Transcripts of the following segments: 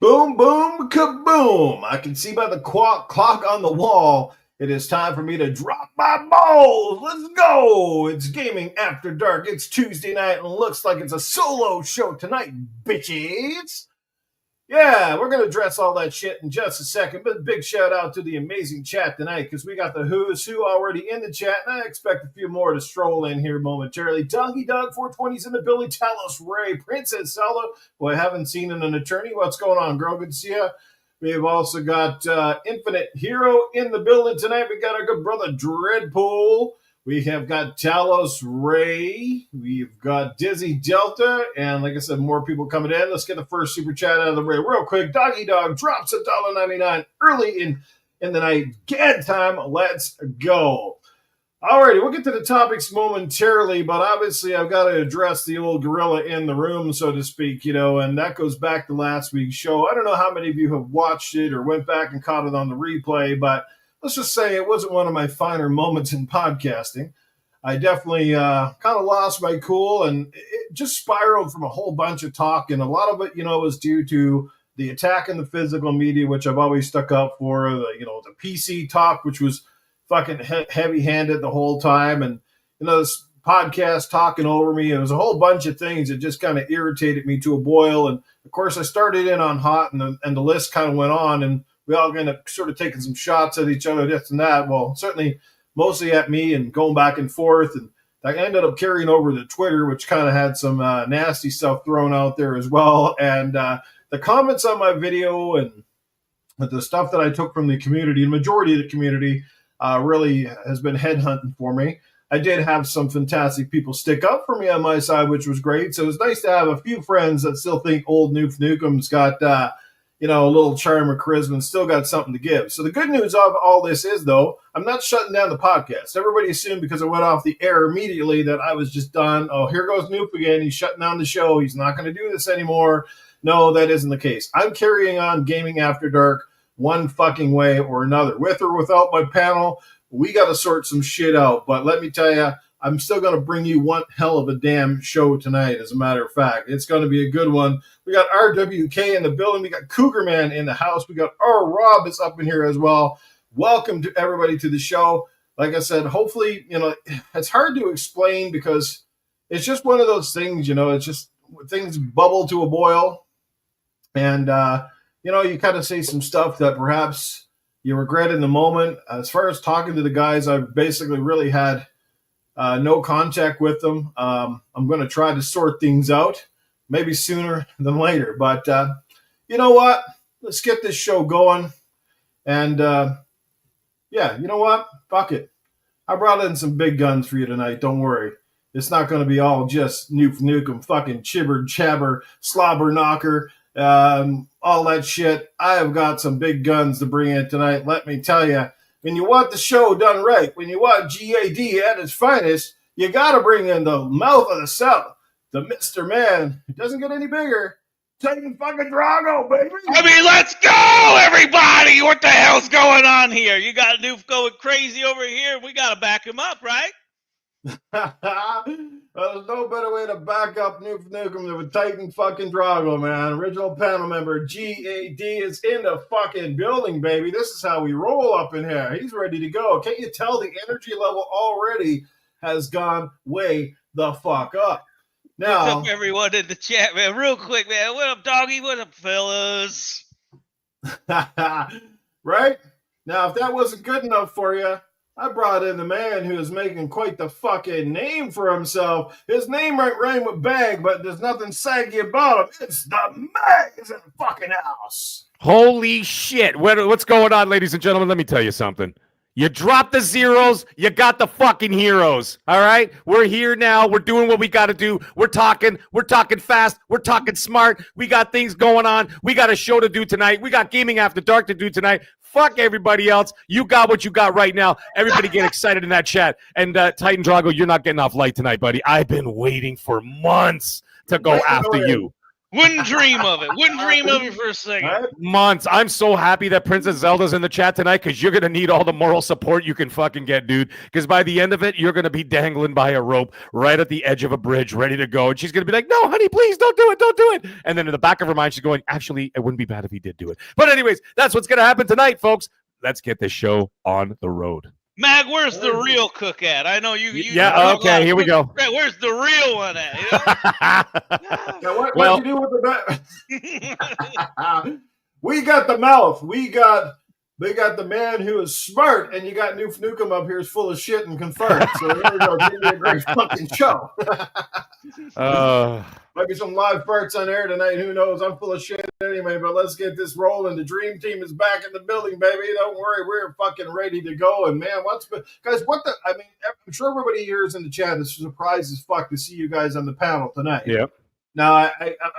Boom, boom, kaboom. I can see by the clock on the wall. It is time for me to drop my balls. Let's go. It's Gaming After Dark. It's Tuesday night and looks like it's a solo show tonight, bitches. Yeah, we're going to address all that shit in just a second, but big shout out to the amazing chat tonight because we got the who's who already in the chat, and I expect a few more to stroll in here momentarily. Doggy Dog 420's in the building, Talos Ray, Princess Zelda, who I haven't seen in an attorney. What's going on, girl? Good to see you. We've also got Infinite Hero in the building tonight. We got our good brother Dreadpool. We have got Talos Ray. We've got Dizzy Delta. And like I said, more people coming in. Let's get the first super chat out of the way real quick. Doggy Dog drops $1.99 early in the night. Gad time. Let's go. Alrighty, we'll get to the topics momentarily, but obviously I've got to address the old gorilla in the room, so to speak, and that goes back to last week's show. I don't know how many of you have watched it or went back and caught it on the replay, but let's just say it wasn't one of my finer moments in podcasting. I definitely kind of lost my cool, and it just spiraled from a whole bunch of talk, and a lot of it, was due to the attack in the physical media, which I've always stuck up for, the PC talk, which was fucking heavy-handed the whole time, and this podcast talking over me. It was a whole bunch of things that just kind of irritated me to a boil, and of course I started in on hot, and the list kind of went on, and we all kind of sort of taking some shots at each other, this and that. Well, certainly mostly at me and going back and forth, and I ended up carrying over to Twitter, which kind of had some nasty stuff thrown out there as well, and the comments on my video and the stuff that I took from the community, the majority of the community, really has been headhunting for me. I did have some fantastic people stick up for me on my side, which was great. So it was nice to have a few friends that still think old Noof Nukem's got, a little charm or charisma and still got something to give. So the good news of all this is, though, I'm not shutting down the podcast. Everybody assumed because I went off the air immediately that I was just done. Oh, here goes Noof again. He's shutting down the show. He's not going to do this anymore. No, that isn't the case. I'm carrying on Gaming After Dark one fucking way or another. With or without my panel, we got to sort some shit out. But let me tell you, I'm still going to bring you one hell of a damn show tonight, as a matter of fact. It's going to be a good one. We got RWK in the building. We got Cougar Man in the house. We got Rob is up in here as well. Welcome to everybody to the show. Like I said, hopefully, it's hard to explain because it's just one of those things, it's just things bubble to a boil. And, you kind of say some stuff that perhaps you regret in the moment. As far as talking to the guys, I've basically really had no contact with them. I'm going to try to sort things out, maybe sooner than later. But you know what? Let's get this show going. And you know what? Fuck it. I brought in some big guns for you tonight. Don't worry. It's not going to be all just Noof Nukem, fucking chibber chabber, slobber knocker, all that shit. I have got some big guns to bring in tonight. Let me tell you, when you want the show done right, when you want GAD at its finest, you got to bring in the mouth of the South, the Mr. Man. It doesn't get any bigger. Titan fucking Drago, baby. I mean, let's go, everybody. What the hell's going on here? You got Noof going crazy over here. We got to back him up, right? Well, there's no better way to back up Noof Nukem than with Titan fucking Drago, man. Original panel member GAD is in the fucking building, baby. This is how we roll up in here. He's ready to go. Can't you tell the energy level already has gone way the fuck up? Now, what's up, everyone in the chat, man? Real quick, man. What up, doggy? What up, fellas? Right? Now, if that wasn't good enough for you, I brought in the man who is making quite the fucking name for himself. His name might rhyme with bag, but there's nothing saggy about him. It's the Mag is in the fucking house. Holy shit. What's going on, ladies and gentlemen? Let me tell you something. You drop the zeros, you got the fucking heroes. All right? We're here now. We're doing what we got to do. We're talking fast. We're talking smart. We got things going on. We got a show to do tonight. We got Gaming After Dark to do tonight. Fuck everybody else. You got what you got right now. Everybody get excited in that chat. And Titan Drago, you're not getting off light tonight, buddy. I've been waiting for months to go after you. Wouldn't dream of it. Wouldn't dream of it for a second. Right? Months. I'm so happy that Princess Zelda's in the chat tonight because you're going to need all the moral support you can fucking get, dude. Because by the end of it, you're going to be dangling by a rope right at the edge of a bridge, ready to go. And she's going to be like, no, honey, please don't do it. Don't do it. And then in the back of her mind, she's going, actually, it wouldn't be bad if he did do it. But anyways, that's what's going to happen tonight, folks. Let's get this show on the road. Mag, where's the real cook at? I know you. Yeah, okay, here we go. Right, where's the real one at? You know? Now, what'd you do with the We got the mouth. They got the man who is smart, and you got Noof Nukem up here is full of shit and confirmed. So here we go. Give me a great fucking show. Might be some live farts on air tonight. Who knows? I'm full of shit anyway, but let's get this rolling. The dream team is back in the building, baby. Don't worry. We're fucking ready to go. And man, guys, I'm sure everybody here is in the chat is surprised as fuck to see you guys on the panel tonight. Yep. Now,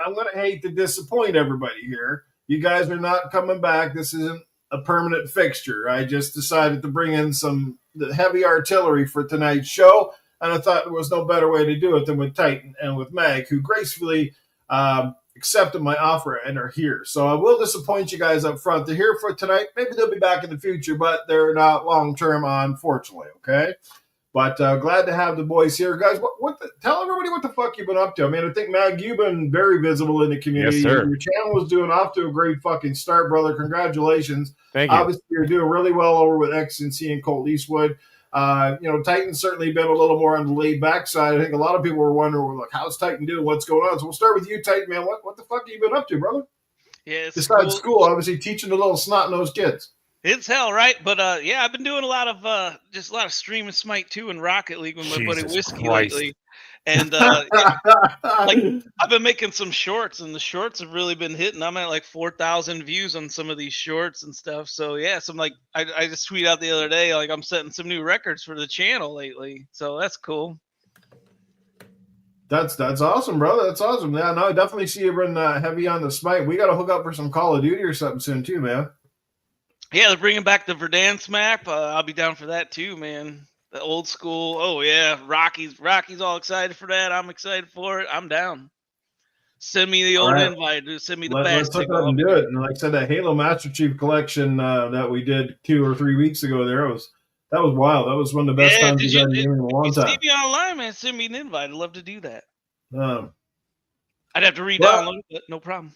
I'm going to hate to disappoint everybody here. You guys are not coming back. This isn't a permanent fixture. I just decided to bring in the heavy artillery for tonight's show. And I thought there was no better way to do it than with Titan and with Mag, who gracefully accepted my offer and are here. So I will disappoint you guys up front. They're here for tonight. Maybe they'll be back in the future, but they're not long-term, unfortunately, okay? But glad to have the boys here. Guys, tell everybody what the fuck you've been up to. I mean, I think, Mag, you've been very visible in the community. Yes, sir. Your channel was doing off to a great fucking start, brother. Congratulations. Thank you. Obviously, you're doing really well over with XNC and Colt Eastwood. Titan's certainly been a little more on the laid back side. I think a lot of people were wondering, like, how's Titan doing? What's going on? So we'll start with you, Titan, man. What the fuck have you been up to, brother? Yeah, besides school, obviously teaching the little snot-nosed kids. It's hell, right? But I've been doing a lot of stream and Smite 2 and Rocket League with my buddy Whiskey lately. And I've been making some shorts, and the shorts have really been hitting. I'm at like 4,000 views on some of these shorts and stuff. So yeah, I just tweeted out the other day, like I'm setting some new records for the channel lately. So that's cool. That's awesome, brother. That's awesome. Yeah, no, I definitely see you been heavy on the Smite. We got to hook up for some Call of Duty or something soon too, man. Yeah, they're bringing back the Verdansk map. I'll be down for that too, man. The old school. Oh yeah, Rocky's all excited for that. I'm excited for it. I'm down. Send me the old invite. Send me the badge. Let's hook up and do it. And like I said, that Halo Master Chief collection that we did 2 or 3 weeks ago, that was wild. That was one of the best times we've had in a long time. See me online, man. Send me an invite. I'd love to do that. I'd have to re-download it, but no problem.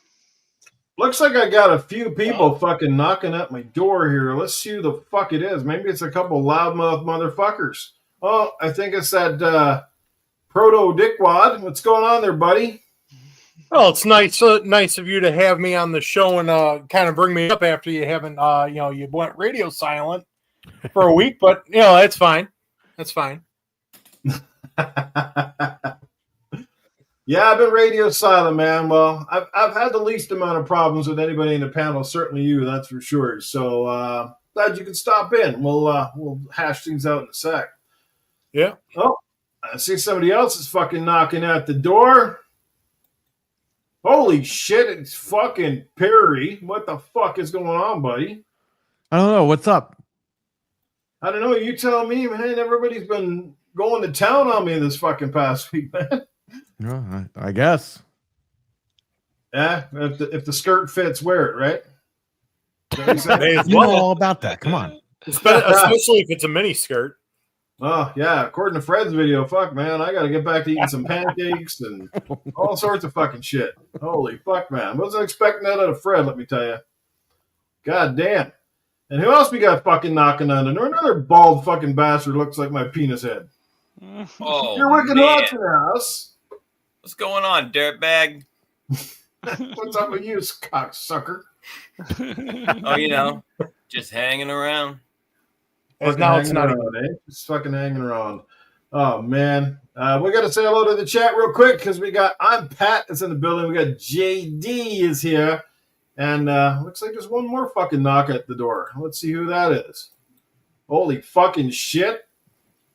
Looks like I got a few people fucking knocking at my door here. Let's see who the fuck it is. Maybe it's a couple loudmouth motherfuckers. Oh, I think it's that Proto Dickwad. What's going on there, buddy? Well, it's nice of you to have me on the show and kind of bring me up after you haven't, you went radio silent for a week, but that's fine. That's fine. Yeah, I've been radio silent, man. Well, I've had the least amount of problems with anybody in the panel. Certainly you, that's for sure. So glad you could stop in. We'll hash things out in a sec. Yeah. Oh, I see somebody else is fucking knocking at the door. Holy shit, it's fucking Perry. What the fuck is going on, buddy? I don't know. What's up? I don't know. You tell me, man. Everybody's been going to town on me this fucking past week, man. I guess. Yeah, if the skirt fits, wear it, right? You know all about that. Come on. Especially if it's a mini skirt. Oh, yeah. According to Fred's video, fuck, man, I got to get back to eating some pancakes and all sorts of fucking shit. Holy fuck, man. Wasn't expecting that out of Fred, let me tell you. God damn. And who else we got fucking knocking on the door? Another bald fucking bastard looks like my penis head. Oh, you're working hard in the house. What's going on, dirtbag? What's up with you, cocksucker? Oh, just hanging around. Now it's not just fucking hanging around. Oh man, we got to say hello to the chat real quick because I'm Pat is in the building. We got JD is here, and looks like there's one more fucking knock at the door. Let's see who that is. Holy fucking shit!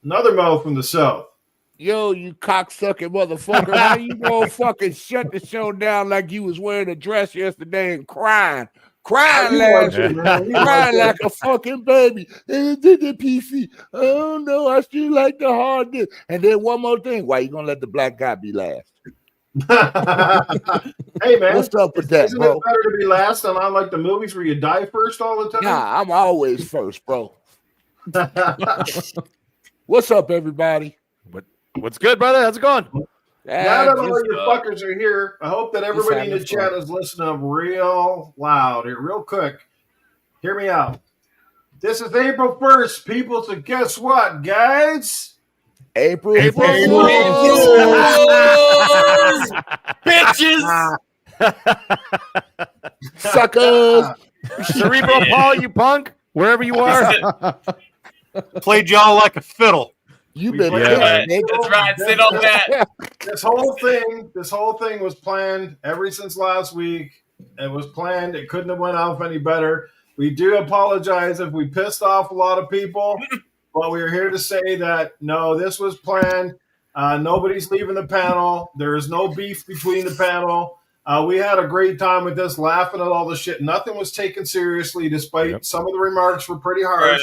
Another mouth from the south. Yo, you cocksucking motherfucker. How you gonna fucking shut the show down like you was wearing a dress yesterday and crying like a fucking baby. And did the PC. Oh no, I still like the hard disk. And then one more thing. Why you gonna let the black guy be last? Hey man, What's up with that, isn't bro? it better to be last than unlike the movies where you die first all the time? Nah, I'm always first, bro. What's up, everybody? What's good, brother? How's it going? Now that all you fuckers are here, I hope that everybody in the having chat fun. is listening up real loud here, real quick. Hear me out. This is April 1st, people, so guess what, guys? April Fools! Bitches! Suckers! Cerebral Paul, you punk, wherever you are. Played y'all like a fiddle. You've been Yeah. pissed, That's right. Sit on that. This whole thing was planned ever since last week. It was planned. It couldn't have went off any better. We do apologize if we pissed off a lot of people, but we are here to say that no, this was planned. Nobody's leaving the panel. There is no beef between the panel. We had a great time with this, laughing at all the shit. Nothing was taken seriously, despite some of the remarks were pretty harsh.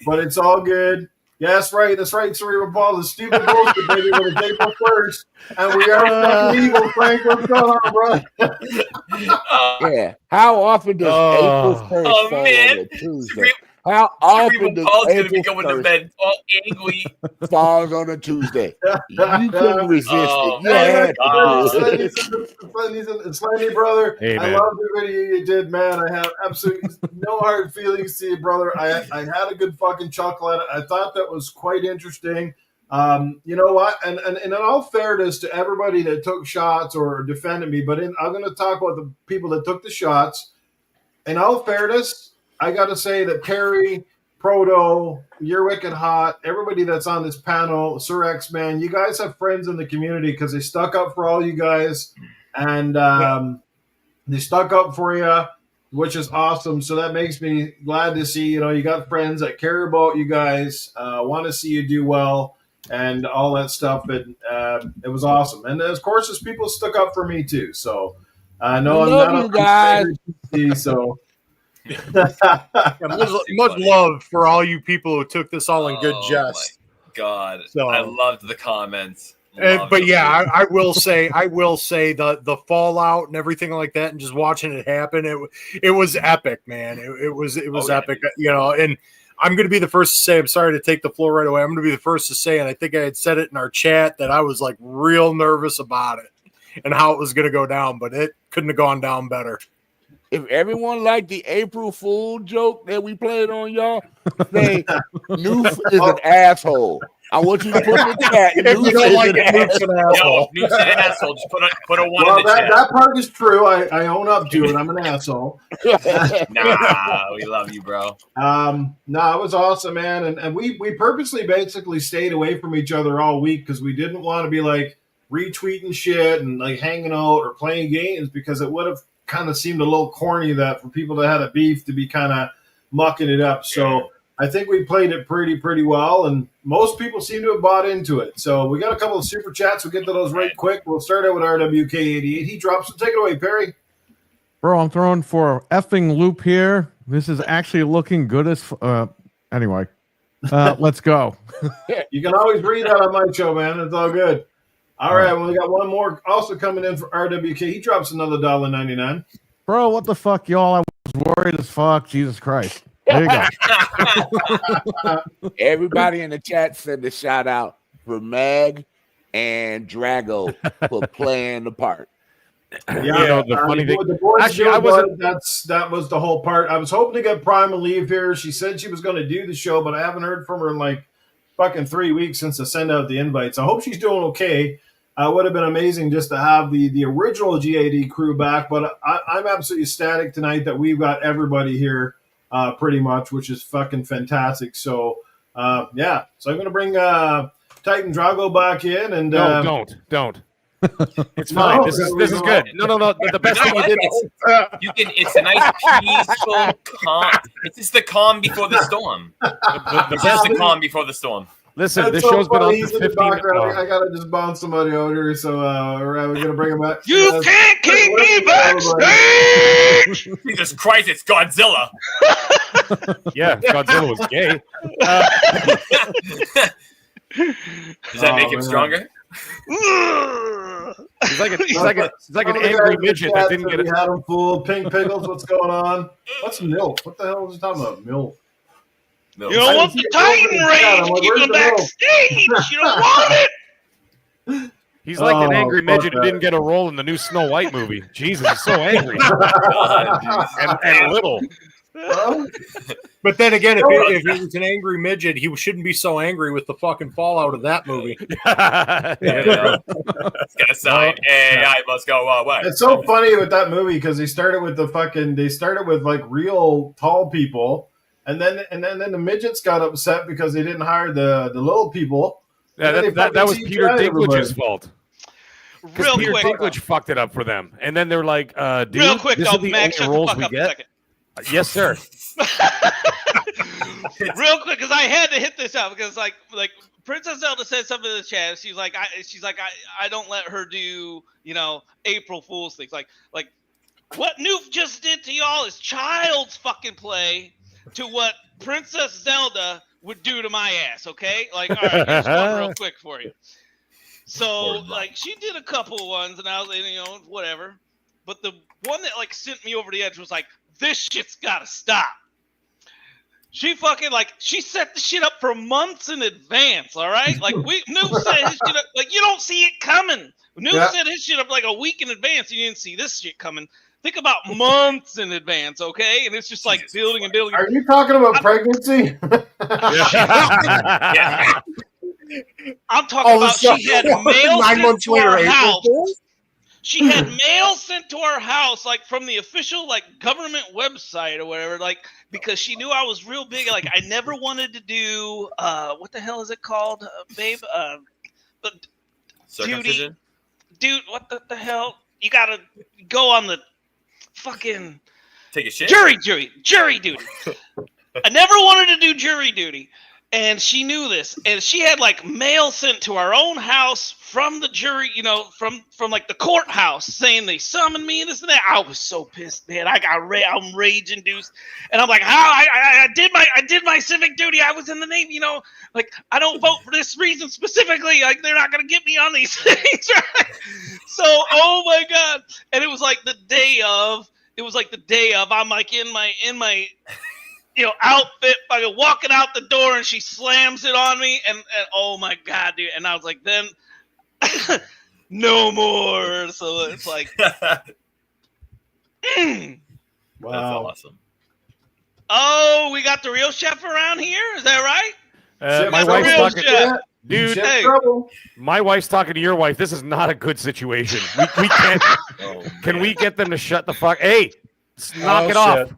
But it's all good. Yeah, that's right, Cerebral Paul. The stupid bullshit, baby, when it's April 1st. And we are fucking evil, Frank. What's going on, bro? Yeah. How often does April 1st fall on a Tuesday? How often does Paul's gonna be April going to 1st bed all angry. falls on a Tuesday? You couldn't resist Oh, it. You had to do it. Slendy, brother. Hey, I man. love the video you did, man. I have absolutely no hard feelings to you, brother. I had a good fucking chuckle at it. I thought that was quite interesting. You know what? And in all fairness to everybody that took shots or defended me, but I'm going to talk about the people that took the shots. In all fairness, I got to say that Perry, Proto, You're Wicked Hot, everybody that's on this panel, Sir X-Man, you guys have friends in the community because they stuck up for all you guys, and they stuck up for you, which is awesome. So that makes me glad to see, you got friends that care about you guys, want to see you do well, and all that stuff. And it was awesome. And of course, there's people stuck up for me too. So I know I'm love not you guys. so. Much love for all you people who took this all in good jest. My God, So- I loved the comments. But yeah, I will say the fallout and everything like that, and just watching it happen, it was epic, man. It was epic, And I'm going to be the first to say, I'm sorry to take the floor right away. I'm going to be the first to say, and I think I had said it in our chat, that I was like real nervous about it and how it was going to go down, but it couldn't have gone down better. If everyone liked the April Fool joke that we played on y'all, say Noof is an asshole. I want you to put in the chat. If you don't like it, Noof's an asshole. Noof's an asshole. Just put a one Well, in the chat. that part is true. I own up to it. I'm an asshole. Nah, we love you, bro. No, it was awesome, man. And we purposely basically stayed away from each other all week because we didn't want to be like retweeting shit and like hanging out or playing games, because it would have kind of seemed a little corny that for people that had a beef to be kind of mucking it up. So I think we played it pretty well, and most people seem to have bought into it. So we got a couple of super chats. We'll get to those right quick. We'll start out with RWK88. He drops them. Take it away, Perry. Bro, I'm throwing for a effing loop here. This is actually looking good as anyway. Let's go. You can always read that on my show, man. It's all good. All right, well, we got one more also coming in for RWK. He drops another $1.99. Bro, what the fuck, y'all? I was worried as fuck. Jesus Christ. There you go. Everybody in the chat send a shout out for Mag and Drago for playing the part. Yeah, the funny thing. The boys Actually, I wasn't. That was the whole part. I was hoping to get Primal Leave here. She said she was going to do the show, but I haven't heard from her in like fucking 3 weeks since I sent out the invites. I hope she's doing okay. It would have been amazing just to have the original GAD crew back, but I'm absolutely ecstatic tonight that we've got everybody here pretty much, which is fucking fantastic. So, yeah. So I'm going to bring Titan Drago back in. And No, don't. It's fine. This is good. No. The best thing you did. It's a nice peaceful calm. It's just the calm before the storm. It's just the calm before the storm. Listen, That's this so show's been on funny. for He's in the 15 background. minutes. I gotta just bounce somebody over here, so we're gonna bring him back. You can't keep me backstage. Jesus Christ, it's Godzilla. Yeah, Godzilla was gay. Does that make him man. stronger? He's like an angry midget that didn't get it. Had him fooled. Pink Pickles, what's going on? What's MILF? What the hell is he talking about? MILF. You don't want the Titan Rage. Keep him backstage. You don't want it. He's like an angry midget who didn't get a role in the new Snow White movie. Jesus, he's so angry and little. But then again, if he was an angry midget, he shouldn't be so angry with the fucking fallout of that movie. It's gonna sign. Hey, I must go away. It's so funny with that movie because they started with like real tall people, and then the midgets got upset because they didn't hire the little people. Yeah, that was Peter Dinklage's fault. Because Peter Dinklage fucked it up for them, and then they're like, "Dude, real quick, this is the Max, only roles we get." Yes, sir. Real quick, because I had to hit this out because like Princess Zelda said something in the chat. She's like, I don't let her do April Fool's things. Like what Noof just did to y'all is child's fucking play to what Princess Zelda would do to my ass. Okay, like all right, here's one real quick for you. So like she did a couple ones, and I was whatever. But the one that like sent me over the edge was like, this shit's gotta stop. She fucking she set the shit up for months in advance, all right? Like Noob set his shit up, like you don't see it coming. Noob set his shit up like a week in advance, you didn't see this shit coming. Think about months in advance, okay? And it's just like building and building. Are you talking about pregnancy? Yeah. I'm talking about she had mail 9 months to our later, house. April. She had mail sent to our house, like from the official government website or whatever, because she knew I was real big. Like I never wanted to do what the hell is it called, babe? Circumcision? Dude, what the hell? You gotta go on the fucking take a shit. Jury duty. I never wanted to do jury duty. And she knew this, and she had mail sent to our own house from the jury, from the courthouse, saying they summoned me and this and that. I was so pissed, man. I'm rage induced, and I'm like, how I did my civic duty. I was in the Navy, I don't vote for this reason specifically. Like they're not gonna get me on these things, right? So, oh my god, and it was the day of. I'm in my. Outfit, fucking walking out the door, and she slams it on me, and oh my god, dude! And I was like, then no more. So it's like, Wow, that's awesome. Oh, we got the real chef around here. Is that right? My wife's talking, dude. Hey, my wife's talking to your wife. This is not a good situation. We can't. Can we get them to shut the fuck? Hey, knock it off.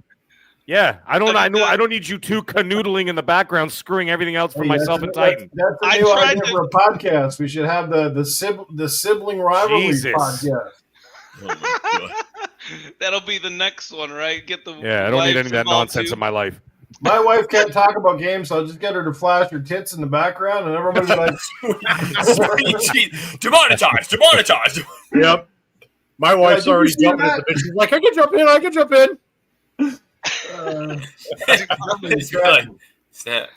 Yeah, I don't need you two canoodling in the background, screwing everything else for myself and Titan. That's a new idea for a podcast. We should have the sibling rivalry podcast. Oh that'll be the next one, right? Get the I don't need any of that nonsense in my life. My wife can't talk about games, so I'll just get her to flash her tits in the background, and everybody's like, demonetized. Yep. My wife's already jumping at the bitch. She's like, I can jump in. Snap.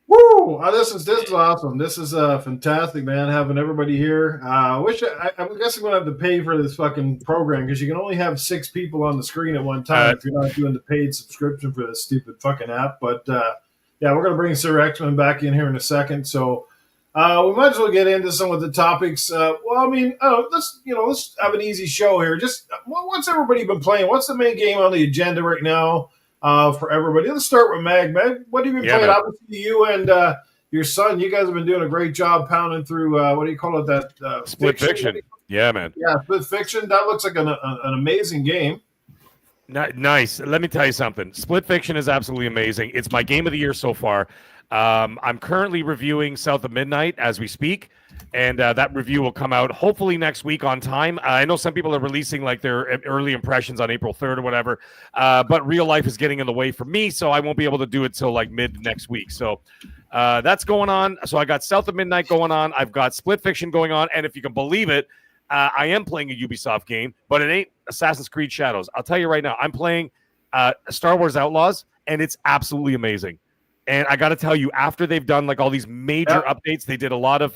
Woo! This is awesome. This is fantastic, man. Having everybody here. I'm guessing I'm gonna have to pay for this fucking program because you can only have 6 people on the screen at one time if you're not doing the paid subscription for this stupid fucking app. But we're gonna bring Sir X-Men back in here in a second. So we might as well get into some of the topics. Let's have an easy show here. Just what's everybody been playing? What's the main game on the agenda right now for everybody? Let's start with Mag. Mag, what have you been playing? Obviously, you and your son, you guys have been doing a great job pounding through, what do you call it? That Split Fiction. Yeah, man. Yeah, Split Fiction. That looks like an amazing game. Nice. Let me tell you something. Split Fiction is absolutely amazing. It's my game of the year so far. I'm currently reviewing South of Midnight as we speak, and that review will come out hopefully next week on time. I know some people are releasing their early impressions on April 3rd or whatever, but real life is getting in the way for me, so I won't be able to do it till mid next week. So that's going on. So I got South of Midnight going on. I've got Split Fiction going on, and if you can believe it, I am playing a Ubisoft game, but it ain't Assassin's Creed Shadows. I'll tell you right now, I'm playing Star Wars Outlaws, and it's absolutely amazing. And I got to tell you, after they've done like all these major updates, they did a lot of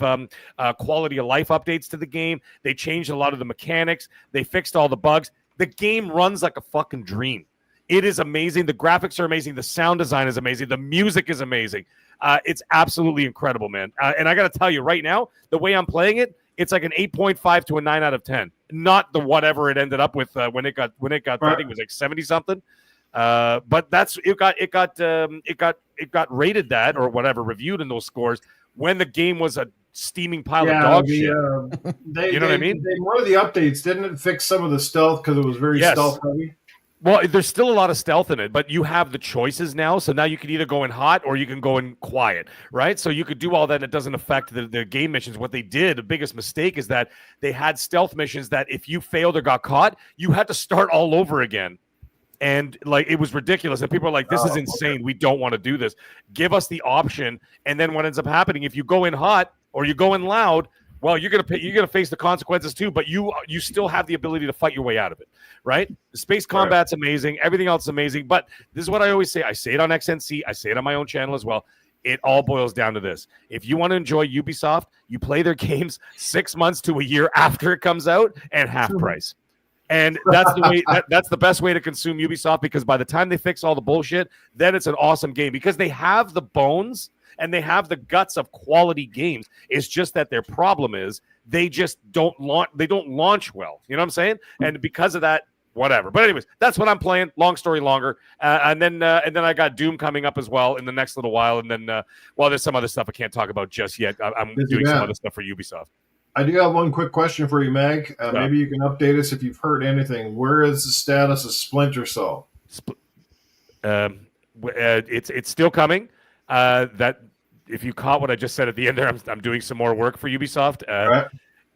quality of life updates to the game. They changed a lot of the mechanics. They fixed all the bugs. The game runs like a fucking dream. It is amazing. The graphics are amazing. The sound design is amazing. The music is amazing. It's absolutely incredible, man. And I got to tell you right now, the way I'm playing it, it's like an 8.5 to a 9 out of 10. Not the whatever it ended up with when it got I think it was like 70 something. But that's it got rated that or whatever, reviewed in those scores when the game was a steaming pile of dog shit. You know what I mean? One of the updates didn't it fix some of the stealth because it was very stealth heavy. Well, there's still a lot of stealth in it, but you have the choices now. So now you can either go in hot or you can go in quiet, right? So you could do all that and it doesn't affect the game missions. What they did, the biggest mistake is that they had stealth missions that if you failed or got caught, you had to start all over again. And like it was ridiculous. And people are like, this is insane. Okay. We don't want to do this. Give us the option. And then what ends up happening, if you go in hot or you go in loud, well, you're gonna face the consequences too, but you still have the ability to fight your way out of it, right? The space combat's amazing, everything else is amazing, but this is what I always say. I say it on XNC, I say it on my own channel as well. It all boils down to this. If you want to enjoy Ubisoft, you play their games 6 months to a year after it comes out and half price. And that's the way. That's the best way to consume Ubisoft because by the time they fix all the bullshit, then it's an awesome game because they have the bones and they have the guts of quality games. It's just that their problem is they just don't launch. They don't launch well. You know what I'm saying? And because of that, whatever. But anyways, that's what I'm playing. Long story longer. And then I got Doom coming up as well in the next little while. And then there's some other stuff I can't talk about just yet. I'm doing some other stuff for Ubisoft. I do have one quick question for you, Mag. Maybe you can update us if you've heard anything. Where is the status of Splinter Cell? It's still coming. That if you caught what I just said at the end there, I'm doing some more work for Ubisoft. Right.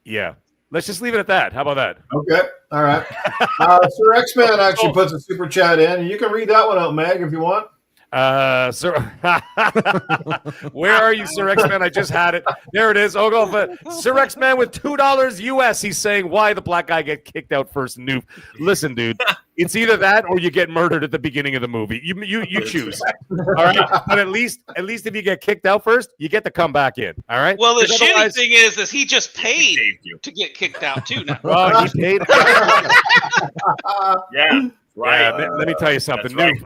Yeah. Let's just leave it at that. How about that? Okay. All right. Sir X-Man actually puts a super chat in. You can read that one out, Mag, if you want. Sir, where are you, Sir X-Man? I just had it. There it is. Oh, go for Sir X-Man with $2 US. He's saying why the black guy get kicked out first. Noob. Listen, dude, it's either that or you get murdered at the beginning of the movie. You choose. All right, but at least if you get kicked out first, you get to come back in. All right. Well, the shitty thing is he just paid to get kicked out too. Now. Well, he paid. Yeah. Right. Yeah, let me tell you something. Right.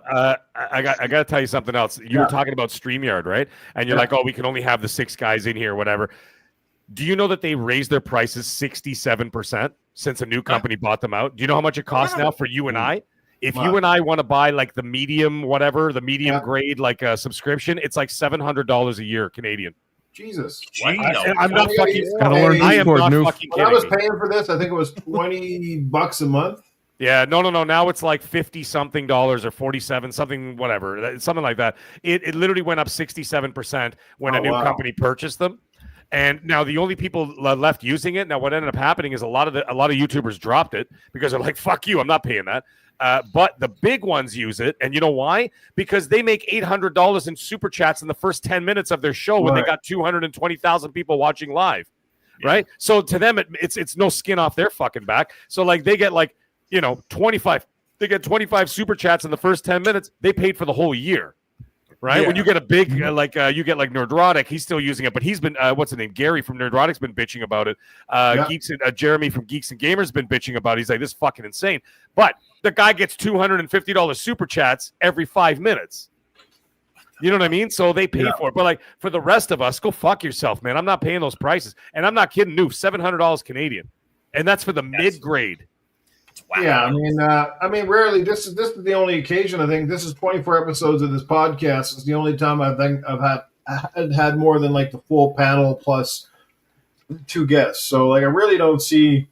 I got to tell you something else. You were talking about StreamYard, right? And you're like, oh, we can only have the 6 guys in here, whatever. Do you know that they raised their prices 67% since a new company bought them out? Do you know how much it costs now for you and I? If you and I want to buy like the medium, whatever, the medium grade, like a subscription, it's like $700 a year Canadian. Jesus. I'm not fucking. I am not fucking kidding. When I was paying for this, I think it was $20 a month. Yeah, no. Now it's like $50-something or 47 something, whatever, something like that. It literally went up 67% when a new company purchased them. And now the only people left using it. Now what ended up happening is a lot of YouTubers dropped it because they're like, "Fuck you, I'm not paying that." But the big ones use it, and you know why? Because they make $800 in super chats in the first 10 minutes of their show when they got 220,000 people watching live, right? So to them, it's no skin off their fucking back. So like they get like 25. They get 25 super chats in the first 10 minutes. They paid for the whole year. Right. Yeah. When you get a big, you get like Nerdrotic, he's still using it, but he's been, what's his name? Gary from Nerdrotic's been bitching about it. Jeremy from Geeks and Gamers been bitching about it. He's like, this is fucking insane. But the guy gets $250 super chats every 5 minutes. You know what I mean? So they pay for it. But like for the rest of us, go fuck yourself, man. I'm not paying those prices. And I'm not kidding, Noof, $700 Canadian. And that's for the mid-grade. Wow. Yeah, I mean, rarely. This is the only occasion. I think this is 24 episodes of this podcast. It's the only time I think I've had more than like the full panel plus 2 guests. So like, I really don't see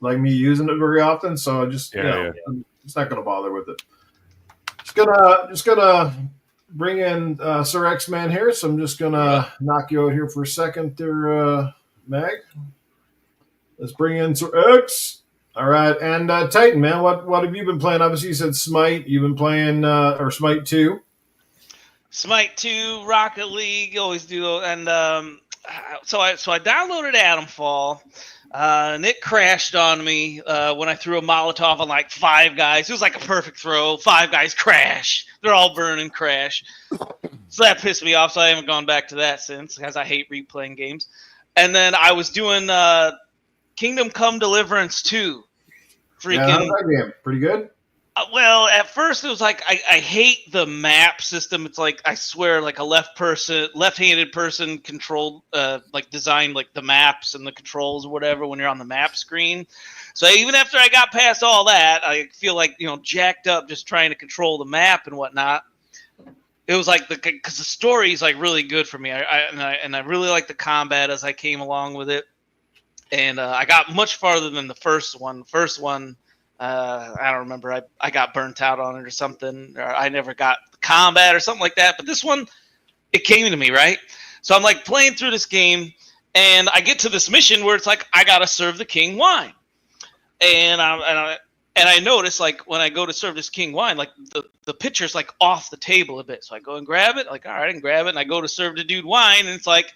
like me using it very often. So I just, I'm just not going to bother with it. Just gonna bring in Sir X-Man here. So I'm just gonna knock you out here for a second there, Mag. Let's bring in Sir X. All right, and Titan, man, what have you been playing? Obviously, you said Smite. You've been playing or Smite 2. Smite 2, Rocket League, always do. And so I downloaded Atomfall, and it crashed on me when I threw a Molotov on like 5 guys. It was like a perfect throw. 5 guys crash. They're all burning, crash. So that pissed me off. So I haven't gone back to that since, because I hate replaying games. And then I was doing Kingdom Come Deliverance 2. How's that game? Pretty good? Well, at first it was like I hate the map system. It's like, I swear, like a left-handed person controlled, like designed like the maps and the controls or whatever when you're on the map screen. So even after I got past all that, I feel like, jacked up just trying to control the map and whatnot. It was like because the story is like really good for me. I really like the combat as I came along with it, and I got much farther than the first one. First one. I don't remember. I got burnt out on it or something. Or I never got the combat or something like that. But this one, it came to me, right? So I'm like playing through this game, and I get to this mission where it's like I gotta serve the king wine, and I notice, like, when I go to serve this king wine, like the pitcher's like off the table a bit. So I go and grab it. Like, all right, I can grab it, and I go to serve the dude wine, and it's like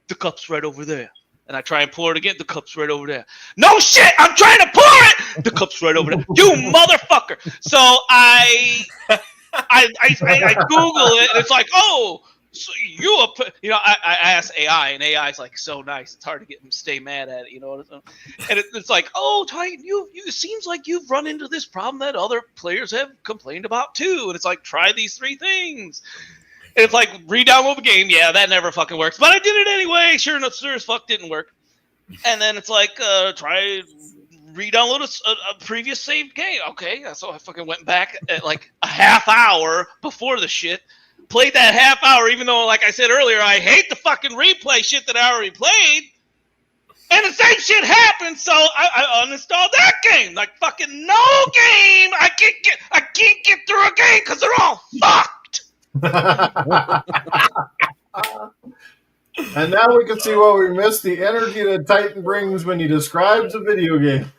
the cup's right over there. And I try and pour it again. The cup's right over there. No shit! I'm trying to pour it. The cup's right over there. You motherfucker! So I Google it, and it's like, oh, so I asked AI, and AI is like so nice. It's hard to get him to stay mad at it, And it's like, oh, Titan, it seems like you've run into this problem that other players have complained about too. And it's like, try these 3 things. And it's like, re-download the game. Yeah, that never fucking works. But I did it anyway. Sure as fuck didn't work. And then it's like, try re-download a previous saved game. Okay, so I fucking went back at like a half hour before the shit. Played that half hour, even though, like I said earlier, I hate the fucking replay shit that I already played. And the same shit happened, so I uninstalled that game. Like, fucking no game. I can't get through a game because they're all fucked. And now we can see what we missed: the energy that Titan brings when he describes a video game.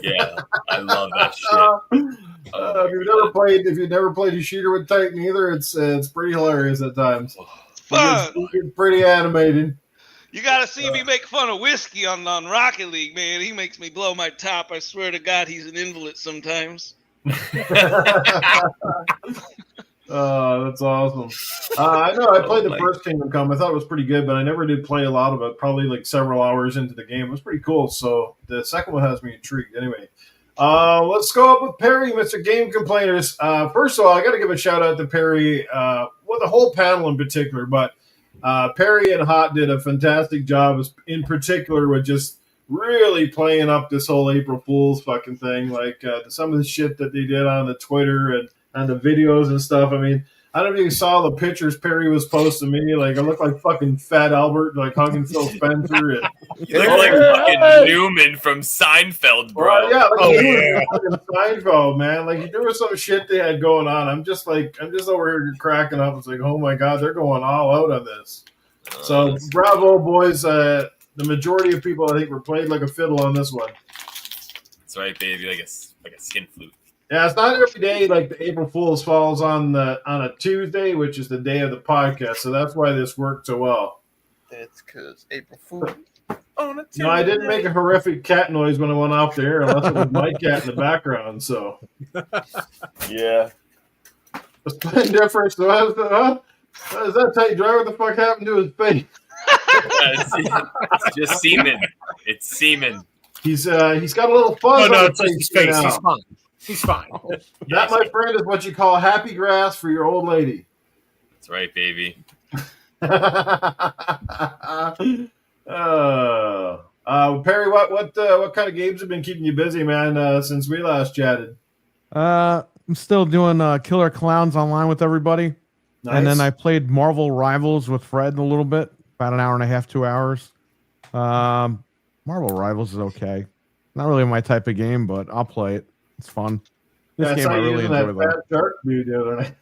Yeah, I love that shit. If you've never played a shooter with Titan either, it's pretty hilarious at times. It's pretty animated. You gotta see me make fun of Whiskey on Rocket League, man. He makes me blow my top. I swear to God, he's an invalid sometimes. That's awesome. I know I played the first Kingdom Come. I thought it was pretty good, but I never did play a lot of it. Probably like several hours into the game. It was pretty cool. So the second one has me intrigued. Anyway, let's go up with Perry, Mr. Game Complainers. First of all, I got to give a shout out to Perry. Well, the whole panel in particular, but Perry and Hot did a fantastic job, in particular with just really playing up this whole April Fool's fucking thing. Like some of the shit that they did on the Twitter and the videos and stuff. I mean, I don't know if you saw the pictures Perry was posting me. Like, I look like fucking Fat Albert, like hugging Phil Spencer. And, you look like fucking Newman from Seinfeld, bro. Fucking Seinfeld, man. Like, there was some shit they had going on. I'm just over here cracking up. It's like, oh my God, they're going all out on this. So, bravo, boys. The majority of people, I think, were played like a fiddle on this one. That's right, baby. Like a skin flute. Yeah, it's not every day like the April Fool's falls on a Tuesday, which is the day of the podcast. So that's why this worked so well. That's because April Fool on a Tuesday. No, I didn't make a horrific cat noise when I went off there, unless it was my cat in the background. So yeah, it's playing different. So is that tight driver? What the fuck happened to his face? It's just semen. It's semen. He's got a little fuzz. No, it's just his face. Now. He's fine. He's fine. That, my friend, is what you call happy grass for your old lady. That's right, baby. Perry, what kind of games have been keeping you busy, man, since we last chatted? I'm still doing Killer Clowns online with everybody. Nice. And then I played Marvel Rivals with Fred a little bit, about an hour and a half, 2 hours. Marvel Rivals is okay. Not really my type of game, but I'll play it. It's fun. This game I really enjoy. Fat shark dude the other night.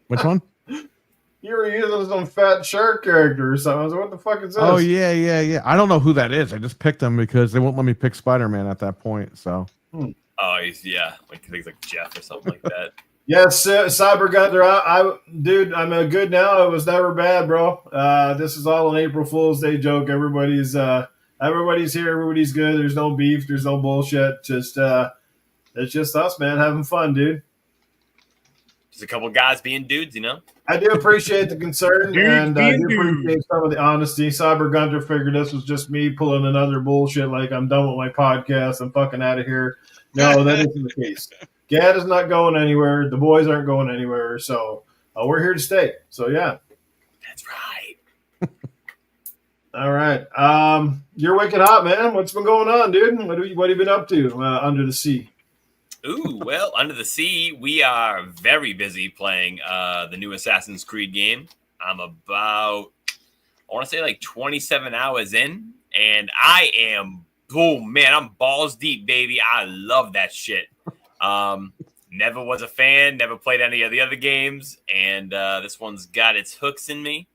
Which one? You were using some fat shark character or something. I was like, what the fuck is this? Oh, yeah. I don't know who that is. I just picked him because they won't let me pick Spider-Man at that point. So. Oh, like things like Jeff or something like that. Yes, Cyber Gunter. Dude, I'm good now. It was never bad, bro. This is all an April Fool's Day joke. Everybody's here. Everybody's good. There's no beef. There's no bullshit. It's just us, man, having fun, dude. Just a couple guys being dudes, I do appreciate the concern, Dudes and I do being appreciate some of the honesty. Cyber Gunter figured this was just me pulling another bullshit, like I'm done with my podcast, I'm fucking out of here. No, that isn't the case. Gad is not going anywhere. The boys aren't going anywhere, so we're here to stay. So, yeah. That's right. All right. You're wicked hot, man. What's been going on, dude? What have you been up to under the sea? Ooh, well, Under the Sea, we are very busy playing the new Assassin's Creed game. I'm about, I want to say like 27 hours in, and I am, I'm balls deep, baby. I love that shit. Never was a fan, never played any of the other games, and this one's got its hooks in me.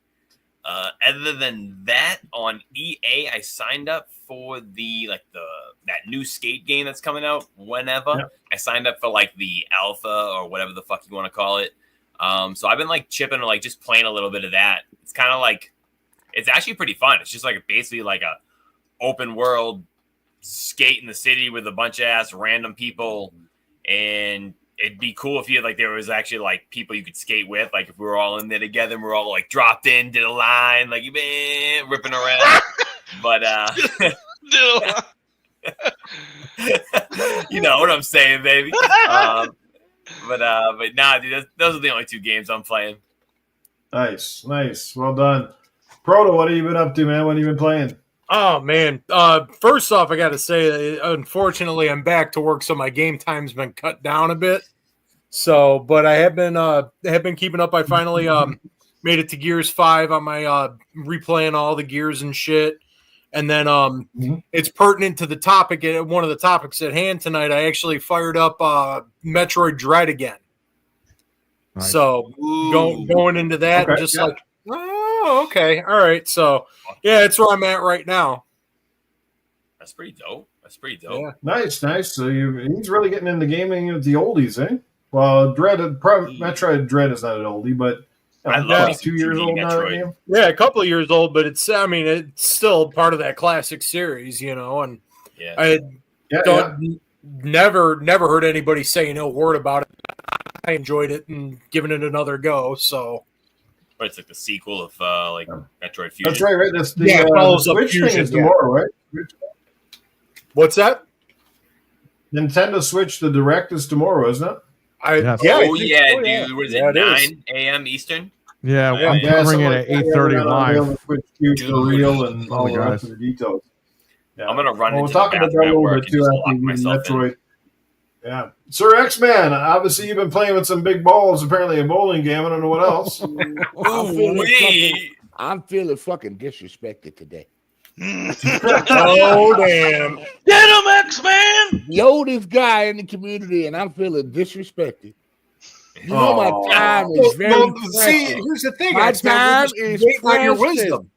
Other than that, on EA, I signed up for that new skate game that's coming out whenever. Yep. I signed up for like the alpha or whatever the fuck you want to call it. So I've been like chipping or like just playing a little bit of that. It's kind of like, it's actually pretty fun. It's just like basically like a open world skate in the city with a bunch of ass random people, and it'd be cool if there was actually like people you could skate with, like if we were all in there together and we're all like dropped in, did a line, like ripping around. But you know what I'm saying, baby. But nah, dude, those are the only two games I'm playing. Nice. Well done. Proto, what have you been up to, man? What have you been playing? Oh, man. First off, I got to say, unfortunately, I'm back to work, so my game time's been cut down a bit. So, but I have been keeping up. I finally made it to Gears 5 on my replaying all the Gears and shit. And then it's pertinent to the topic. One of the topics at hand tonight, I actually fired up Metroid Dread again. Nice. So going into that, okay, just like, oh, okay, all right. So yeah, it's where I'm at right now. That's pretty dope. Yeah. Nice. So he's really getting into gaming with the oldies, eh? Well, Metroid Dread is not an oldie, but I love 2 years old now. Yeah, a couple of years old, but it's still part of that classic series, And I never heard anybody say no word about it. I enjoyed it and giving it another go. So, but it's like the sequel of Metroid Fusion. That's right. That's the Switch thing is tomorrow, right? What's that? Nintendo Switch. The Direct is tomorrow, isn't it? Dude. What is it? 9 a.m. Eastern. Yeah, I'm covering it at 8:30 live. Real and all the rest of the details. Yeah. I'm gonna run into we'll talk about that a little bit too after Metroid. Yeah, Sir X-Man. Obviously, you've been playing with some big balls. Apparently, a bowling game. I don't know what else. I'm feeling fucking disrespected today. Oh damn! Get him, X-Man! The oldest guy in the community, and I'm feeling disrespected. You know my time is very precious. See, here's the thing. My time is on your wisdom.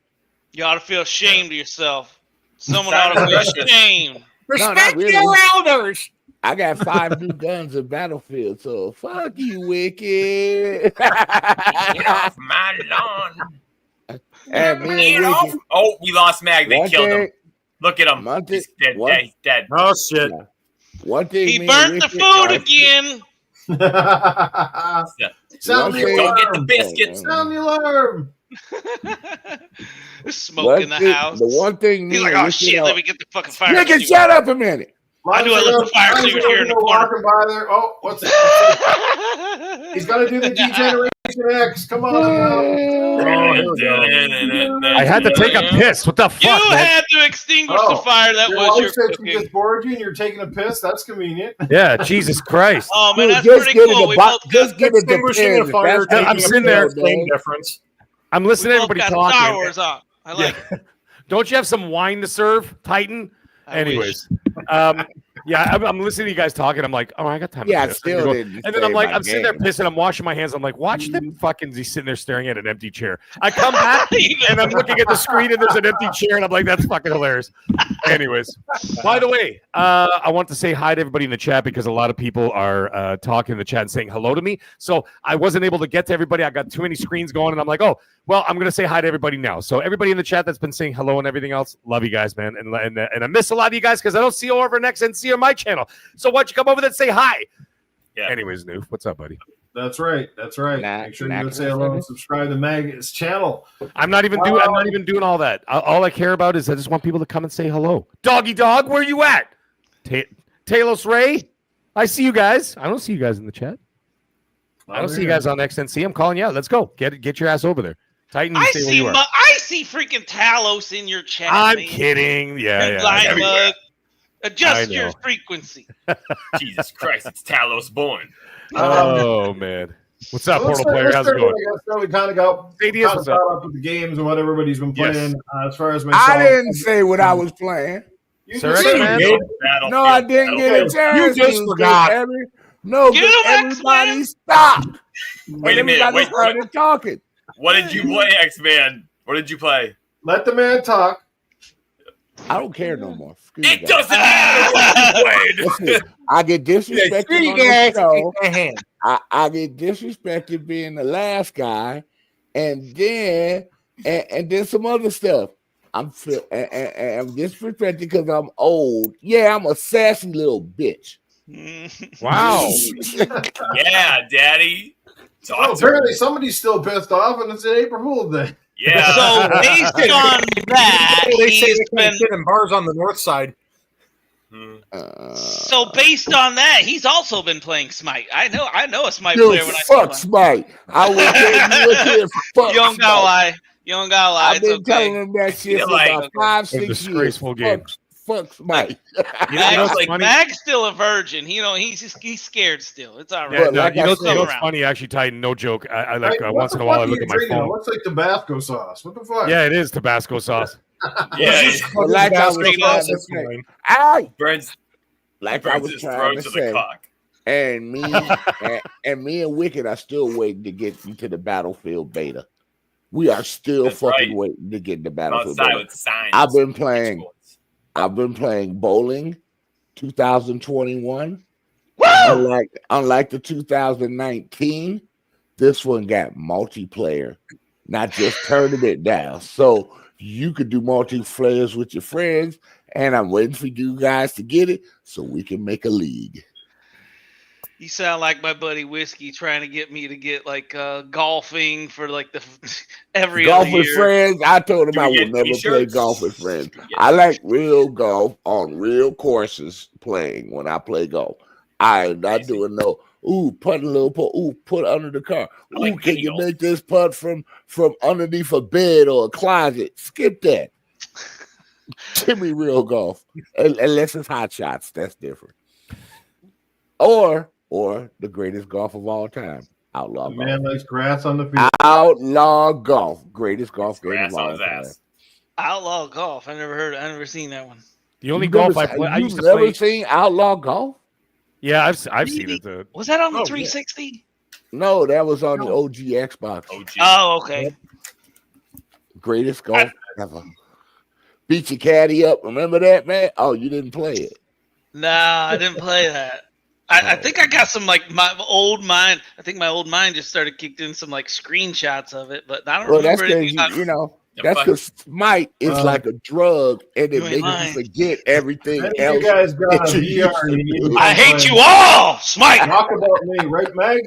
You ought to feel ashamed of yourself. Someone ought to feel ashamed. Respect your elders. I got 5 new guns in Battlefield, so fuck you, Wicked. Get off my lawn. Oh, we lost Mag. They killed him. Look at him. He's dead. He's dead. Oh, shit. One thing he burnt the food again. Sound the alarm. Go get the biscuits. Sound the alarm. Smoke in the house. The one thing he's like, oh shit, let me get the fucking fire. Rick, shut up a minute. I knew I left the fire extinguisher in the corner. Walking by there. Oh, what's that? He's got to do the Degeneration X. Come on. I had to take a piss. What the fuck, You had to extinguish the fire. That was your cooking. She just bored you and you're taking a piss. That's convenient. Yeah, Jesus Christ. Oh, man, that's pretty cool. Just get extinguishing a fire. I'm sitting there. Same difference. I'm listening to everybody talking. Star Wars on. I like it. Don't you have some wine to serve, Titan? Anyways, I'm listening to you guys talking. I'm like, oh, I got time. Yeah, to still. and then I'm like, I'm sitting there pissing. I'm washing my hands. I'm like, watch them fucking. He's sitting there staring at an empty chair. I come back and I'm looking at the screen and there's an empty chair and I'm like, that's fucking hilarious. Anyways, by the way, I want to say hi to everybody in the chat because a lot of people are talking in the chat and saying hello to me. So I wasn't able to get to everybody. I got too many screens going and I'm like, oh, well, I'm going to say hi to everybody now. So everybody in the chat that's been saying hello and everything else, love you guys, man. And I miss a lot of you guys because I don't see you over next and see you on my channel. So why don't you come over there and say hi? Yeah. Anyways, Noof, what's up, buddy? That's right. Make sure you go say hello and subscribe to Maggie's channel. I'm not even doing all that. All I care about is I just want people to come and say hello. Doggy dog, where you at? Talos Ray, I see you guys. I don't see you guys in the chat. I don't see you guys on XNC. I'm calling you out. Let's go. Get your ass over there. Titan, I see freaking Talos in your chat. I'm kidding. Yeah. Adjust your frequency. Jesus Christ, it's Talos born. Oh man, what's up, Portal player? How's it going? We kind of got caught up with the games and what everybody's been playing. As far as myself, I didn't say what I was playing. Sir, man. No, I didn't get a chance. You just forgot. No, everybody stop. Wait a minute. Everybody started talking. What did you play, X-Man? What did you play? Let the man talk. I don't care no more. It doesn't matter what you played. I get disrespected on the show. I get disrespected being the last guy, and then some other stuff. I'm disrespected because I'm old. Yeah, I'm a sassy little bitch. Wow. Yeah, Daddy. Apparently somebody's still pissed off, and it's an April Fool's Day. Yeah. So based on that, they say he's they can't sit in bars on the north side. So based on that, he's also been playing Smite. I know a Smite Dude, player when I fuck Smite. I will tell you fuck You don't gotta lie. You don't gotta lie. I've been telling him that shit for about 5-6 years. Disgraceful game. Fuck Smite. Mag's still a virgin. He's scared still. It's all right. Yeah, no, you know what's funny? Actually, Titan, no joke. I like once in a while I look at my phone. It looks like Tabasco sauce. What the fuck? Yeah, it is Tabasco sauce. Like I was trying to say. Like I was trying to say. And me and Wicked are still waiting to get into the Battlefield beta. We are still waiting to get in the Battlefield beta. I've been playing bowling 2021. Unlike the 2019, this one got multiplayer, not just turning it down. So you could do multiplayers with your friends, and I'm waiting for you guys to get it so we can make a league. You sound like my buddy Whiskey trying to get me to get like golfing for like the every golf other year. With friends. I told him I would never play golf with friends. I like real golf on real courses playing when I play golf. I'm not doing no putt a little putt, put under the car. Can you make this putt from underneath a bed or a closet? Skip that. Give me real golf. Unless it's hot shots, that's different. Or the greatest golf of all time, Outlaw Golf. Man likes grass on the field. Outlaw Golf, greatest golf game of all time. Outlaw Golf. I never seen that one. The only golf I play. You've never seen Outlaw Golf? Yeah, I've seen it. Dude. Was that on the 360? Yeah. No, that was on the OG Xbox. Oh, okay. Greatest golf ever. Beat your caddy up. Remember that, man? Oh, you didn't play it. Nah, I didn't play that. I think I got some like my old mind. I think my old mind just started kicked in some like screenshots of it, but I don't remember anything. That's because Smite is like a drug, and it makes you forget everything else. You guys got a VR. I hate you all, Smite. Talk about me, right, Meg?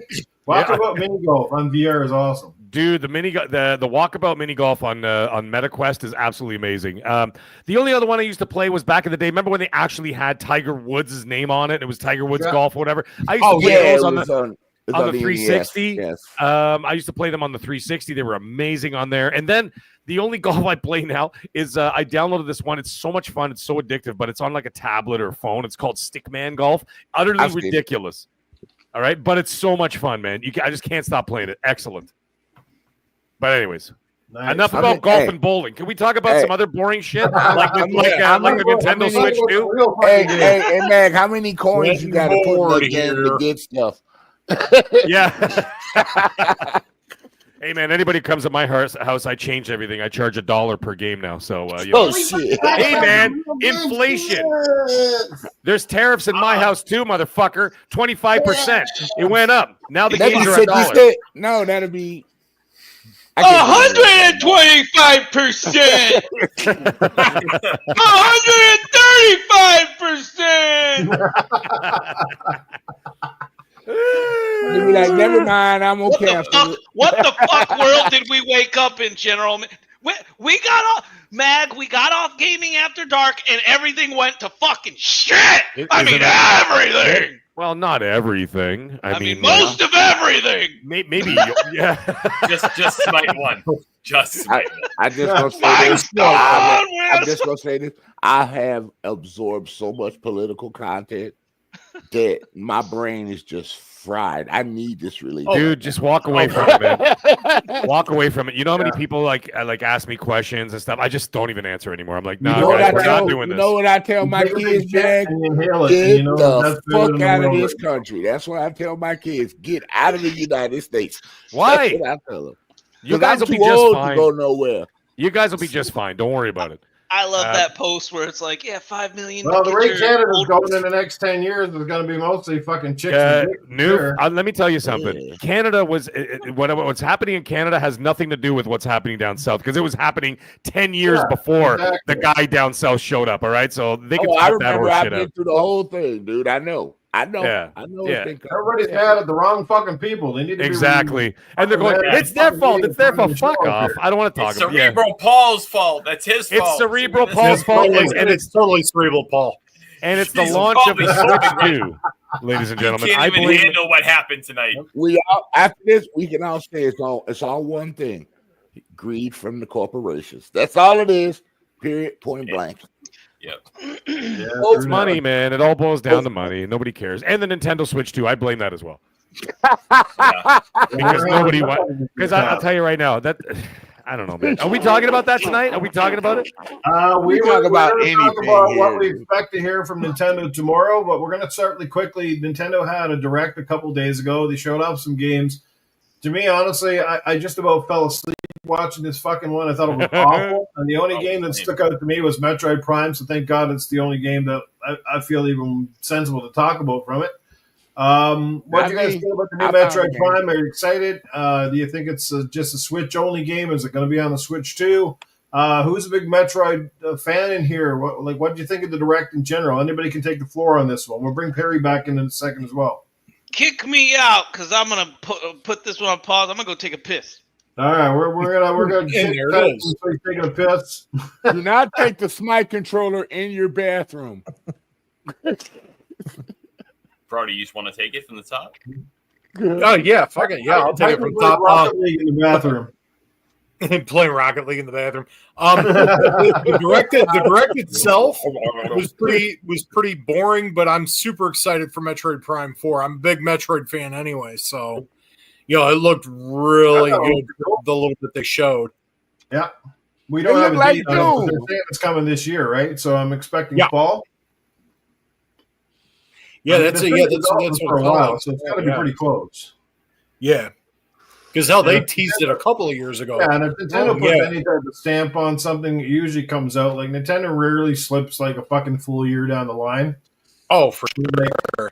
Talk about mini golf on VR is awesome. Dude, the walkabout mini golf on MetaQuest is absolutely amazing. The only other one I used to play was back in the day. Remember when they actually had Tiger Woods' name on it? It was Tiger Woods Golf or whatever. I used to play those on the 360. Yes. I used to play them on the 360. They were amazing on there. And then the only golf I play now is I downloaded this one. It's so much fun. It's so addictive, but it's on like a tablet or a phone. It's called Stickman Golf. Utterly ridiculous. All right, but it's so much fun, man. I just can't stop playing it. Excellent. But anyways, enough about golf and bowling. Can we talk about some other boring shit like the Nintendo Switch too? Hey, Mag, how many coins you got to put in the game to get stuff? Yeah. Hey man, anybody comes to my house, I change everything. I charge $1 per game now. So shit. Hey man, inflation. There's tariffs in my house too, motherfucker. 25%. It went up. Now the games are $1. No, that'll be 125%. 135%. Give me like, never mind, I'm gonna cancel it. What the fuck world did we wake up in, General? We got off, Mag. We got off Gaming After Dark, and everything went to fucking shit. Everything. Well, not everything. I mean, most of everything. Maybe, yeah. just smite one. Just smite one. I just gonna say this. I'm just gonna say this. I have absorbed so much political content that my brain is just fried. I need this release. Dude, just walk away from it, man. Walk away from it. You know how many people like ask me questions and stuff? I just don't even answer anymore. I'm like, no, guys, we're not doing this. You know what I tell my kids, Jack? Get the fuck out of this country. That's what I tell my kids. Get out of the United States. Why? That's what I tell them. You guys will be just fine. To go nowhere. You guys will be just fine. Don't worry about it. I love that post where it's like, 5 million. Well, the way Canada's going in the next 10 years is going to be mostly fucking chicks. Let me tell you something. Yeah. Canada was what's happening in Canada has nothing to do with what's happening down south because it was happening 10 years before the guy down south showed up. All right, so they can. I remember I've been through the whole thing, dude. I know. Yeah. Everybody's mad at the wrong fucking people. They need to exactly. And they're going, it's their fault. It's their fault. Fuck off. I don't want to talk about it. It's Cerebral Paul's fault. That's his fault. It's Cerebral Paul's fault. And it's totally Cerebral Paul. And it's the launch of the Switch 2, ladies and gentlemen. I can't even handle what happened tonight. After this, we can all say it's all one thing. Greed from the corporations. That's all it is. Period. Point blank. Yep. It's money, man. It all boils down to money. Nobody cares. And the Nintendo Switch 2, I blame that as well. Because nobody wants. Because I'll tell you right now that I don't know, man. Are we talking about that tonight? Are we talking about it? We talk about what we expect to hear from Nintendo tomorrow, but we're going to start really quickly. Nintendo had a direct a couple days ago. They showed off some games. To me, honestly, I just about fell asleep watching this fucking one. I thought it was awful. And the only game that stuck out to me was Metroid Prime, so thank God it's the only game that I feel even sensible to talk about from it. What do you guys think about the new Metroid Prime? Are you excited? Do you think it's just a Switch-only game? Is it going to be on the Switch too? Who's a big Metroid fan in here? What do you think of the Direct in general? Anybody can take the floor on this one. We'll bring Perry back in a second as well. Kick me out because I'm gonna put this one on pause. I'm gonna go take a piss. All right, we're gonna taking a piss. Do not take the Smite controller in your bathroom. Brody, you just want to take it from the top? Oh yeah, fuck it, yeah, I'll take it from the top. Rocket League in the bathroom. Playing Rocket League in the bathroom. The direct itself was pretty boring, but I'm super excited for Metroid Prime 4. I'm a big Metroid fan anyway, so it looked really good. The little bit they showed. Yeah, we don't have a date on it. It's coming this year, right? So I'm expecting fall. Yeah, that's for a while, so it's got to be pretty close. Yeah. Because hell, they teased it a couple of years ago. Yeah, and if Nintendo puts any type of stamp on something, it usually comes out. Like Nintendo rarely slips like a fucking full year down the line. Oh, for sure.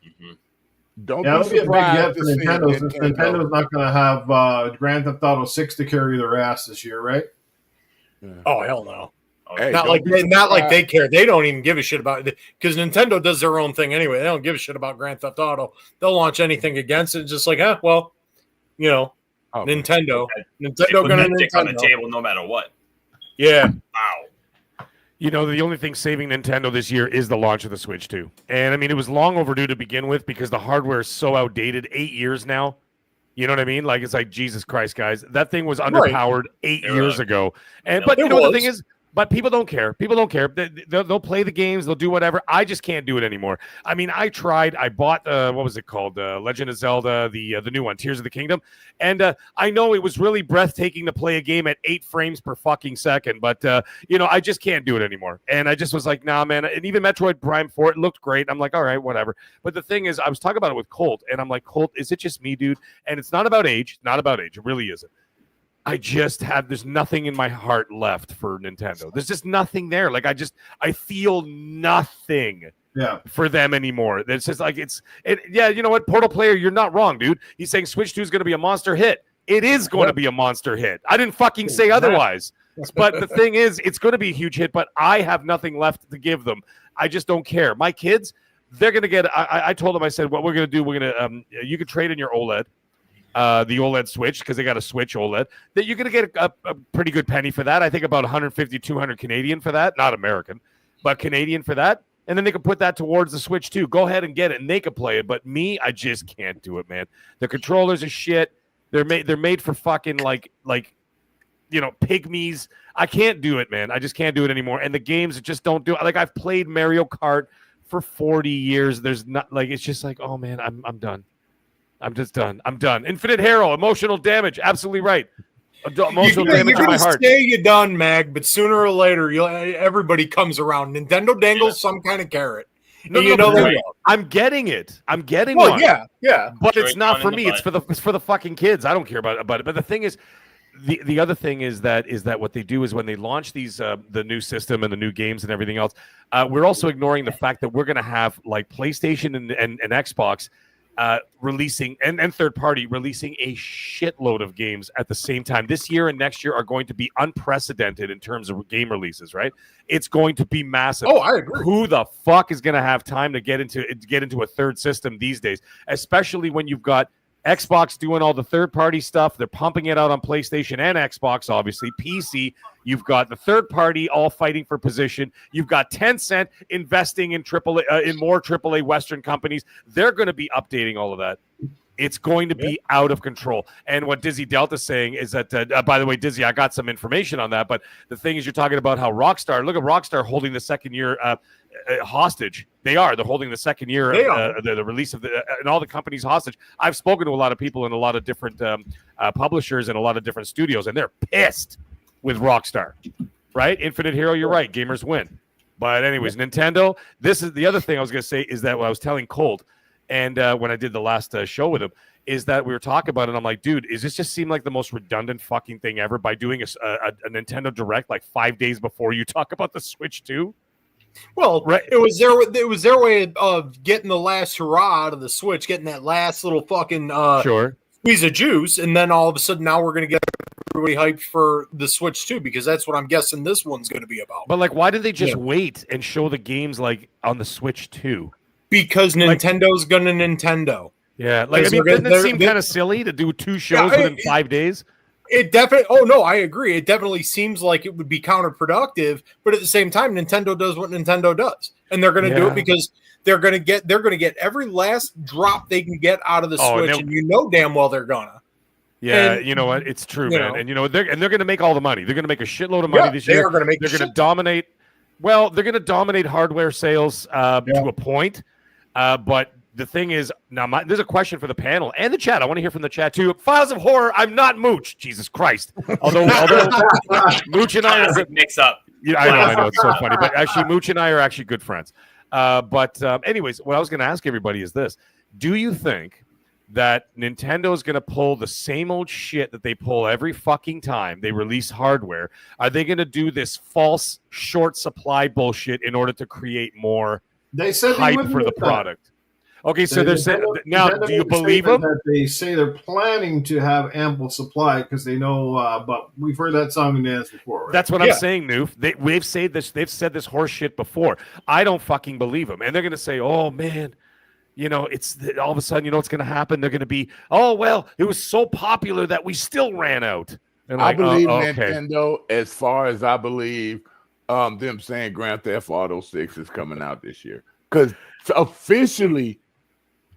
Don't be surprised. A big get for Nintendo since Nintendo's not going to have Grand Theft Auto 6 to carry their ass this year, right? Yeah. Oh hell no. Hey, not like they care. They don't even give a shit about it because Nintendo does their own thing anyway. They don't give a shit about Grand Theft Auto. They'll launch anything against it, just like, Nintendo going to on the table no matter what. Yeah. Wow. The only thing saving Nintendo this year is the launch of the Switch 2. And I mean, it was long overdue to begin with because the hardware is so outdated. 8 years now. You know what I mean? Like, it's like, Jesus Christ, guys. That thing was underpowered 8 years ago. But you know what the thing is? But people don't care. People don't care. They'll play the games. They'll do whatever. I just can't do it anymore. I mean, I tried. I bought, what was it called? Legend of Zelda, the new one, Tears of the Kingdom. And I know it was really breathtaking to play a game at 8 frames per fucking second. But, I just can't do it anymore. And I just was like, nah, man. And even Metroid Prime 4, it looked great. I'm like, all right, whatever. But the thing is, I was talking about it with Colt. And I'm like, Colt, is it just me, dude? And it's not about age. Not about age. It really isn't. There's nothing in my heart left for Nintendo. There's just nothing there. Like, I feel nothing for them anymore. It's just like, you know what? Portal Player, you're not wrong, dude. He's saying Switch 2 is going to be a monster hit. It is going to be a monster hit. I didn't fucking say otherwise. But the thing is, it's going to be a huge hit, but I have nothing left to give them. I just don't care. My kids, they're going to get, I told them, I said, what we're going to do, we're going to, you can trade in your OLED. the OLED Switch, because they got a Switch OLED, that you're going to get a pretty good penny for that. I think about 150, 200 Canadian for that. Not American, but Canadian for that. And then they can put that towards the Switch too. Go ahead and get it, and they can play it. But me, I just can't do it, man. The controllers are shit. They're made for fucking like pygmies. I can't do it, man. I just can't do it anymore. And the games just don't do it. Like, I've played Mario Kart for 40 years. There's not like, it's just like, oh man, I'm done. I'm just done. I'm done. Infinite Hero, emotional damage. Absolutely right. Emotional damage in my heart. Say you're done, Mag, but sooner or later, everybody comes around. Nintendo dangles some kind of carrot. I'm getting it. I'm getting one. Yeah. But it's not for me. It's for the fucking kids. I don't care about it. But the thing is, the other thing is that what they do is when they launch these the new system and the new games and everything else, we're also ignoring the fact that we're going to have like PlayStation and Xbox releasing and third party releasing a shitload of games at the same time. This year and next year are going to be unprecedented in terms of game releases, right? It's going to be massive. Oh, I agree. Who the fuck is going to have time to get into a third system these days, especially when you've got Xbox doing all the third-party stuff. They're pumping it out on PlayStation and Xbox, obviously. PC, you've got the third-party all fighting for position. You've got Tencent investing in more AAA Western companies. They're going to be updating all of that. It's going to be out of control. And what Dizzy Delta's saying is that, by the way, Dizzy, I got some information on that, but the thing is, you're talking about how Rockstar, look at Rockstar holding the second year hostage. They're holding the second year the release of and all the companies hostage. I've spoken to a lot of people in a lot of different publishers and a lot of different studios, and they're pissed with Rockstar, right? Infinite Hero, you're right. Gamers win. But anyways, Nintendo, this is the other thing I was going to say is that what I was telling Colt, and when I did the last show with him, is that we were talking about it. I'm like, dude, is this just seem like the most redundant fucking thing ever by doing a Nintendo Direct like 5 days before you talk about the Switch 2? Well, right. It was their way of getting the last hurrah out of the Switch, getting that last little fucking squeeze of juice, and then all of a sudden now we're going to get everybody hyped for the Switch 2 because that's what I'm guessing this one's going to be about. But like, why did they just wait and show the games like on the Switch 2? Because Nintendo's going to Nintendo. Yeah, like I mean, doesn't it seem kind of silly to do 2 shows within 5 days? It definitely. Oh no, I agree. It definitely seems like it would be counterproductive, but at the same time, Nintendo does what Nintendo does, and they're going to do it because they're going to get every last drop they can get out of the Switch, and you know damn well they're gonna. Yeah, and, you know what? It's true, man. And they're going to make all the money. They're going to make a shitload of money this year. They're going to dominate. Well, they're going to dominate hardware sales to a point, but. The thing is, now there's a question for the panel and the chat. I want to hear from the chat too. Files of Horror. I'm not Mooch. Jesus Christ. Although Mooch and I are mix up. Yeah, I know. It's so funny. But actually, Mooch and I are actually good friends. But anyways, what I was going to ask everybody is this: do you think that Nintendo is going to pull the same old shit that they pull every fucking time they release hardware? Are they going to do this false short supply bullshit in order to create more hype for the product? Okay, so they're saying now. Do you believe them? They say they're planning to have ample supply because they know. But we've heard that song and dance before. Right? That's what I'm saying, Noof. They've said this. They've said this horse shit before. I don't fucking believe them, and they're gonna say, "Oh man, it's all of a sudden, what's gonna happen? They're gonna be, oh well, it was so popular that we still ran out." And I believe Nintendo, as far as I believe them saying Grand Theft Auto 6 is coming out this year, because officially.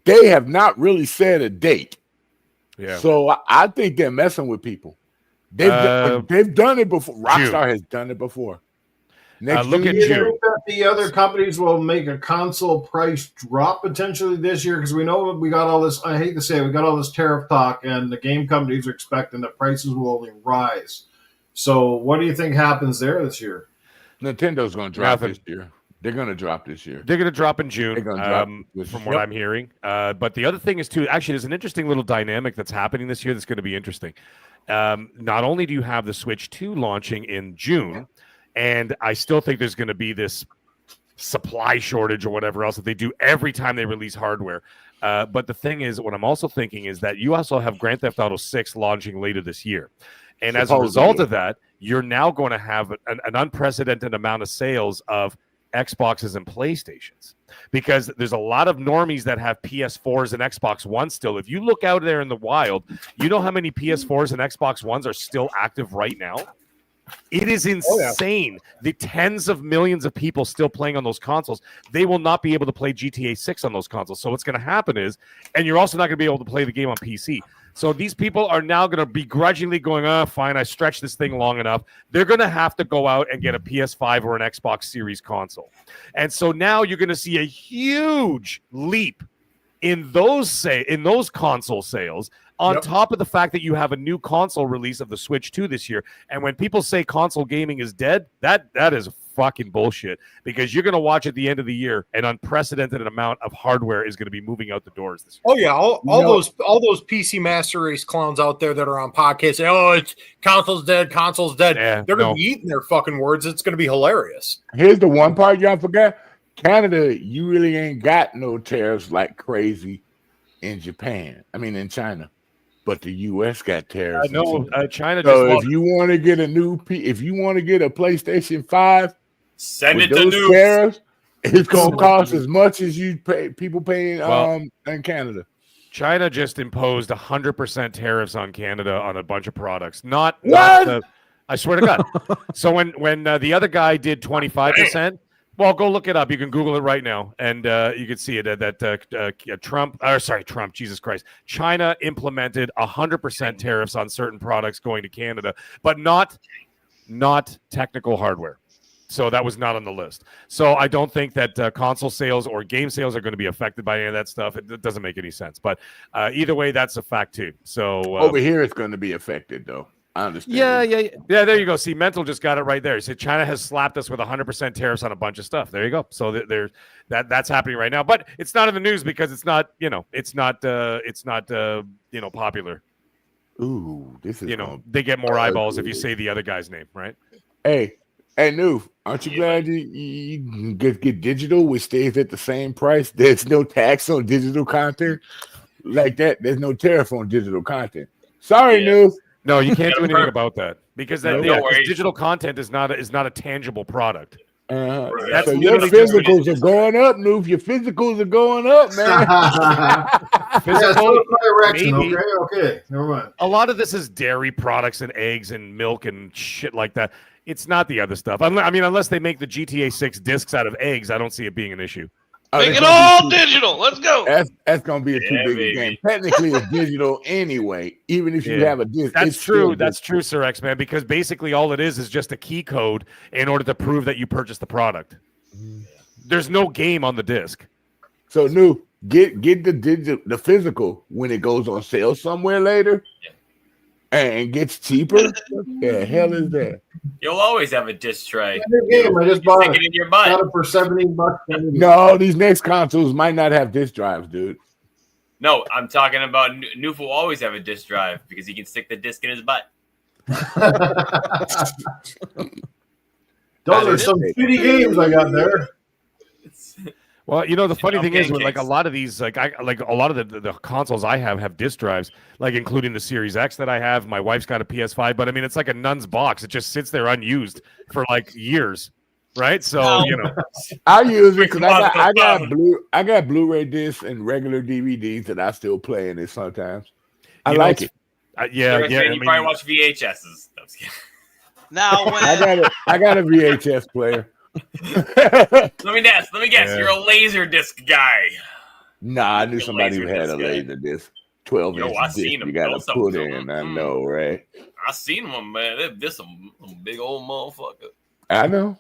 They have not really said a date. Yeah. So I think they're messing with people. They've done it before. Rockstar has done it before. Look at you. Think that the other companies will make a console price drop potentially this year? Because we know we got all this, I hate to say it, we got all this tariff talk, and the game companies are expecting that prices will only rise. So what do you think happens there this year? Nintendo's going to drop this year. They're going to drop this year. They're going to drop in June, from what I'm hearing. But the other thing is, too, actually, there's an interesting little dynamic that's happening this year that's going to be interesting. Not only do you have the Switch 2 launching in June, and I still think there's going to be this supply shortage or whatever else that they do every time they release hardware. But the thing is, what I'm also thinking is that you also have Grand Theft Auto 6 launching later this year. And as a result of that, you're now going to have an unprecedented amount of sales of Xboxes and PlayStations, because there's a lot of normies that have PS4s and Xbox One still. If you look out there in the wild, you know how many PS4s and Xbox Ones are still active right now? It is insane. The tens of millions of people still playing on those consoles. They will not be able to play GTA 6 on those consoles. So what's going to happen is, and you're also not going to be able to play the game on PC. So these people are now going to begrudgingly going, fine, I stretched this thing long enough. They're going to have to go out and get a PS5 or an Xbox Series console. And so now you're going to see a huge leap in those console sales, on top of the fact that you have a new console release of the Switch 2 this year. And when people say console gaming is dead, that is fucking bullshit, because you're going to watch at the end of the year an unprecedented amount of hardware is going to be moving out the doors this year. Oh yeah, all those PC Master Race clowns out there that are on podcasts say, "Oh, it's console's dead, Yeah, they're going to be eating their fucking words. It's going to be hilarious. Here's the one part y'all forgot. Canada, you really ain't got no tariffs like crazy in China. But the U.S. got tariffs. No, China. So if you want to get a PlayStation 5, send it to those Noob. tariffs, it's gonna cost as much as you pay people paying in Canada. China just imposed 100% tariffs on Canada on a bunch of products. I swear to God. So when the other guy did 25%. Well, go look it up. You can Google it right now, and you can see it. Trump, Jesus Christ. China implemented 100% tariffs on certain products going to Canada, but not technical hardware. So that was not on the list. So I don't think that console sales or game sales are going to be affected by any of that stuff. It doesn't make any sense. But either way, that's a fact too. So over here, it's going to be affected, though. I understand. Yeah. There you go. See, Mental just got it right there. He said China has slapped us with 100% tariffs on a bunch of stuff. There you go. So that's happening right now, but it's not in the news because it's not popular. Ooh, this is they get more eyeballs if you say the other guy's name, right? Hey, Noof, aren't you glad you get digital, which stays at the same price? There's no tax on digital content like that. There's no tariff on digital content. Sorry, Noof. No, you can't do anything about that because digital content is not a tangible product. So your physicals are going up, Noof. Your physicals are going up, man. Physical direction. Okay, never mind. A lot of this is dairy products and eggs and milk and shit like that. It's not the other stuff. Unless they make the GTA 6 discs out of eggs, I don't see it being an issue. Make it all digital. Let's go. That's going to be a too big a game. Technically, it's digital anyway, even if you have a disc. That's true. That's true, Sir X, man, because basically all it is just a key code in order to prove that you purchased the product. There's no game on the disc. So, get the physical when it goes on sale somewhere later and gets cheaper. What the hell is that? You'll always have a disc tray. I just bought it in your butt. Got it for $17. No, these next consoles might not have disc drives, dude. No, I'm talking about Noof will always have a disc drive because he can stick the disc in his butt. Those are some shitty games I got there. Well, the funny thing is, with a lot of these, a lot of the consoles I have disc drives, including the Series X that I have. My wife's got a PS5, but it's like a nun's box. It just sits there unused for years, right? So I use it because I got Blu-ray discs and regular DVDs that I still play in it sometimes. I like it. You probably watch VHSs. Now, I got a VHS player. Let me guess. Yeah. You're a laser disc guy. Nah, I knew somebody who had a laser disc. 12-inch disc. You gotta put in. I know, right? I seen one, man. This some big old motherfucker. I know.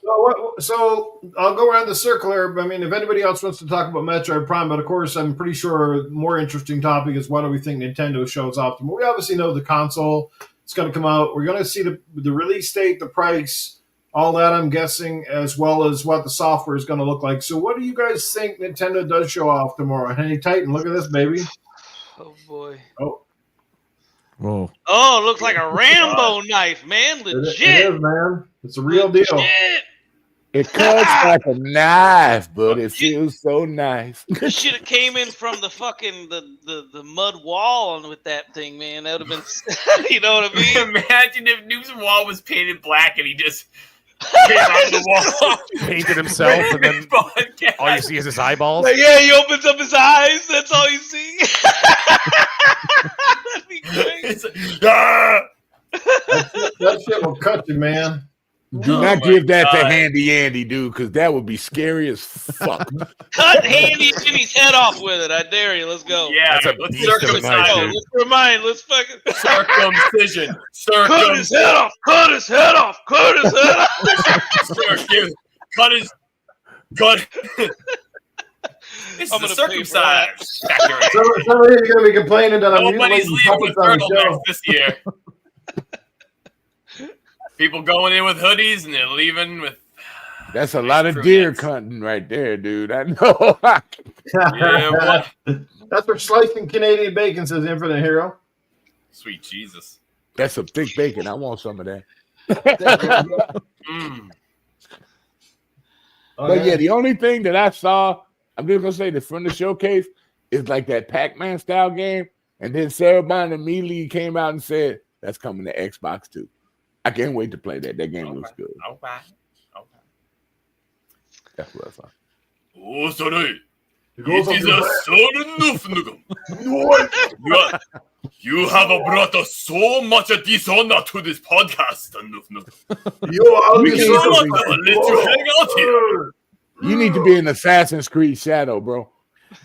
So I'll go around the circle here. If anybody else wants to talk about Metroid Prime, but of course, I'm pretty sure a more interesting topic is what do we think Nintendo shows off. We obviously know the console is going to come out. We're going to see the release date, the price. All that, I'm guessing, as well as what the software is going to look like. So what do you guys think Nintendo does show off tomorrow? Hey, Titan, look at this, baby. Oh, boy. Oh. Whoa. Oh, it looks like a Rambo knife, man. Legit. It is, man. It's a real deal. It cuts like a knife, but it feels so nice. This should have came in from the fucking the mud wall with that thing, man. That would have been, you know what I mean? Imagine if Noob's wall was painted black and he just came out of the wall. Painted himself, and then all you see is his eyeballs. Like, yeah, he opens up his eyes. That's all you see. That'd be great. That shit will cut you, man. Do not give that to Handy Andy, dude, because that would be scary as fuck. Cut Handy Jimmy's head off with it. I dare you. Let's go. Yeah, let's circumcise. Let's fucking circumcision. Cut his head off. Cut his head off. Cut his head off. Cut his. Cut. This is the circumcised. Somebody's gonna be complaining that I'm nobody's leaving with turtlenecks this year. People going in with hoodies and they're leaving with. That's a lot of deer hunting right there, dude. I know. Yeah, what? That's for slicing Canadian bacon, says Infinite Hero. Sweet Jesus. That's some thick bacon. I want some of that. But yeah, the only thing that I saw, I'm just gonna say that from the showcase is like that Pac-Man style game, and then Sarah Bond immediately came out and said that's coming to Xbox too. I can't wait to play that. That game looks good. Okay. That's what I thought. Oh, sorry. It is a son of You have brought us so much dishonor to this podcast. We cannot let you hang out here. You need to be an Assassin's Creed Shadow, bro.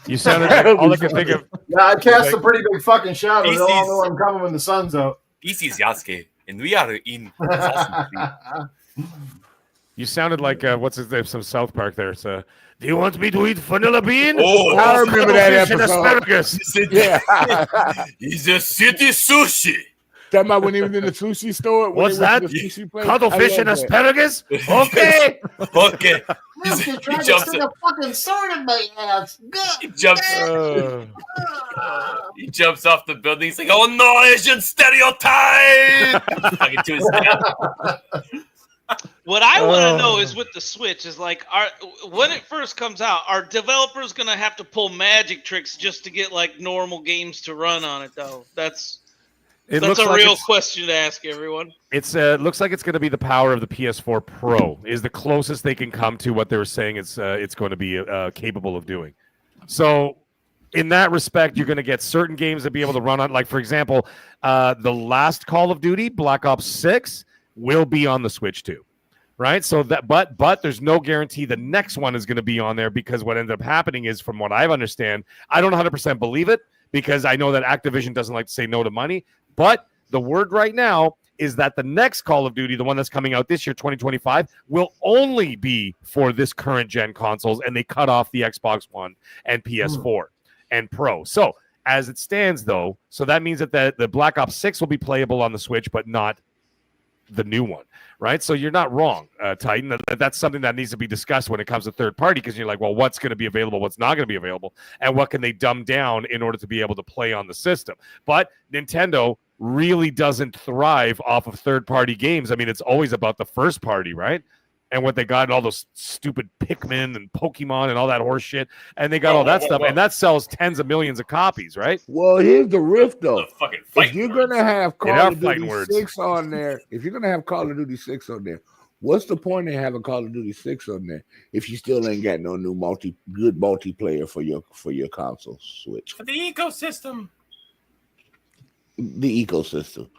You sounded like all I can think of. Yeah, I cast a pretty big fucking shadow. They'll all know I'm coming when the sun's out. This is Yasuke, and we are in Assassin's Creed. You sounded like what's his name? Some South Park there. So, do you want me to eat vanilla bean? Oh, I remember that episode. Asparagus. Yeah, it's a city sushi. talking about when he was in the sushi store. What's that? Cuttlefish and asparagus? Okay. Okay. He jumps a fucking sword in my ass. He jumps off the building. He's like, "Oh no, Asian stereotype!" To his head. What I want to know is with the Switch is like, when it first comes out, are developers gonna have to pull magic tricks just to get like normal games to run on it? Though that's a real question to ask everyone. It's looks like it's going to be the power of the PS4 Pro is the closest they can come to what they were saying it's going to be capable of doing. So in that respect, you're going to get certain games that be able to run on, like for example, the last Call of Duty, Black Ops 6, will be on the Switch too. Right, so that, but there's no guarantee the next one is going to be on there because what ended up happening is, from what I understand, I don't 100% believe it because I know that Activision doesn't like to say no to money. But the word right now is that the next Call of Duty, the one that's coming out this year, 2025, will only be for this current gen consoles, and they cut off the Xbox One and PS4 and Pro. So as it stands, though, so that means that the Black Ops 6 will be playable on the Switch, but not the new one, right? So you're not wrong, Titan. That's something that needs to be discussed when it comes to third party, because you're like, well, what's going to be available, what's not going to be available, and what can they dumb down in order to be able to play on the system. But Nintendo really doesn't thrive off of third party games. I mean, it's always about the first party, right? And what they got, and all those stupid Pikmin and Pokemon and all that horse shit, and they got all that stuff, and that sells tens of millions of copies, right? Well, here's the riff, though. If you're gonna have Call of Duty 6 on there, what's the point of having Call of Duty 6 on there if you still ain't got no new good multiplayer for your console Switch? For the ecosystem. The ecosystem,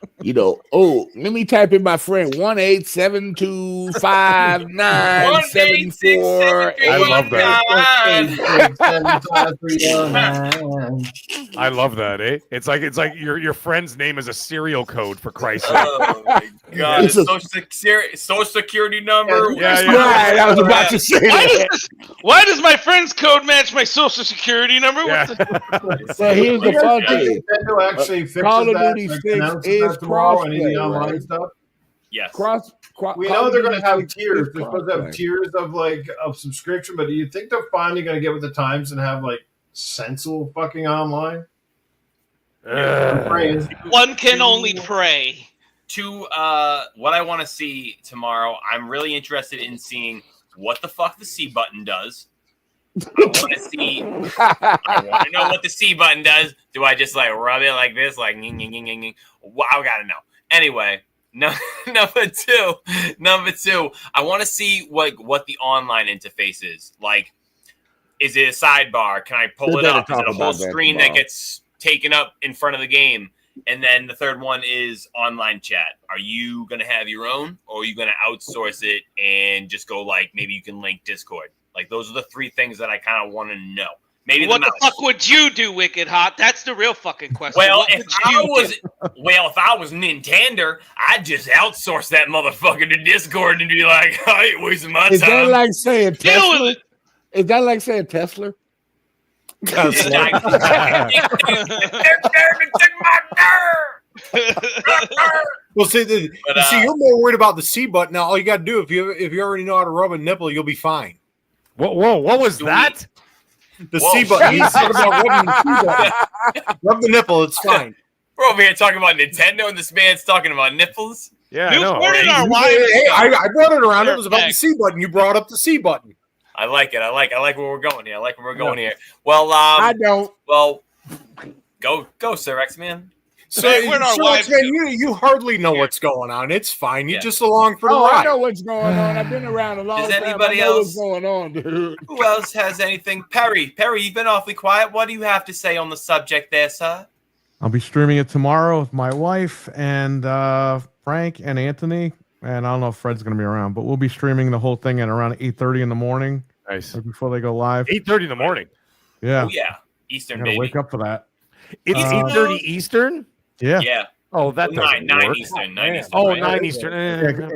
let me type in my friend 1-872-597-4. I love that. I love that, eh? It's like your friend's name is a serial code, for Christ's sake. Oh my God! Social security number. Yeah. Right, I was about to say that. Why does my friend's code match my social security number? Yeah. So here's the fun thing. Nintendo actually fixes Call of that, Duty like, 6 announces is that tomorrow and any crossplay, online right? stuff. Yes. We know they're going to have tiers. They're supposed to have tiers of subscription, but do you think they're finally going to get with the times and have like sensible fucking online? One can only pray. To what I want to see tomorrow, I'm really interested in seeing what the fuck the C button does. I want to know what the C button does. Do I just like rub it like this, like I gotta know. Anyway, No, number two. I want to see what the online interface is. Like, is it a sidebar? Can I pull it up? Is it a whole screen that gets taken up in front of the game? And then the third one is online chat. Are you going to have your own, or are you going to outsource it and just go like maybe you can link Discord? Like, those are the three things that I kind of want to know. Maybe what the fuck would you do, Wicked Hot? That's the real fucking question. Well, if I was Nintendo, I'd just outsource that motherfucker to Discord and be like, I ain't wasting my time. Is that like saying Tesla? Is that like saying Tesla? Well, see, you're more worried about the C button. Now, all you got to do, if you already know how to rub a nipple, you'll be fine. Whoa, what was that? The C button. He's talking about rubbing the C button. Rub the nipple, it's fine. We're over here talking about Nintendo, and this man's talking about nipples. Yeah, I know. I brought it around. It was about the C button. You brought up the C button. I like it. I like where we're going here. Well, I don't. Well, go, Sir X Man. So, you hardly know what's going on. It's fine. You're just along for the ride. I know what's going on. I've been around a long time. Does anybody else? What's going on, dude? Who else has anything? Perry, you've been awfully quiet. What do you have to say on the subject there, sir? I'll be streaming it tomorrow with my wife and Frank and Anthony. And I don't know if Fred's going to be around, but we'll be streaming the whole thing at around 8:30 in the morning. Nice. Right before they go live. 8:30 in the morning. Yeah. Oh, yeah. Eastern, I gotta wake up for that. It's 8:30 Eastern? Yeah. Yeah. Oh, that doesn't 9 work. Eastern. 9 Eastern. Oh, right? 9 Eastern.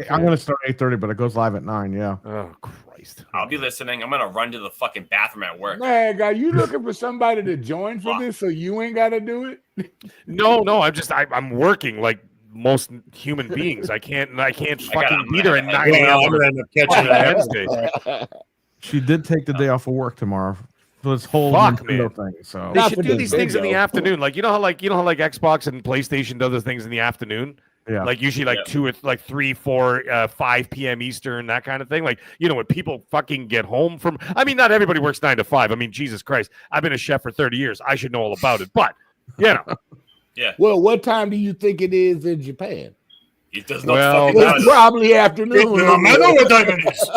I'm going to start 8:30, but it goes live at 9, yeah. Oh, Christ. I'll be listening. I'm going to run to the fucking bathroom at work. Man, are you looking for somebody to join for this so you ain't got to do it? No, I'm working like most human beings. I can't fucking be there at 9 a.m. She did take the day off of work tomorrow for this whole Nintendo thing. So they should do these things in the afternoon. Like you know how Xbox and PlayStation do those things in the afternoon. Yeah. Like usually like 3, 4, 5 p.m. Eastern, that kind of thing. Like, when people fucking get home from, I mean, not everybody works 9 to 5. I mean, Jesus Christ, I've been a chef for 30 years. I should know all about it. But, Yeah. Well, what time do you think it is in Japan? It does not fucking matter. It's probably afternoon. I know what time it is.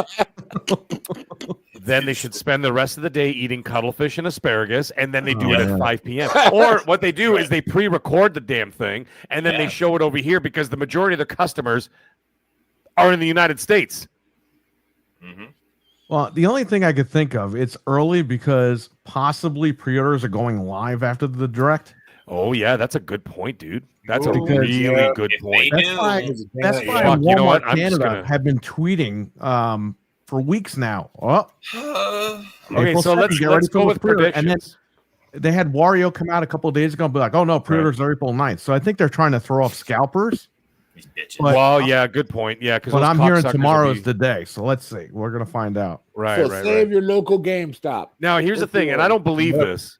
Then they should spend the rest of the day eating cuttlefish and asparagus, and then they do it at 5 p.m. Or what they do is they pre-record the damn thing, and then they show it over here because the majority of their customers are in the United States. Mm-hmm. Well, the only thing I could think of, it's early because possibly pre-orders are going live after the Direct. Oh, yeah, that's a good point, dude. That's a really good point. That's why Walmart Canada have been tweeting for weeks now. Okay, so let's go with predictions. And then they had Wario come out a couple of days ago and be like, oh, no, pre-orders are April 9th. So I think they're trying to throw off scalpers. Well, yeah, good point. Yeah, but I'm hearing tomorrow's the day. So let's see. We're going to find out. Right. Save your local GameStop. Now, here's the thing, and I don't believe this.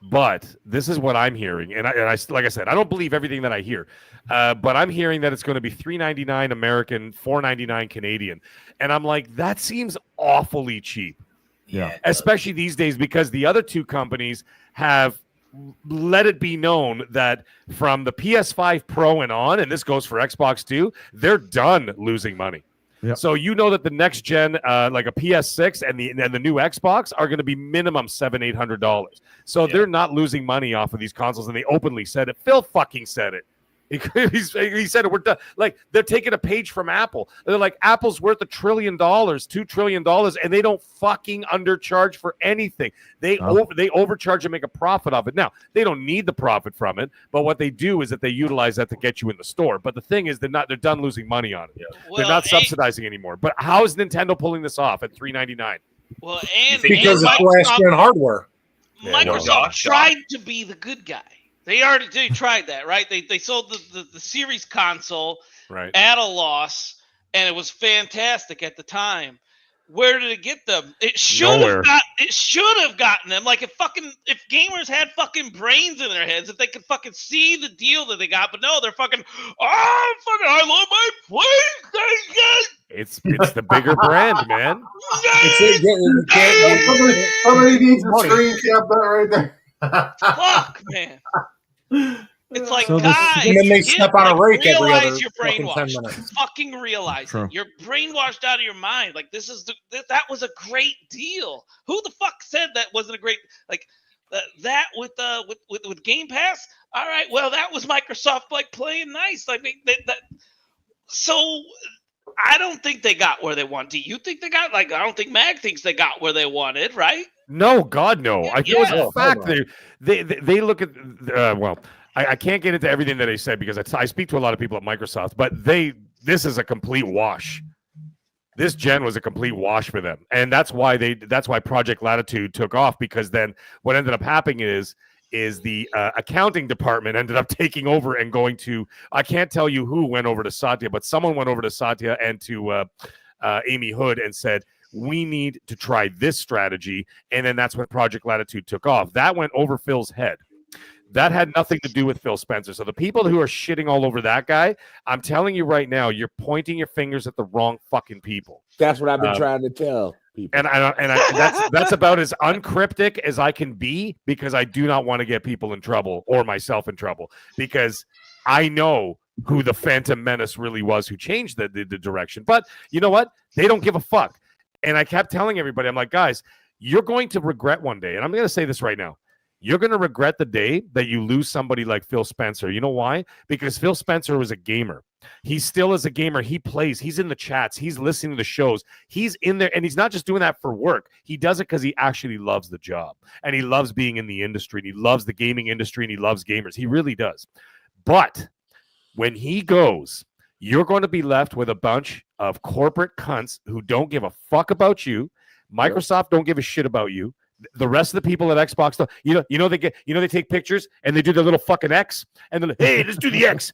But this is what I'm hearing, and I like I said, I don't believe everything that I hear, but I'm hearing that it's going to be $3.99 American, $4.99 Canadian, and I'm like, that seems awfully cheap. Yeah, especially these days because the other two companies have let it be known that from the PS5 Pro and on, and this goes for Xbox too, they're done losing money. Yep. So that the next gen, like a PS6 and the new Xbox, are going to be minimum $700-800. So they're not losing money off of these consoles, and they openly said it. Phil fucking said it. He said it. We're done. Like they're taking a page from Apple. They're like, Apple's worth $1 trillion, $2 trillion, and they don't fucking undercharge for anything. They overcharge and make a profit of it. Now they don't need the profit from it, but what they do is that they utilize that to get you in the store. But the thing is, they're done losing money on it. Yeah. Well, they're not subsidizing anymore. But how is Nintendo pulling this off at $3.99? Well, because it's last gen hardware. Microsoft tried to be the good guy. They tried that, right? They sold the Series console at a loss, and it was fantastic at the time. Where did it get them? It should have gotten them. Like if gamers had fucking brains in their heads, if they could fucking see the deal that they got, but no, they're fucking. I love my PlayStation. It's the bigger brand, man. Somebody needs to screen cap that right there. Fuck, man. It's like, So guys, and then they step on a rake every realize other you're fucking 10 brainwashed. minutes. Fucking realize True. it. You're brainwashed out of your mind. Like, this is that was a great deal. Who the fuck said that wasn't a great, like, that with Game Pass? All right, well, that was Microsoft like playing nice. Like so I don't think they got where they want. Do you think they got, like, I don't think Mag thinks they got where they wanted, right? No, God, no. I know Yeah. it's a fact. They look at well, I can't get into everything that they said because I speak to a lot of people at Microsoft, but this is a complete wash. This gen was a complete wash for them, and that's why Project Latitude took off, because then what ended up happening is the accounting department ended up taking over and going to, I can't tell you who went over to Satya, but someone went over to Satya and to Amy Hood and said, we need to try this strategy. And then that's when Project Latitude took off. That went over Phil's head. That had nothing to do with Phil Spencer. So the people who are shitting all over that guy, I'm telling you right now, you're pointing your fingers at the wrong fucking people. That's what I've been trying to tell people. And that's about as uncryptic as I can be, because I do not want to get people in trouble or myself in trouble, because I know who the Phantom Menace really was, who changed the direction. But you know what? They don't give a fuck. And I kept telling everybody, I'm like, guys, you're going to regret one day. And I'm going to say this right now. You're going to regret the day that you lose somebody like Phil Spencer. You know why? Because Phil Spencer was a gamer. He still is a gamer. He plays. He's in the chats. He's listening to the shows. He's in there. And he's not just doing that for work. He does it because he actually loves the job. And he loves being in the industry. And he loves the gaming industry. And he loves gamers. He really does. But when he goes, you're going to be left with a bunch of corporate cunts who don't give a fuck about you. Microsoft don't give a shit about you. The rest of the people at Xbox, they take pictures and they do their little fucking X, and then, hey, let's do the X.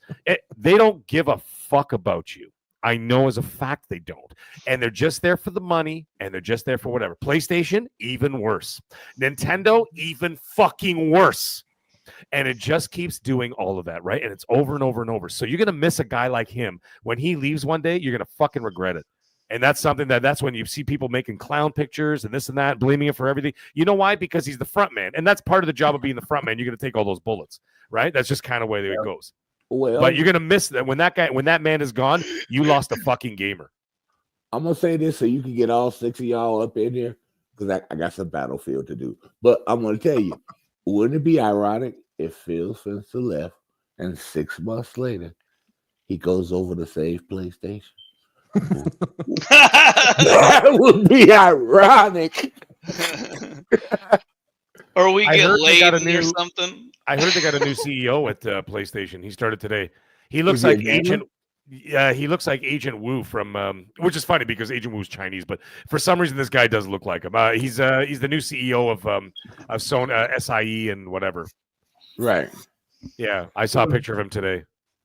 They don't give a fuck about you. I know as a fact they don't. And they're just there for the money, and they're just there for whatever. PlayStation, even worse. Nintendo, even fucking worse. And it just keeps doing all of that, right? And it's over and over and over. So you're going to miss a guy like him. When he leaves one day, you're going to fucking regret it. And that's something that's when you see people making clown pictures and this and that, blaming him for everything. You know why? Because he's the front man. And that's part of the job of being the front man. You're going to take all those bullets, right? That's just kind of the way it goes. Well, but you're going to miss that. When that man is gone, you lost a fucking gamer. I'm going to say this so you can get all 6 of y'all up in here, because I got some Battlefield to do. But I'm going to tell you, wouldn't it be ironic if Phil Spencer left and 6 months later he goes over to save PlayStation? That would be ironic. Or we get lazy or something. I heard they got a new CEO at PlayStation. He started today. He looks like Agent. Yeah, he looks like Agent Wu from, which is funny because Agent Wu's Chinese, but for some reason this guy does look like him. He's the new CEO of Sony, SIE and whatever. Right. Yeah, I saw a picture of him today.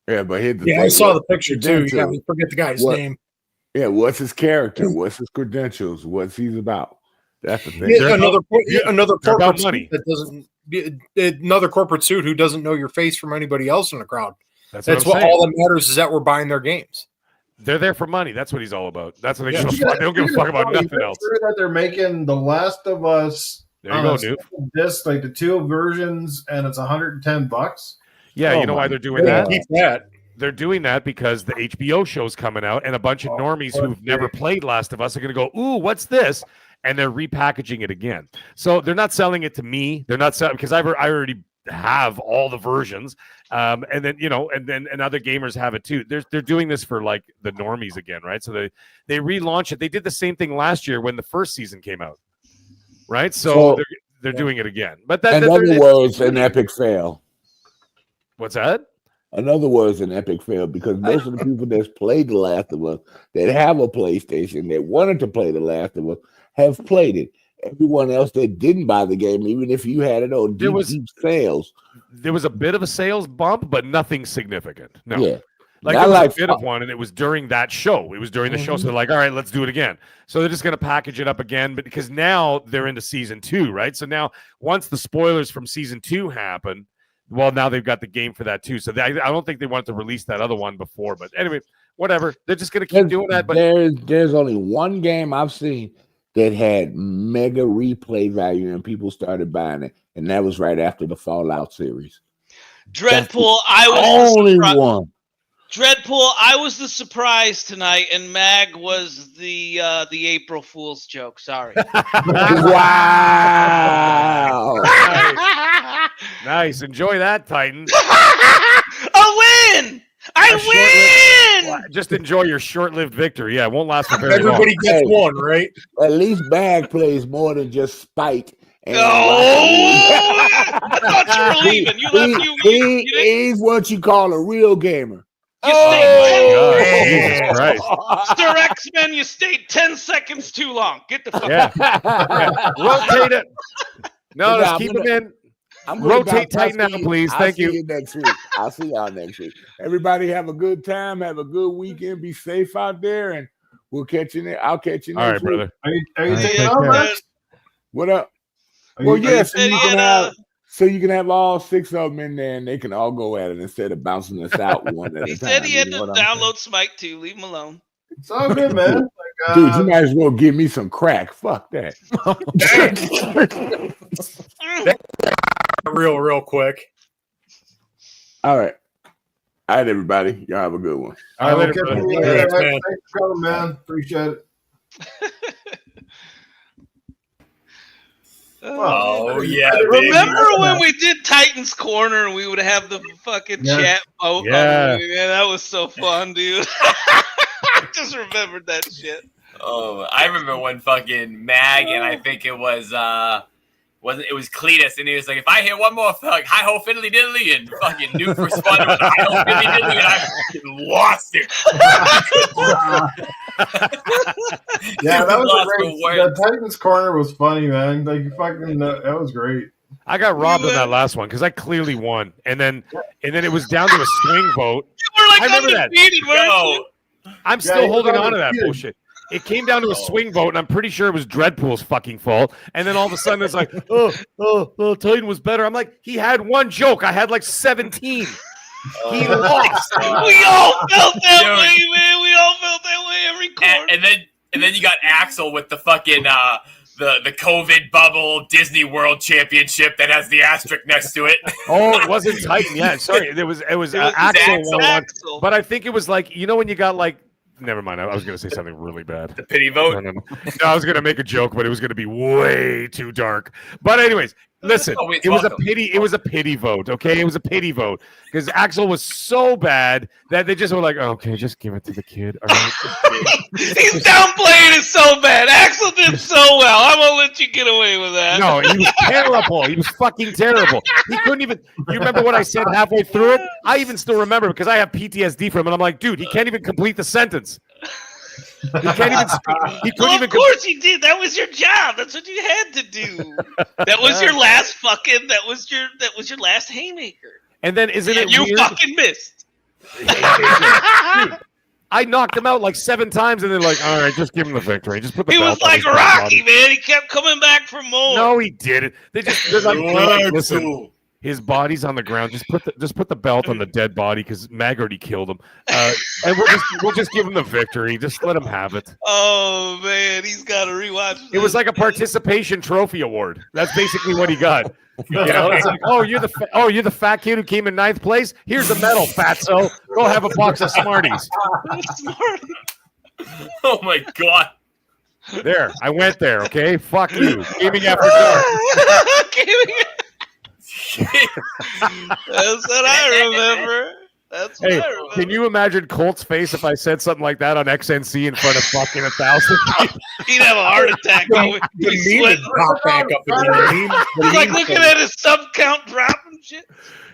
Yeah, but I saw the picture too. You got to forget the guy's name. Yeah, what's his character? What's his credentials? What's he's about? That's the thing. Yeah, another corporate money that doesn't. Another corporate suit who doesn't know your face from anybody else in the crowd. That's what all that matters is that we're buying their games. They're there for money. That's what he's all about. That's what they give a fuck. They don't give a fuck about nothing else. Sure that they're making The Last of Us. There you go, dude. Disc, like the 2 versions, and it's $110. Yeah, you know why they're doing that? Keep that. They're doing that because the HBO show's coming out, and a bunch of normies who've never played Last of Us are going to go, ooh, what's this? And they're repackaging it again. So they're not selling it to me. They're not selling because I already have all the versions. And then, and other gamers have it too. They're doing this for like the normies again, right? So they relaunch it. They did the same thing last year when the first season came out, right? So they're doing it again. But in other words, an epic fail. What's that? In other words, an epic fail, because most of the people that's played The Last of Us, that have a PlayStation, that wanted to play The Last of Us, have played it. Everyone else that didn't buy the game, even if you had it on deep sales. There was a bit of a sales bump, but nothing significant. No. Yeah. Like there was a bit of one, and it was during that show. It was during the show, so they're like, all right, let's do it again. So they're just going to package it up again, but because now they're into season 2, right? So now once the spoilers from season 2 happen, well, now they've got the game for that too. So I don't think they wanted to release that other one before. But anyway, whatever. They're just going to keep doing that. But there's only one game I've seen that had mega replay value and people started buying it, and that was right after the Fallout series. Dreadpool, I was Dreadpool, I was the surprise tonight, and Mag was the April Fool's joke. Sorry. Wow. Nice. Enjoy that, Titan. I win! Just enjoy your short-lived victory. Yeah, it won't last for very long. Everybody gets one, right? At least Bag plays more than just spite. And I thought you were leaving. You left. He's what you call a real gamer. You stayed Jesus Christ. Sir X-Men, you stayed 10 seconds too long. Get the fuck out. Rotate it. No, let's keep him in. Rotate Titan now, please. Thank you. See you next week. I'll see y'all next week. Everybody have a good time. Have a good weekend. Be safe out there, and we'll catch you there. I'll catch you next week. All right, brother. Are you taking over? What up? Well, yes, so you can have all 6 of them in there, and they can all go at it instead of bouncing us out one at a time. He said he had to download Smite 2. Leave him alone. It's all good, man. Dude, you might as well give me some crack. Fuck that. real quick. All right. All right, everybody. Y'all have a good one. All right, later, man. Thanks for coming, man. Appreciate it. Oh, yeah. Remember when we did Titan's Corner and we would have the fucking chat vote? Yeah. Yeah, that was so fun, dude. I just remembered that shit. Oh, I remember when fucking Mag and I think it was it was Cletus, and he was like, if I hear one more like hi ho fiddly diddly, and fucking Nuke responded with hi ho fiddly diddly, and I fucking lost it. Yeah, that was great. The Titans Corner was funny, man. Like fucking that was great. I got robbed on that last one because I clearly won, and then it was down to a swing vote. You were like I remember undefeated, weren't you? I'm still holding on to that bullshit. It came down to a swing vote, and I'm pretty sure it was Dreadpool's fucking fault. And then all of a sudden, it's like, oh, Titan was better. I'm like, he had one joke. I had like 17. He lost. We all felt that way, man. We all felt that way every quarter. And then you got Axel with the fucking the COVID bubble Disney World Championship that has the asterisk next to it. Oh, it wasn't Titan. Yeah, sorry. It was Axel. But I think it was like, when you got like. Never mind. I was going to say something really bad. The pity vote? No, I was going to make a joke, but it was going to be way too dark. But anyways, listen, it was a pity. It was a pity vote. Okay, it was a pity vote because Axel was so bad that they just were like, okay, just give it to the kid. All right. He's downplaying it so bad. Axel did so well. I'm gonna let you get away with that. No, he was terrible. He was fucking terrible. He couldn't even. You remember what I said halfway through it? I even still remember because I have PTSD from it. I'm like, dude, he can't even complete the sentence. He can't even speak. He couldn't of course you did. That was your job. That's what you had to do. That was your last fucking. That was your last haymaker. And then isn't it you weird? Fucking missed. Dude, I knocked him out like 7 times, and they're like, "All right, just give him the victory. Just put the." He belt was like Rocky, man. He kept coming back for more. No, he didn't. They're like, listen. His body's on the ground. Just put the belt on the dead body because Mag already killed him, and we'll just give him the victory. Just let him have it. Oh man, he's got to rewatch. It was like a participation trophy award. That's basically what he got. It's like, you're the fat kid who came in 9th place. Here's a medal, fatso. Go have a box of Smarties. Oh my god. There, I went there. Okay, fuck you. Gaming after dark. That's what I remember. That's what I remember. Can you imagine Colt's face if I said something like that on XNC in front of fucking 1,000 people? He'd have a heart attack. He's like looking at his sub count drop and shit.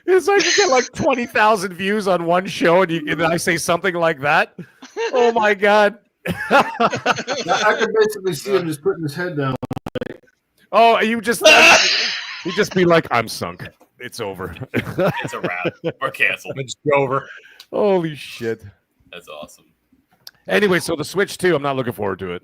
It's like you get like 20,000 views on one show, and I say something like that. Oh my god! I could basically see him just putting his head down. Oh, you just. He'd just be like, I'm sunk. It's over. It's a wrap. We're canceled. It's over. Holy shit. That's awesome. Anyway, so the Switch 2, I'm not looking forward to it.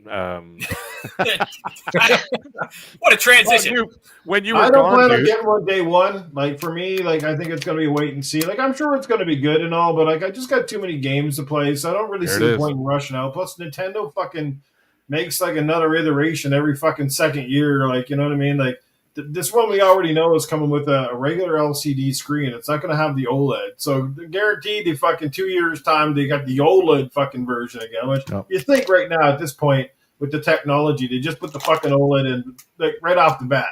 What a transition. When you were I don't gone, plan on getting one day one. Like, for me, like, I think it's going to be wait and see. Like, I'm sure it's going to be good and all, but, like, I just got too many games to play, so I don't really see the point in rushing out. Plus, Nintendo fucking makes, like, another iteration every fucking second year. Like, you know what I mean? Like, this one we already know is coming with a regular LCD screen. It's not going to have the OLED. So guaranteed the fucking 2 years time they got the OLED fucking version again. Which you think right now at this point with the technology, they just put the fucking OLED in like right off the bat,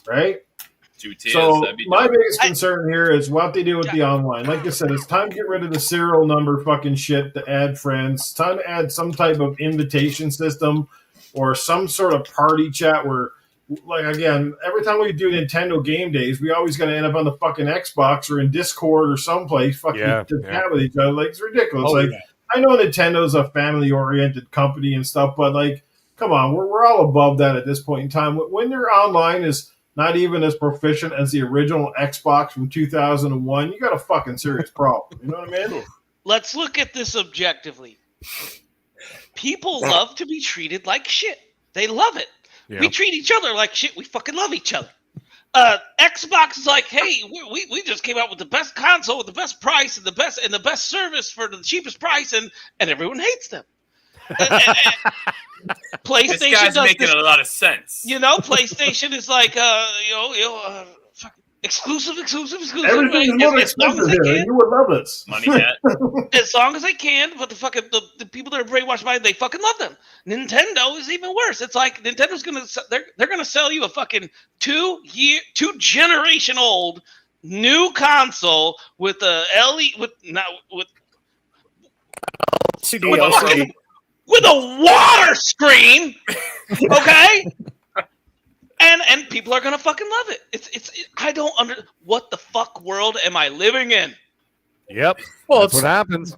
right? 2 tiers. So my biggest concern here is what they do with the online. Like I said, it's time to get rid of the serial number fucking shit to add friends. It's time to add some type of invitation system or some sort of party chat where, like, again, every time we do Nintendo game days, we always got to end up on the fucking Xbox or in Discord or someplace fucking to chat with each other. Like, it's ridiculous. I know Nintendo's a family-oriented company and stuff, but, like, come on, we're all above that at this point in time. When your online is not even as proficient as the original Xbox from 2001, you got a fucking serious problem. You know what I mean? Let's look at this objectively. People love to be treated like shit. They love it. Yeah. We treat each other like shit. We fucking love each other. Xbox is like, hey, we just came out with the best console with the best price and the best service for the cheapest price, and everyone hates them. PlayStation this guy's does making a lot of sense. You know, PlayStation is like, exclusive. Everything's more expensive here. You would love it. Money cat. As long as I can, but the people that are brainwashed by it, they fucking love them. Nintendo is even worse. It's like Nintendo's they're gonna sell you a fucking 2 generation old new console with a with a water screen, okay? And people are gonna fucking love it. It's I don't what the fuck world am I living in? Yep. Well, that's what happens.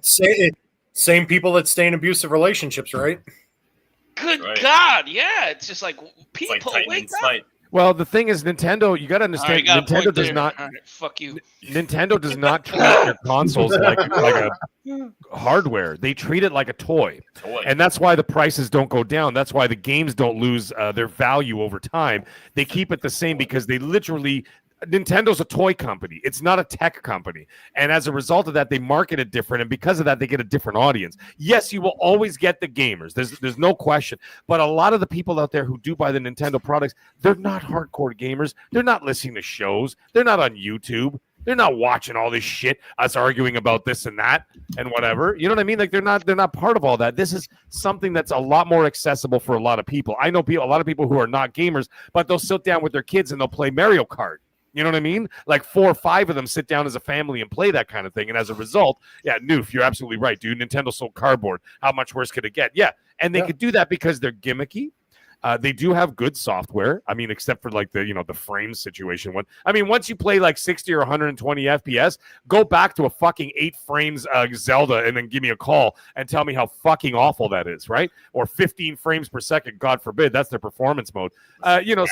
Same people that stay in abusive relationships, right? Good God, yeah. It's just like people wake up. Well, the thing is, Nintendo, you got to understand, Nintendo does not. Right, fuck you. Nintendo does not treat their consoles like a hardware. They treat it like a toy, and that's why the prices don't go down. That's why the games don't lose their value over time. They keep it the same because they literally. Nintendo's a toy company. It's not a tech company. And as a result of that, they market it different. And because of that, they get a different audience. Yes, you will always get the gamers. There's no question. But a lot of the people out there who do buy the Nintendo products, they're not hardcore gamers. They're not listening to shows. They're not on YouTube. They're not watching all this shit, us arguing about this and that and whatever. You know what I mean? Like they're not part of all that. This is something that's a lot more accessible for a lot of people. I know a lot of people who are not gamers, but they'll sit down with their kids and they'll play Mario Kart. You know what I mean? Like 4 or 5 of them sit down as a family and play that kind of thing. And as a result, yeah, Noof, you're absolutely right, dude. Nintendo sold cardboard. How much worse could it get? Yeah. And they could do that because they're gimmicky. They do have good software. I mean, except for like the frames situation. Once you play like 60 or 120 FPS, go back to a fucking 8 frames Zelda and then give me a call and tell me how fucking awful that is, right? Or 15 frames per second, God forbid. That's their performance mode.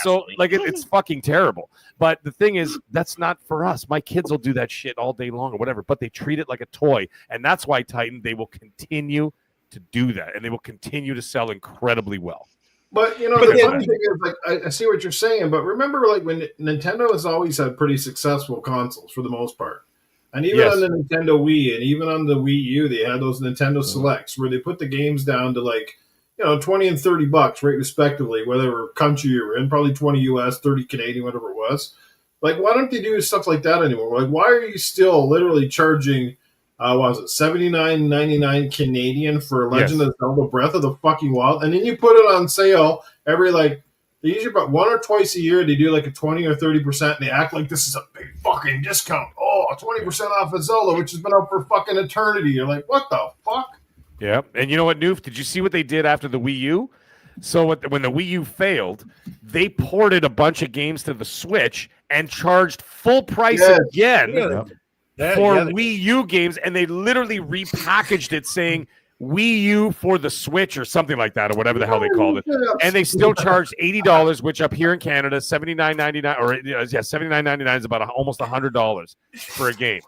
So like it's fucking terrible. But the thing is, that's not for us. My kids will do that shit all day long or whatever, but they treat it like a toy. And that's why, Titan, they will continue to do that. And they will continue to sell incredibly well. But the funny thing is, like, I see what you're saying, but remember, like, when Nintendo has always had pretty successful consoles for the most part, and even on the Nintendo Wii and even on the Wii U, they had those Nintendo Selects where they put the games down to like, $20 and $30, right, respectively, whether country you were in, probably 20 US, 30 Canadian, whatever it was. Like, why don't they do stuff like that anymore? Like, why are you still literally charging? Was it $79.99 Canadian for Legend of Zelda Breath of the fucking Wild? And then you put it on sale every they usually about 1 or twice a year. They do like a 20 or 30%, and they act like this is a big fucking discount. Oh, 20% off of Zelda, which has been out for fucking eternity. You're like, what the fuck? Yeah, and you know what, Noof? Did you see what they did after the Wii U? So when the Wii U failed, they ported a bunch of games to the Switch and charged full price again. Yeah. Wii U games, and they literally repackaged it saying Wii U for the Switch or something like that, or whatever the hell they called it. And they still charged $80, which up here in Canada, $79.99, or $79.99 is about almost $100 for a game,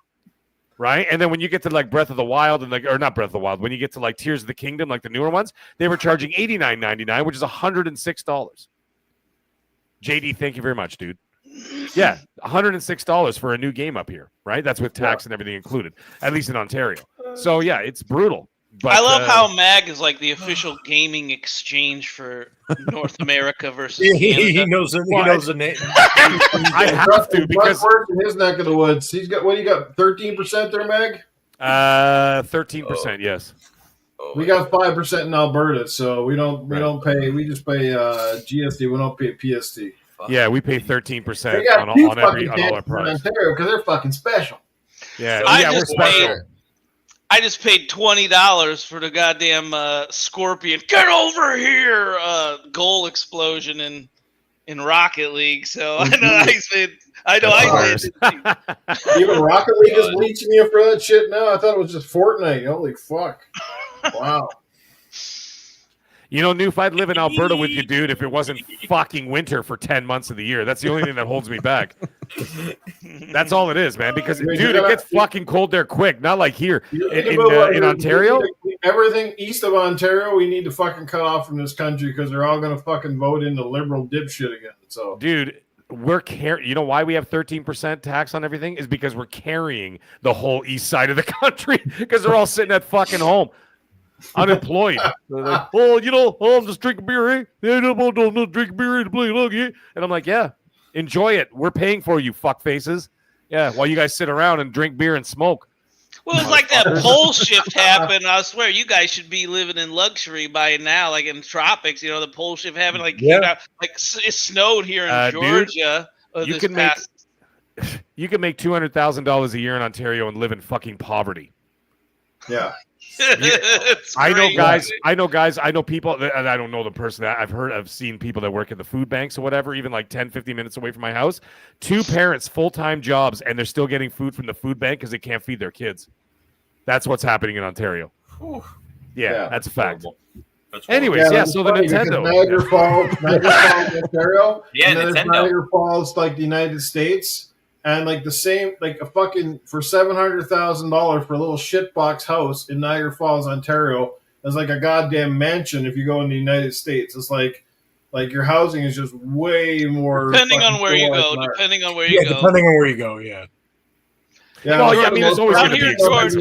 right? And then when you get to like Breath of the Wild or not Breath of the Wild, when you get to like Tears of the Kingdom, like the newer ones, they were charging $89.99, which is $106. JD, thank you very much, dude. Yeah, $106 for a new game up here, right? That's with tax and everything included, at least in Ontario. So, yeah, it's brutal. But, I love how MAG is like the official gaming exchange for North America versus Canada. He knows the name. I have to because worse in his neck of the woods. He's got what? You got 13% there, Meg? 13%. Yes. We got 5% in Alberta, so we don't pay. We just pay GST. We don't pay PST. Yeah, we pay 13% They got on all our products. Ontario because they're fucking special. Yeah, So we're special. I just paid $20 for the goddamn Scorpion. Get over here! Goal explosion in Rocket League. So I know Even Rocket League is bleaching you for that shit now. I thought it was just Fortnite. Holy fuck! Wow. You know, Noof, I'd live in Alberta with you, dude, if it wasn't fucking winter for 10 months of the year. That's the only thing that holds me back. That's all it is, man. Because, dude, it gets fucking cold there quick. Not like here in Ontario. Everything east of Ontario, we need to fucking cut off from this country because they're all going to fucking vote in the liberal dipshit again. So, dude, you know why we have 13% tax on everything? Is because we're carrying the whole east side of the country because they're all sitting at fucking home. Unemployed. They're like, I'm just drinking beer, eh? Yeah, don't drink beer to play look, eh? And I'm like, yeah, enjoy it. We're paying for you, fuck faces. Yeah, while you guys sit around and drink beer and smoke. Well, it's like that pole shift happened. I swear, you guys should be living in luxury by now, like in tropics. You know, the pole shift happened. Like, it snowed here in Georgia. Dude, you can make $200,000 a year in Ontario and live in fucking poverty. Yeah. I know people that, and I don't know the person that I've seen people that work in the food banks or whatever, even like 10, 15 minutes away from my house. 2 parents, full-time jobs, and they're still getting food from the food bank because they can't feed their kids. That's what's happening in Ontario. Yeah, that's a fact. Anyways, so the Nintendo. Niagara Falls, Ontario. Yeah, and then Nintendo. Niagara Falls, like the United States. And like the same, like a fucking for $700,000 for a little shitbox house in Niagara Falls, Ontario, is like a goddamn mansion. If you go in the United States, it's like your housing is just way more. Depending on where you go. Depending on where you go. Yeah. Yeah. Well, I mean, it's always going to be expensive.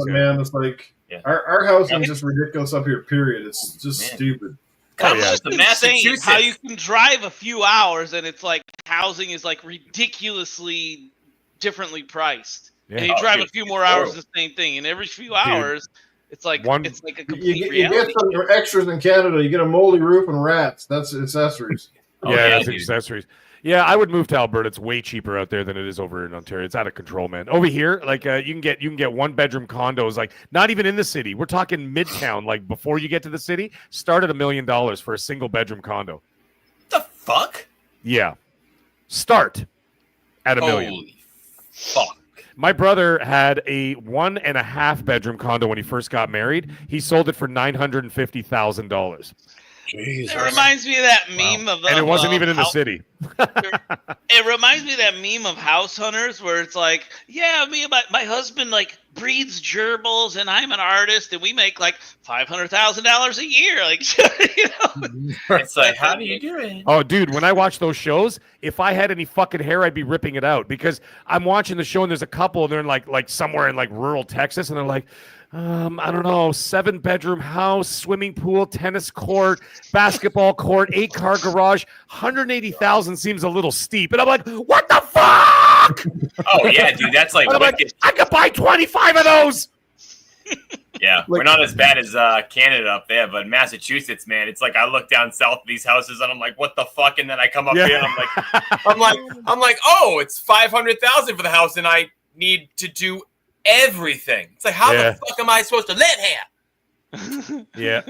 Man, it's like our housing is just ridiculous up here. Period. It's just stupid. It's insane how you can drive a few hours and it's like housing is like ridiculously differently priced. Yeah. And you drive a few more hours, the same thing. And every few hours, it's like it's like a complete reality. You get some extras in Canada. You get a moldy roof and rats. That's accessories. That's accessories. Yeah, I would move to Alberta. It's way cheaper out there than it is over in Ontario. It's out of control, man. Over here, like you can get 1-bedroom condos, like not even in the city. We're talking midtown, like before you get to the city. Start at $1 million for a 1-bedroom condo. The fuck? Yeah, start at $1 million. Holy fuck! My brother had a 1.5-bedroom condo when he first got married. He sold it for $950,000. Jesus. It reminds me of that meme of and it wasn't even in the city. It reminds me of that meme of House Hunters where it's like, yeah, me and my husband like breeds gerbils and I'm an artist and we make like $500,000 a year. Like, it's like, how do you do it? Oh, dude, when I watch those shows, if I had any fucking hair, I'd be ripping it out because I'm watching the show and there's a couple and they're in like somewhere in like rural Texas and they're like, I don't know, 7-bedroom house, swimming pool, tennis court, basketball court, 8-car garage, 180,000 seems a little steep. And I'm like, what the fuck? Oh yeah, dude, that's like, I could buy 25 of those. Yeah, we're not as bad as Canada up there, but Massachusetts, man, it's like I look down south of these houses and I'm like, what the fuck? And then I come up here and I'm like, oh, it's 500,000 for the house, and I need to do everything. It's like, how the fuck am I supposed to live here? Yeah.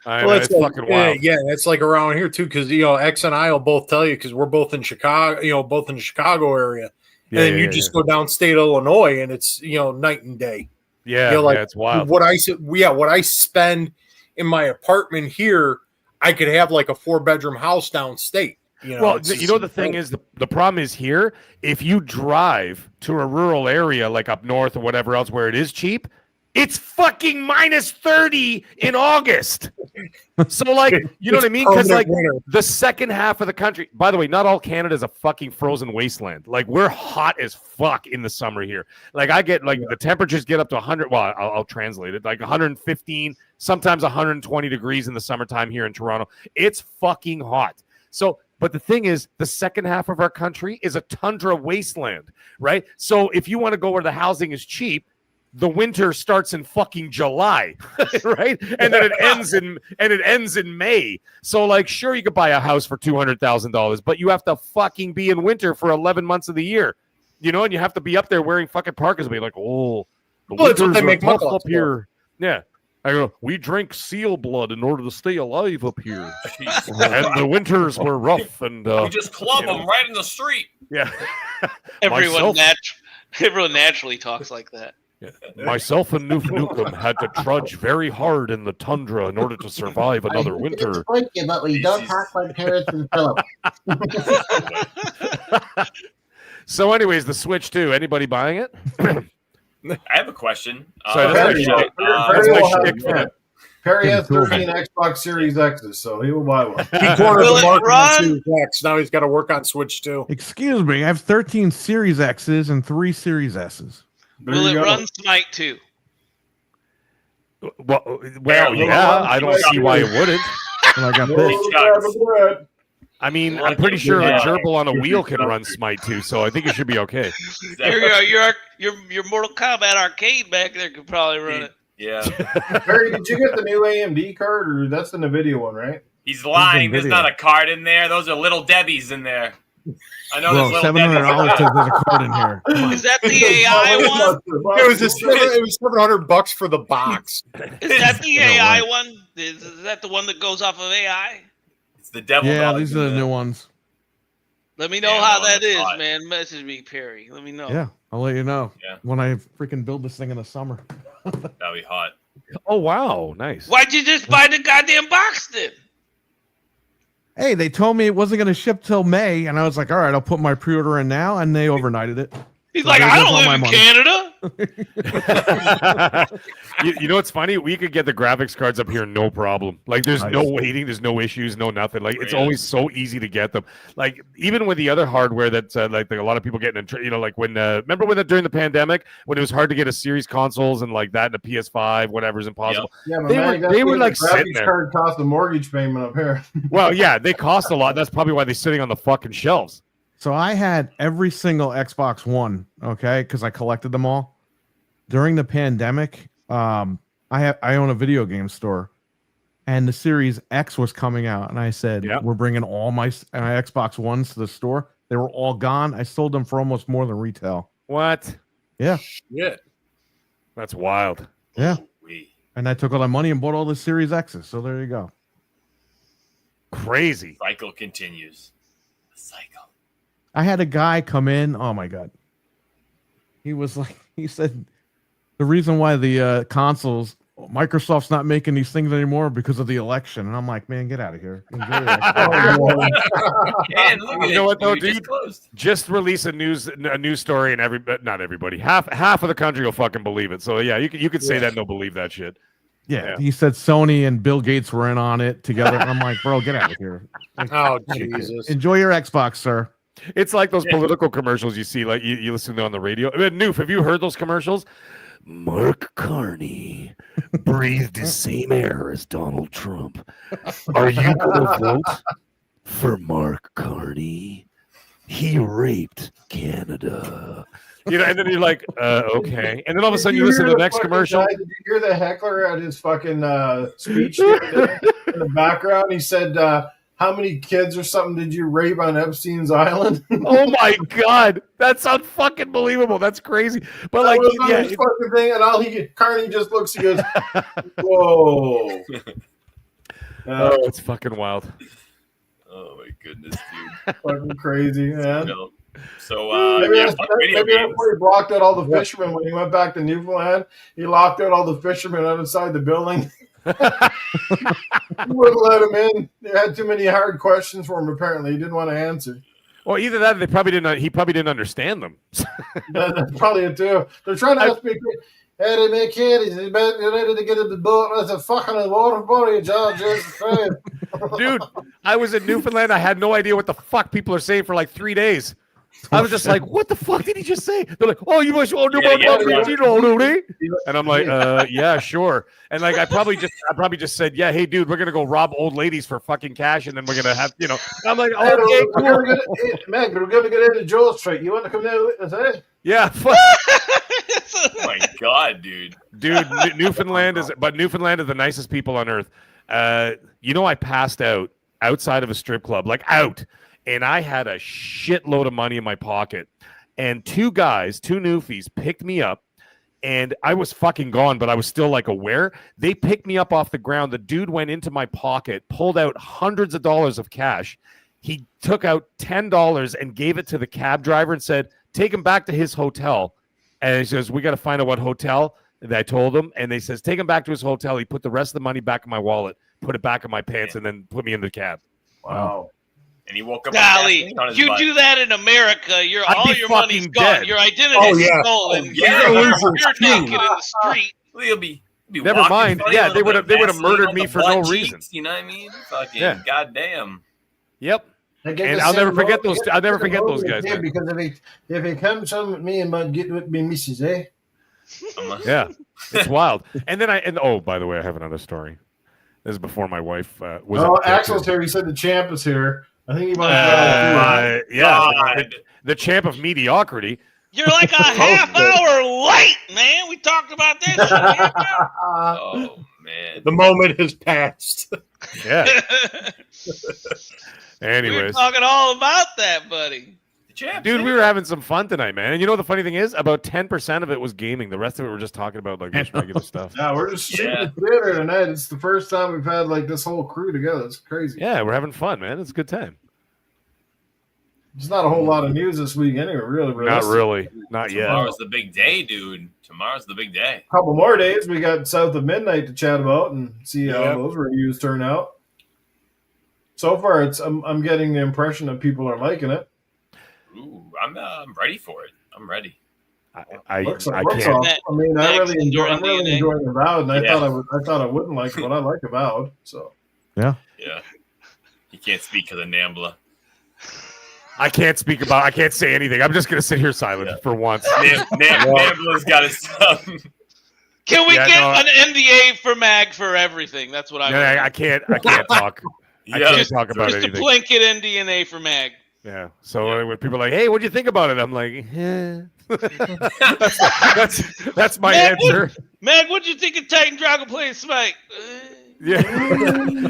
It's fucking wild. Yeah, it's like around here too, because X and I will both tell you because we're both in Chicago, both in the Chicago area. And then you just go downstate Illinois and it's night and day. Yeah, it's wild. What I spend in my apartment here, I could have like a 4-bedroom house downstate. The thing is, the problem is here, if you drive to a rural area like up north or whatever else where it is cheap, It's fucking minus 30 in August. So, like, you know what I mean? Because, like, the second half of the country, by the way, not all Canada is a fucking frozen wasteland. Like, we're hot as fuck in the summer here. Like, I get, like, the temperatures get up to 100. Well, I'll translate it. Like, 115, sometimes 120 degrees in the summertime here in Toronto. It's fucking hot. So, but the thing is, the second half of our country is a tundra wasteland, right? So, if you want to go where the housing is cheap, the winter starts in fucking July, right? And then it ends in May. So, like, sure, you could buy a house for $200,000, but you have to fucking be in winter for 11 months of the year, you know, and you have to be up there wearing fucking parkas and be like, oh, the winters are tough up here. Yeah. I go, we drink seal blood in order to stay alive up here. And the winters were rough. And you just club them right in the street. Yeah. Everyone naturally talks like that. Yeah. Myself and Noof Nukem had to trudge very hard in the tundra in order to survive another winter. But we don't talk like Harris and Philip. So, anyways, the Switch 2. Anybody buying it? I have a question. Perry has 13 Xbox Series X's, so he will buy one. He cornered the market on Series X. Now he's got to work on Switch 2. Excuse me, I have 13 Series X's and 3 Series S's. Will it run Smite 2? Well, yeah. I don't see why it wouldn't. Well, I got this. I mean, I'm pretty sure a gerbil on a wheel can run Smite 2, so I think it should be okay. Your Mortal Kombat arcade back there could probably run it. Yeah. Perry, did you get the new AMD card, or that's the NVIDIA one, right? He's lying. There's not a card in there. Those are little Debbie's in there. I know there's $700 to there's a card in here. Is that the AI one? It was $700 for the box. Is that the AI one? Is that the one that goes off of AI? It's the devil. Yeah, these are the new ones. Let me know how that is, man. Message me, Perry. Let me know. Yeah, I'll let you know Yeah. when I freaking build this thing in the summer. That'd be hot. Oh, wow. Nice. Why'd you just buy the goddamn box then? Hey, they told me it wasn't going to ship till May, and I was like, all right, I'll put my pre-order in now, and they overnighted it. He's like, I don't live in Canada. You know what's funny? We could get the graphics cards up here, no problem. Like, there's no waiting, there's no issues, no nothing. Like, it's always so easy to get them. Like, even with the other hardware that's like a lot of people getting, like when remember when during the pandemic when it was hard to get a series consoles and like that and a PS5, whatever's impossible. Yep. Yeah, they were like sitting there. Card cost a mortgage payment up here. Well, yeah, they cost a lot. That's probably why they're sitting on the fucking shelves. So I had every single Xbox One, okay, because I collected them all. During the pandemic, I own a video game store, and the Series X was coming out, and I said, we're bringing all my Xbox Ones to the store. They were all gone. I sold them for almost more than retail. What? Yeah. Yeah. That's wild. Yeah. And I took all that money and bought all the Series X's. So there you go. Crazy. Cycle continues. The cycle. I had a guy come in. Oh my God. He was like, he said, the reason why the consoles, Microsoft's not making these things anymore because of the election. And I'm like, man, get out of here. Enjoy you know what though, dude? Just release a news story and not everybody. Half of the country will fucking believe it. So yeah, you could say that and they'll believe that shit. Yeah, he said Sony and Bill Gates were in on it together. And I'm like, bro, get out of here. Like, oh, Jesus. Enjoy your Xbox, sir. It's like those political commercials you see, like you listen to on the radio. Noof, have you heard those commercials? Mark Carney breathed the same air as Donald Trump. Are you going to vote for Mark Carney? He raped Canada. You know, and then you're like, okay. And then all of a sudden you listen to the next commercial. Did you hear the heckler at his fucking speech in the background? He said, how many kids or something did you rape on Epstein's Island? Oh my God, that's unfucking believable. That's crazy. But like, yeah, fucking thing, and Carney just looks. He goes, "Whoa!" Oh, it's fucking wild. Oh my goodness, dude! Fucking crazy, man. So maybe that's where he blocked out all the fishermen when he went back to Newfoundland. He locked out all the fishermen outside the building. He wouldn't let him in. They had too many hard questions for him. Apparently, he didn't want to answer. Well, either that, or he probably didn't understand them. That's probably it too. They're trying to ask me. Harry McKay, he's ready to get in the boat. That's a fucking water body, George. Dude, I was in Newfoundland. I had no idea what the fuck people are saying for like 3 days. I was just like, what the fuck did he just say? They're like, oh, you must and I'm like, yeah, sure. And like I probably just said, yeah, hey dude, we're gonna go rob old ladies for fucking cash, and then we're gonna have, I'm like, okay, cool. Meg, we're gonna get into Joel Street. You want to come down with us, eh? Yeah, fuck. Oh my god, dude. Newfoundland is the nicest people on earth. I passed out outside of a strip club, like out. And I had a shitload of money in my pocket. And two newfies, picked me up. And I was fucking gone, but I was still like aware. They picked me up off the ground. The dude went into my pocket, pulled out hundreds of dollars of cash. He took out $10 and gave it to the cab driver and said, take him back to his hotel. And he says, we got to find out what hotel. And I told him. And they says, take him back to his hotel. He put the rest of the money back in my wallet, put it back in my pants, and then put me in the cab. Wow. And he woke up. Golly, you do that in America, all your money's gone. Dead. Your identity's stolen. You're naked in the street. He'll be never mind. Yeah, they would have murdered me for no reason. You know what I mean? Fucking goddamn. Yep. And I'll never forget those. I'll never forget those guys. Because if he comes on with me and might get with me, missus, eh? Yeah, it's wild. And then oh, by the way, I have another story. This is before my wife was. Oh, Axel's here. He said the champ is here. I think he might the champ of mediocrity. You're like a half hour late, man. We talked about this. Oh man, the moment has passed. Yeah. Anyways, we were talking all about that, buddy. Dude, we were having some fun tonight, man. And you know the funny thing is, about 10% of it was gaming. The rest of it we're just talking about like just regular stuff. Yeah, we're just shooting the theater tonight. It's the first time we've had like this whole crew together. It's crazy. Yeah, we're having fun, man. It's a good time. There's not a whole lot of news this week anyway, really. Not really. Not yet. Tomorrow's the big day, dude. Tomorrow's the big day. A couple more days. We got South of Midnight to chat about and see how those reviews turn out. So far, I'm getting the impression that people are liking it. Ooh, I'm ready for it. I'm ready. I can't. I mean, I'm really enjoying Avowed, and I thought I wouldn't like it, but I like Avowed. So yeah. You can't speak because of Nambla. I can't say anything. I'm just gonna sit here silent for once. Nambla's got his stuff. Can we get an NDA for Mag for everything? That's what I want. I can't talk. I can't talk about anything. Just a blanket NDA for Mag. Yeah. So when people are like, "Hey, what do you think about it?" I'm like, "Yeah." that's my answer. Mag, what'd you think of Titan Dragon playing Smite? Yeah.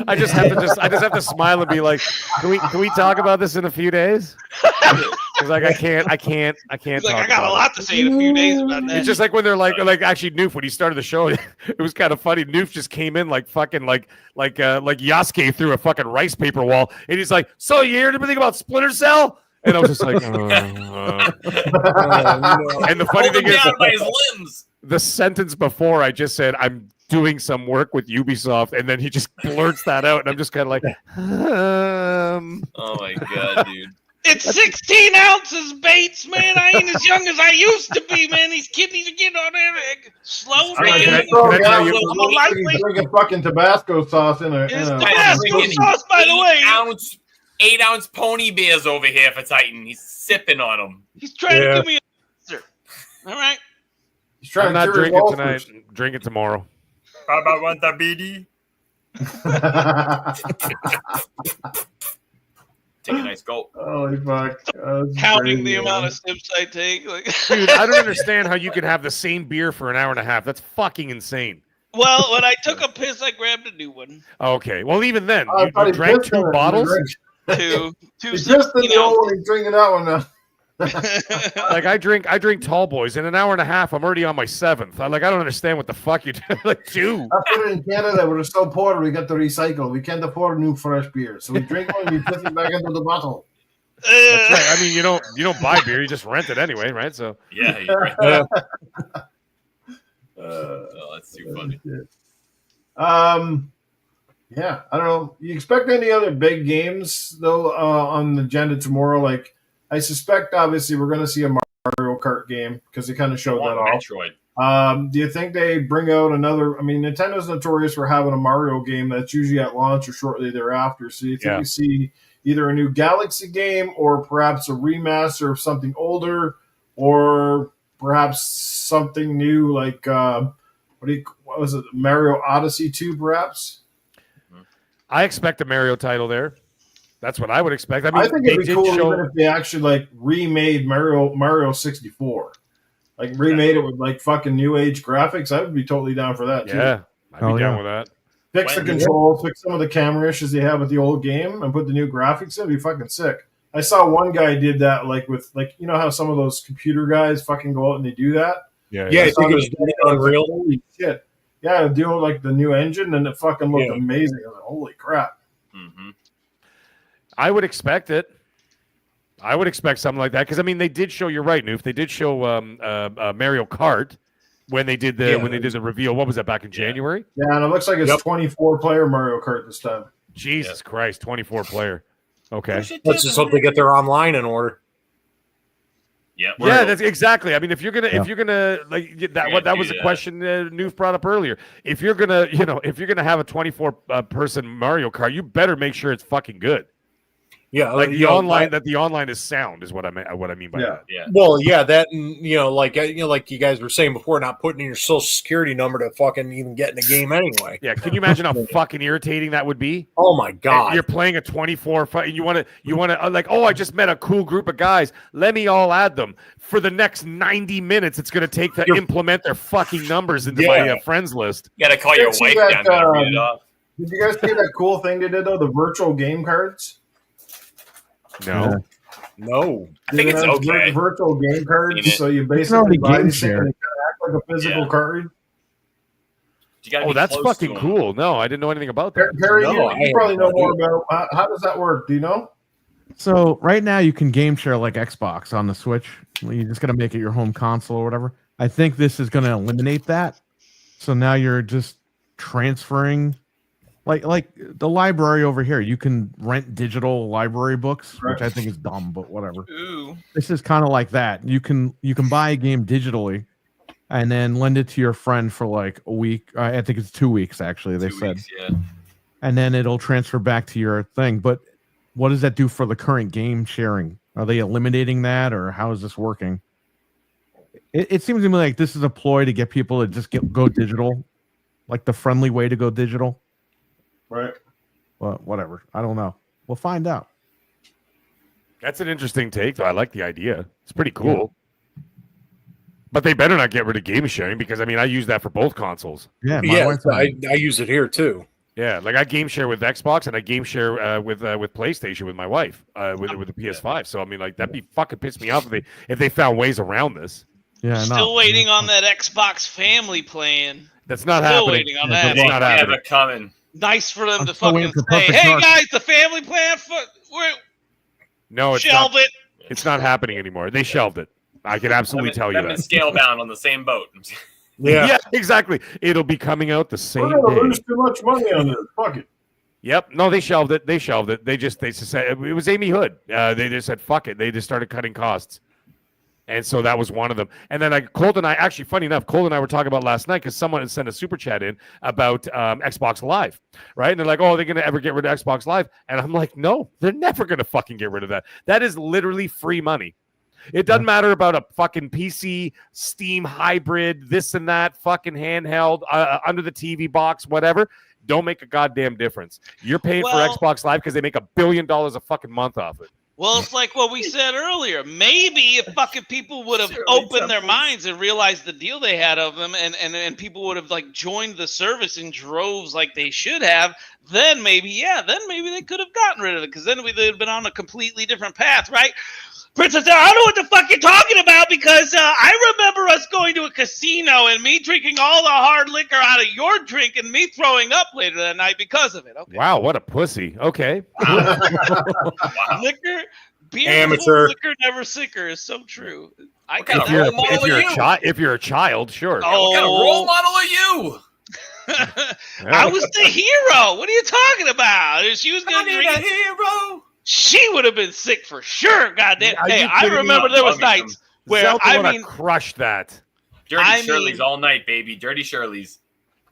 I just have to smile and be like, "Can we talk about this in a few days?" Because like I can't. He's like, I got a lot to say in a few days about that. It's just like when they're like actually Noof, when he started the show, it was kind of funny. Noof just came in like fucking like Yasuke through a fucking rice paper wall, and he's like, "So you heard anything about Splinter Cell?" And I was just like, And the funny thing is, by his limbs. The sentence before I just said, "I'm doing some work with Ubisoft," and then he just blurts that out, and I'm just kind of like, Oh my god, dude. It's 16 ounces, Bates, man. I ain't as young as I used to be, man. These kidneys are getting on there. Slow, man. Can I tell you? Drinking fucking Tabasco sauce in a Tabasco sauce, by the way. 8-ounce pony beers over here for Titan. He's sipping on them. He's trying to give me an answer. All right. I'm not drinking tonight. Drink it tomorrow. Baba want a BD? Take a nice gulp. Holy fuck. Counting the amount of sips I take. Dude, I don't understand how you could have the same beer for an hour and a half. That's fucking insane. Well, when I took a piss, I grabbed a new one. Okay. Well, even then, you drank 2 bottles? Two. He's just in the old one. He's drinking that one now. Like I drink tall boys in an hour and a half. I'm already on my 7th. I don't understand what the fuck you do. Like 2. That's in Canada. We're so poor. We got to recycle. We can't afford new fresh beer, so we drink one and we put it back into the bottle. That's right. I mean, you don't buy beer. You just rent it anyway, right? So yeah. You rent it. That's too funny. Yeah, I don't know. You expect any other big games though on the agenda tomorrow? Like, I suspect obviously we're going to see a Mario Kart game because they kind of showed that off. Metroid. Do you think they bring out another? I mean, Nintendo's notorious for having a Mario game that's usually at launch or shortly thereafter. So you think we see either a new Galaxy game or perhaps a remaster of something older, or perhaps something new like what was it, Mario Odyssey 2, perhaps? I expect a Mario title there. That's what I would expect. I mean, I think it'd be cool even if they actually like remade Mario 64. Like remade it with like fucking new age graphics. I would be totally down for that too. Yeah, I'd be down with that. Fix the controls, fix some of the camera issues they have with the old game, and put the new graphics in. It'd be fucking sick. I saw one guy did that, like with like you know how some of those computer guys fucking go out and they do that. Yeah. I think it was Unreal. Holy shit! Yeah, do like the new engine, and it fucking looked amazing. I was like, holy crap! Mm-hmm. I would expect it. I would expect something like that because I mean they did show. You're right, Noof. They did show Mario Kart when they did the reveal. What was that back in January? Yeah, and it looks like it's 24-player Mario Kart this time. Jesus Christ, 24-player. Okay, let's just hope they get their online in order. Yeah, that's exactly. I mean, if you're gonna like that was a question Noof brought up earlier. If you're gonna have a 24 person Mario Kart, you better make sure it's fucking good. Yeah, like the online is sound is what I mean by that. Yeah. Well, yeah, that and like you guys were saying before, not putting in your social security number to fucking even get in the game anyway. Yeah, can you imagine how fucking irritating that would be? Oh my god! And you're playing a 24. You want to like, oh, I just met a cool group of guys. Let me all add them for the next 90 minutes. It's going to take to implement their fucking numbers into my friends list. You got to call your wife down to read it off. Did you guys see that cool thing they did though? The virtual game cards. No. I think it's okay. Virtual game cards, so you basically buy this thing and it kind of act like a physical card. That's fucking cool. No, I didn't know anything about that. Perry, you probably know more about how does that work? Do you know? So right now you can game share like Xbox on the Switch. You just got to make it your home console or whatever. I think this is going to eliminate that. So now you're just transferring. Like the library over here, you can rent digital library books, which I think is dumb, but whatever. Ooh. This is kind of like that. You can buy a game digitally, and then lend it to your friend for like a week. I think it's 2 weeks actually. They said, and then it'll transfer back to your thing. But what does that do for the current game sharing? Are they eliminating that, or how is this working? It seems to me like this is a ploy to get people to just go digital, like the friendly way to go digital. Right. Well, whatever. I don't know. We'll find out. That's an interesting take, though. I like the idea. It's pretty cool. Yeah. But they better not get rid of game sharing because, I mean, I use that for both consoles. Yeah, I use it here, too. Yeah, like I game share with Xbox and I game share with PlayStation with my wife with the PS5. So, I mean, like, that'd be fucking piss me off if they found ways around this. Yeah, Still waiting on that Xbox family plan. That's not Still happening. waiting on that. That's not happening. Coming. Nice for them to fucking say, "Hey guys, the family plan no, it's shelve it." It's not happening anymore. They shelved it. I can absolutely tell you that. Scale bound on the same boat. Yeah, exactly. It'll be coming out the same day. We're gonna lose too much money on this. Fuck it. Yep. No, they shelved it. They just said it was Amy Hood. They just said fuck it. They just started cutting costs. And so that was one of them. And then Colt and I, actually, funny enough, Colt and I were talking about last night because someone had sent a super chat in about Xbox Live, right? And they're like, oh, are they going to ever get rid of Xbox Live? And I'm like, no, they're never going to fucking get rid of that. That is literally free money. It doesn't matter about a fucking PC, Steam hybrid, this and that, fucking handheld, under the TV box, whatever. Don't make a goddamn difference. You're paying for Xbox Live because they make $1 billion a fucking month off it. Well, it's like what we said earlier. Maybe if fucking people would have opened their minds and realized the deal they had of them and people would have like joined the service in droves like they should have, then maybe they could have gotten rid of it because then we'd have been on a completely different path, right? Princess, I don't know what the fuck you're talking about because I remember us going to a casino and me drinking all the hard liquor out of your drink and me throwing up later that night because of it. Okay. Wow, what a pussy. Okay. Liquor, beer, amateur. Liquor, never sicker is so true. If you're a child, sure. Oh, what kind of role model are you? I was the hero. What are you talking about? She was going to drink a hero. She would have been sick for sure. Goddamn. Hey, I remember there was nights where crushed that. Dirty Shirley's all night, baby. Dirty Shirley's.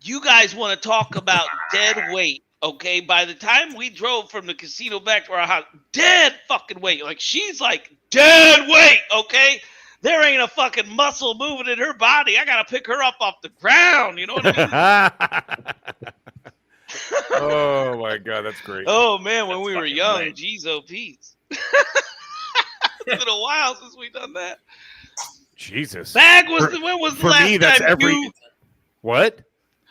You guys want to talk about dead weight, okay? By the time we drove from the casino back to our house, dead fucking weight. Like, she's like, dead weight, okay? There ain't a fucking muscle moving in her body. I got to pick her up off the ground. You know what I mean? Oh, my God. That's great. Oh, man, when we were young, jeez, oh, Pete. It's been a while since we done that. Jesus. When was the last time you... What?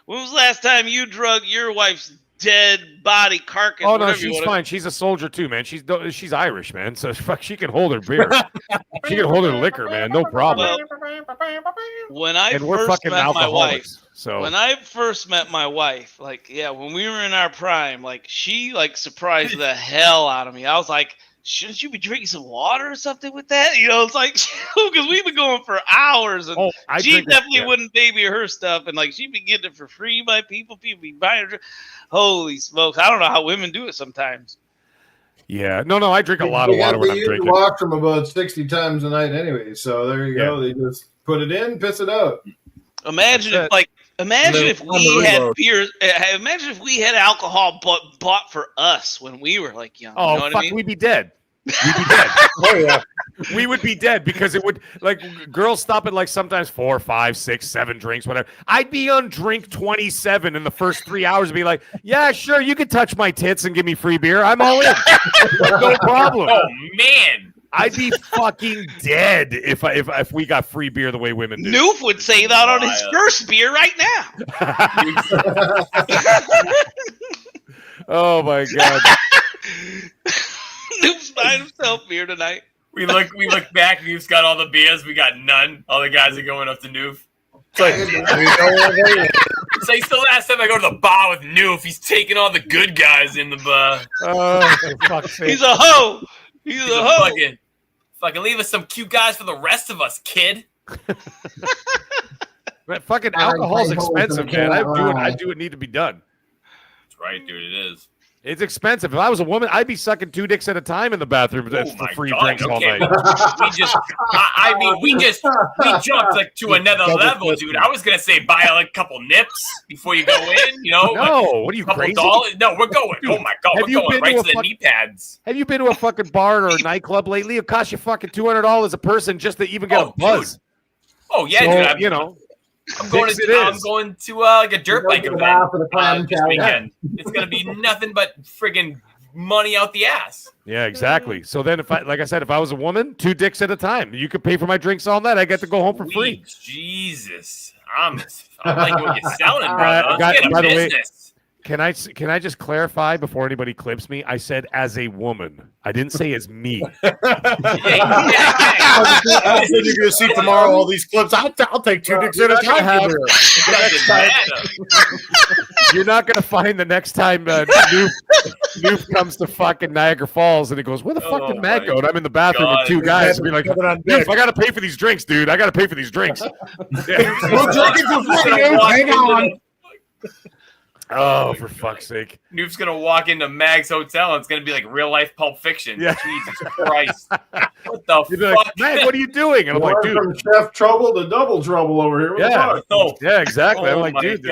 When was the last time you drug your wife's dead body carcass? Oh no, she's fine. She's a soldier too, man. She's Irish, man. So she can hold her beer. She can hold her liquor, man. No problem. When I first met my wife, when I first met my wife, like when we were in our prime, like she surprised the hell out of me. I was like, shouldn't you be drinking some water or something with that? You know, it's like, because we've been going for hours, and she definitely wouldn't baby her stuff, and like she'd be getting it for free by people be buying her. Holy smokes! I don't know how women do it sometimes. Yeah, no, I drink a lot of water when I'm drinking. You wash them about 60 times a night anyway, so there you go. They just put it in, piss it out. Imagine if we had beer. Imagine if we had alcohol bought for us when we were like young. Oh, you know what I mean? We'd be dead. We'd be dead. Oh yeah, we would be dead because it would girls stop at like sometimes 4, 5, 6, 7 drinks, whatever. I'd be on drink 27 in the first 3 hours and be like, yeah, sure, you can touch my tits and give me free beer. I'm all in. No problem. Oh man. I'd be fucking dead if we got free beer the way women do. Noof would say that on his first beer right now. Oh my God. Noof's buying himself beer tonight. We look back. Noof's got all the beers. We got none. All the guys are going up to Noof. It's like the last time I go to the bar with Noof, he's taking all the good guys in the bar. Oh, for fuck's sake. He's a hoe. He's a hoe. Fucking leave us some cute guys for the rest of us, kid. But fucking alcohol's expensive, man. I do what need to be done. That's right, dude. It is. It's expensive. If I was a woman, I'd be sucking 2 dicks at a time in the bathroom for free drinks all night. We jumped like to another level, dude. I was gonna say buy like a couple nips before you go in. You know? No, what are you crazy? No, we're going. Dude, oh my God, we're going right to the knee pads. Have you been to a fucking bar or a nightclub lately? It costs you fucking $200 a person just to even get a buzz. Dude. Oh yeah, dude. I'm going to like a dirt bike event this weekend. It's gonna be nothing but friggin' money out the ass. Yeah, exactly. So then, if I was a woman, 2 dicks at a time, you could pay for my drinks all night. I get to go home for free. Jesus, I'm like what you're selling, brother. Let's get a business. Can I just clarify before anybody clips me? I said as a woman. I didn't say as me. I said you're going to see tomorrow all these clips. I'll take 2 dicks at a time. You're not going to find the next time Noof comes to fucking Niagara Falls and he goes, where the fuck did Matt go? And I'm in the bathroom with 2 guys and be like, Noof, I got to pay for these drinks, dude. I got to pay for these drinks. We'll drink it for free. Hang on. Oh, for fuck's sake. Noof's going to walk into Mag's hotel and it's going to be like real life Pulp Fiction. Yeah. Jesus Christ. What the fuck? Like, Mag, what are you doing? And I'm like, dude. From Chef Trouble to Double Trouble over here. Yeah, exactly. I'm like, dude,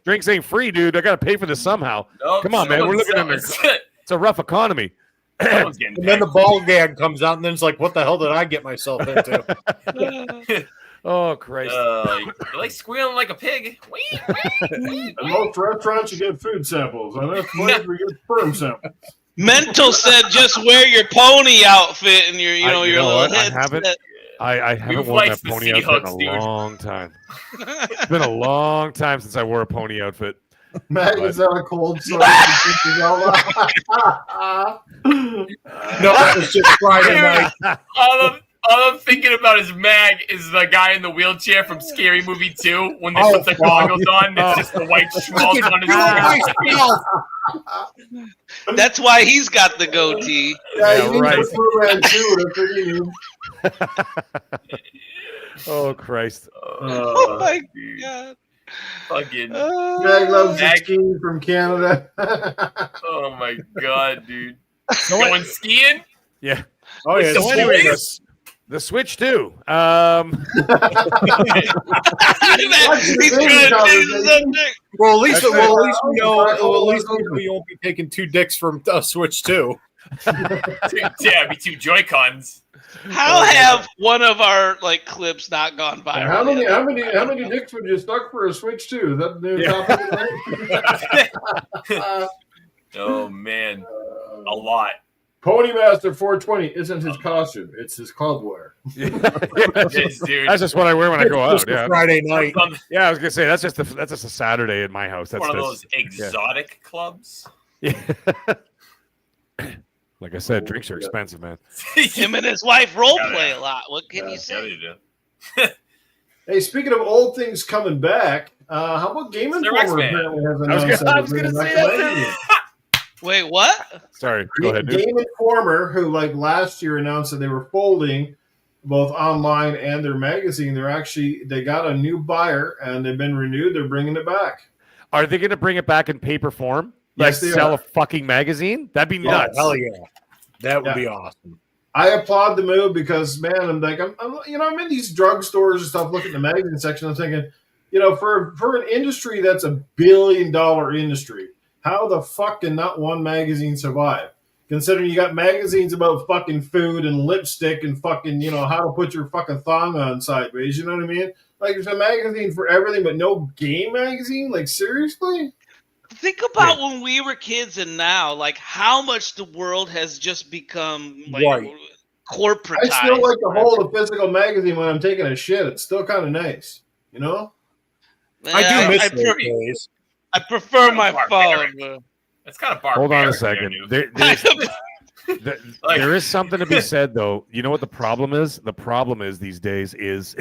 drinks ain't free, dude. I got to pay for this somehow. Nope, come on, man. We're living in it's a rough economy. And then the ball gag comes out and then it's like, what the hell did I get myself into? Oh, Christ. You're like squealing like a pig. In most restaurants, you get food samples. On this place, we get sperm samples. Mental said just wear your pony outfit and your little head. I haven't worn that pony outfit in a long time. It's been a long time since I wore a pony outfit. Mag was out a cold sore. No, that was just Friday night. All I'm thinking about is Mag is the guy in the wheelchair from Scary Movie 2 when they put the goggles on. It's just the white schmaltz on his face. That's why he's got the goatee. Yeah, right. Oh, Christ. Oh, my God. Fucking Mag loves skiing from Canada. Oh, my God, dude. Going skiing? Yeah. Oh, yeah. So anyways, The Switch too. He's trying to change the subject. Well, at least we know we won't be taking 2 dicks from Switch 2. Yeah, it'd be 2 Joy-Cons. How have one of our clips not gone viral? How many dicks would you suck for a Switch 2? Is that the new topic? Oh man, a lot. Ponymaster 420 isn't his costume; it's his club wear. Yes, dude. That's just what I wear when I go out. Yeah, Friday night. Yeah, I was gonna say that's just a Saturday in my house. That's one of those exotic clubs. Yeah. Like I said, drinks are expensive, man. Him and his wife role play a lot. What can you say? Yeah, they do. Hey, speaking of old things coming back, how about Game Informer apparently has announced I was gonna say that. Wait, what? Sorry, go ahead. Dude. Game Informer, who last year announced that they were folding both online and their magazine, they got a new buyer and they've been renewed. They're bringing it back. Are they going to bring it back in paper form? Yes, they sell are. a fucking magazine? That'd be nuts. Hell yeah, that would be awesome. I applaud the move because, man, I'm in these drugstores and stuff, looking at the magazine section. I'm thinking, for an industry that's $1 billion industry, how the fuck can not one magazine survive? Considering you got magazines about fucking food and lipstick and fucking, how to put your fucking thong on sideways. You know what I mean? There's a magazine for everything, but no game magazine? Seriously? Think about when we were kids and now, how much the world has just become corporatized. I still like to hold a physical magazine when I'm taking a shit. It's still kind of nice, I do miss those days. I prefer my phone. It's kind of barbaric. Hold on a second. There is something to be said, though. You know what the problem is? The problem is these days. It's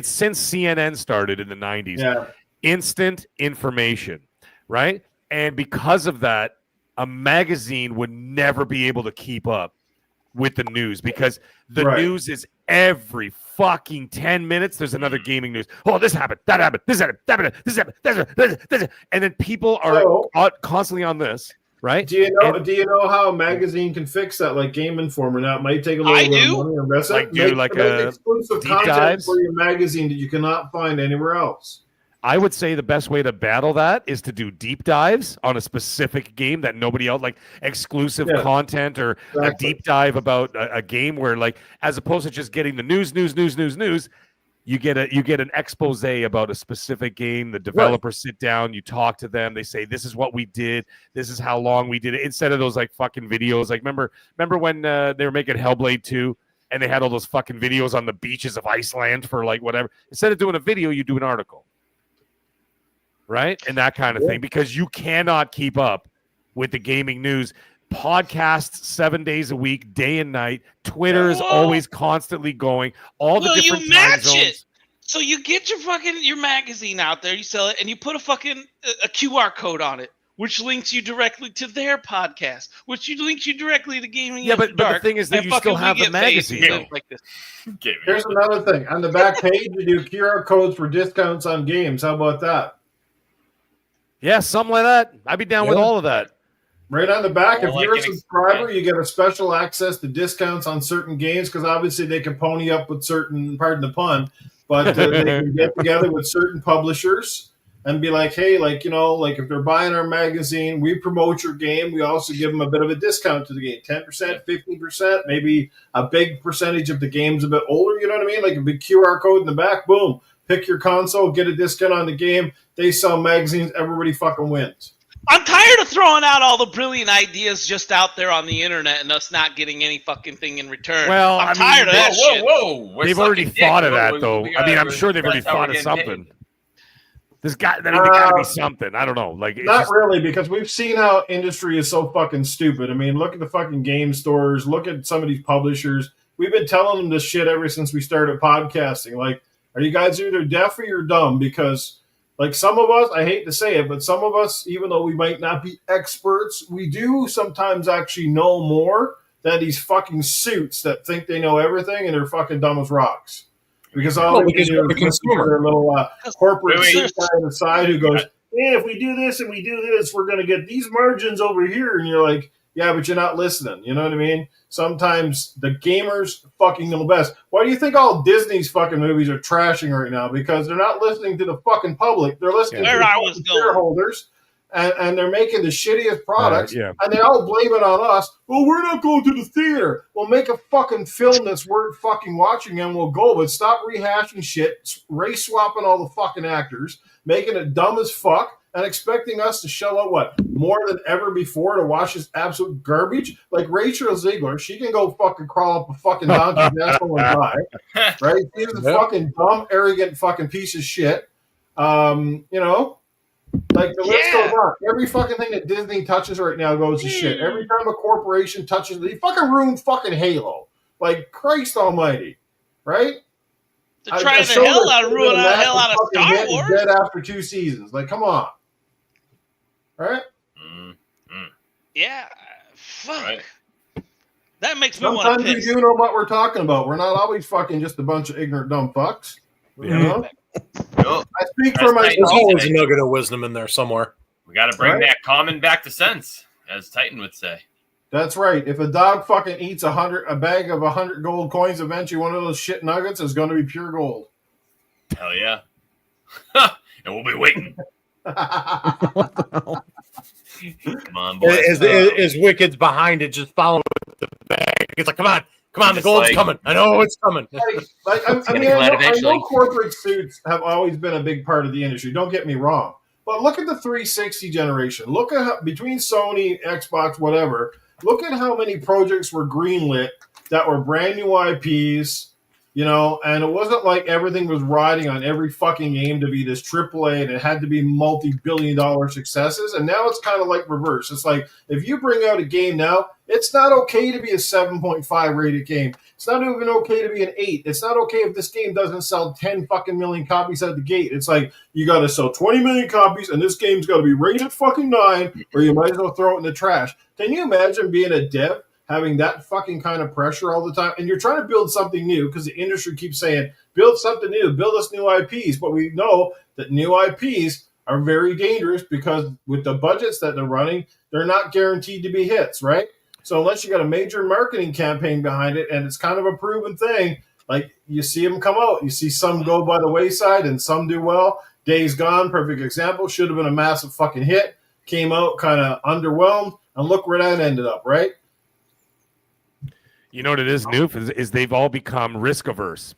since CNN started in the 90s. Yeah. Instant information, right? And because of that, a magazine would never be able to keep up with the news because the news is every fucking 10 minutes. There's another gaming news. Oh, this happened, that happened, this happened, that happened, this happened, this. And then people are constantly on this, right? Do you know how a magazine can fix that? Like Game Informer. Now it might take a little bit of money or investment. Make exclusive deep content dives for your magazine that you cannot find anywhere else. I would say the best way to battle that is to do deep dives on a specific game that nobody else, exclusive content or a deep dive about a game where, as opposed to just getting the news, you get an expose about a specific game. The developers sit down, you talk to them, they say, this is what we did, this is how long we did it, instead of those fucking videos. Remember when they were making Hellblade 2 and they had all those fucking videos on the beaches of Iceland for whatever. Instead of doing a video, you do an article. Right? And that kind of thing, because you cannot keep up with the gaming news. Podcasts 7 days a week, day and night. Twitter is always constantly going. All the different you time match zones. it. So you get your magazine out there, you sell it, and you put a fucking a QR code on it, which links you directly to their podcast, which links you directly to Gaming After but Dark, the thing is that you still have the magazine. Here's another thing. On the back page, you do QR codes for discounts on games. How about that? Yeah, something like that. I'd be down with all of that. Right on the back, if you're a subscriber, you get a special access to discounts on certain games because obviously they can pony up with certain, pardon the pun, but they can get together with certain publishers and be like, hey, if they're buying our magazine, we promote your game. We also give them a bit of a discount to the game, 10%, 15%, maybe a big percentage of the game's a bit older. You know what I mean? Like a big QR code in the back, boom. Pick your console, get a discount on the game. They sell magazines. Everybody fucking wins. I'm tired of throwing out all the brilliant ideas just out there on the internet and us not getting any fucking thing in return. Well, I'm tired of that shit. Whoa. They've already thought of that, though. I'm sure they've already thought of something. There's got to be something. I don't know. Not really, because we've seen how industry is so fucking stupid. I mean, look at the fucking game stores. Look at some of these publishers. We've been telling them this shit ever since we started podcasting. Are you guys either deaf or you're dumb? Because, some of us, I hate to say it, but some of us, even though we might not be experts, we do sometimes actually know more than these fucking suits that think they know everything and they're fucking dumb as rocks. Because all they do is listen to their little corporate suit guy on the side who goes, hey, if we do this and we do this, we're going to get these margins over here. And you're like, Yeah, but you're not listening. You know what I mean? Sometimes the gamers fucking know best. Why do you think all Disney's fucking movies are trashing right now? Because they're not listening to the fucking public. They're listening to the shareholders, and they're making the shittiest products, and they all blame it on us. Well, we're not going to the theater. Well, make a fucking film that's worth fucking watching, and we'll go. But stop rehashing shit, race swapping all the fucking actors, making it dumb as fuck, and expecting us to shell out what more than ever before to watch this absolute garbage. Like Rachel Ziegler, she can go fucking crawl up a fucking donkey's asshole and die, right? She's a fucking dumb, arrogant fucking piece of shit. You know, like the list goes on. Every fucking thing that Disney touches right now goes to shit. Every time a corporation touches, they fucking ruin fucking Halo. Like Christ Almighty, right? They're trying the hell out of ruining the hell out of Star Wars. Dead after 2 seasons. Like, come on. Right? Yeah. Fuck. Right. That makes me want to Sometimes we do know what we're talking about. We're not always fucking just a bunch of ignorant, dumb fucks. You know? I speak for myself. There's always a nugget of wisdom in there somewhere. We got to bring that common back to sense, as Titan would say. That's right. If a dog fucking eats a bag of 100 gold coins, eventually one of those shit nuggets is going to be pure gold. Hell yeah. And we'll be waiting. What the hell? Come on, boys. Is Wicked's behind it, just following the bag. It's like, come on, the gold's coming. I know it's coming. I know corporate suits have always been a big part of the industry. Don't get me wrong. But look at the 360 generation. Look at how, between Sony, Xbox, whatever, look at how many projects were greenlit that were brand new IPs, you know, and it wasn't like everything was riding on every fucking game to be this AAA and it had to be multi-billion-dollar successes. And now it's kind of like reverse. It's like if you bring out a game now, it's not okay to be a 7.5 rated game. It's not even okay to be an 8. It's not okay if this game doesn't sell 10 fucking million copies at the gate. It's like you got to sell 20 million copies and this game's got to be rated fucking 9 or you might as well throw it in the trash. Can you imagine being a dev having that fucking kind of pressure all the time? And you're trying to build something new because the industry keeps saying, build something new, build us new IPs. But we know that new IPs are very dangerous because with the budgets that they're running, they're not guaranteed to be hits, right? So unless you got a major marketing campaign behind it and it's kind of a proven thing, like you see them come out, you see some go by the wayside and some do well. Days Gone, perfect example, should have been a massive fucking hit, came out kind of underwhelmed, and look where that ended up, right? You know what it is, Noof, is they've all become risk averse,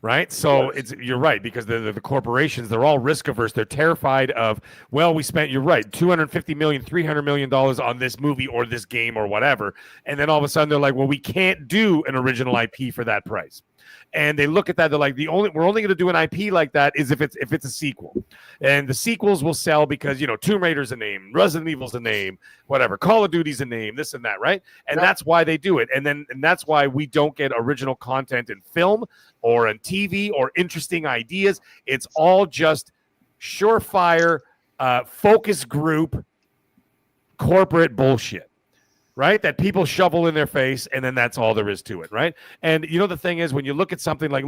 right? So you're right, because the corporations, they're all risk averse. They're terrified of, well, we spent, you're right, $250 million, $300 million on this movie or this game or whatever. And then all of a sudden they're like, well, we can't do an original IP for that price. And they look at that, they're like, we're only going to do an IP like that is if it's a sequel. And the sequels will sell because, you know, Tomb Raider's a name, Resident Evil's a name, whatever, Call of Duty's a name, this and that, right? And that's why they do it. And that's why we don't get original content in film or in TV or interesting ideas. It's all just surefire, focus group, corporate bullshit. Right? That people shovel in their face, and then that's all there is to it, right? And you know the thing is, when you look at something like,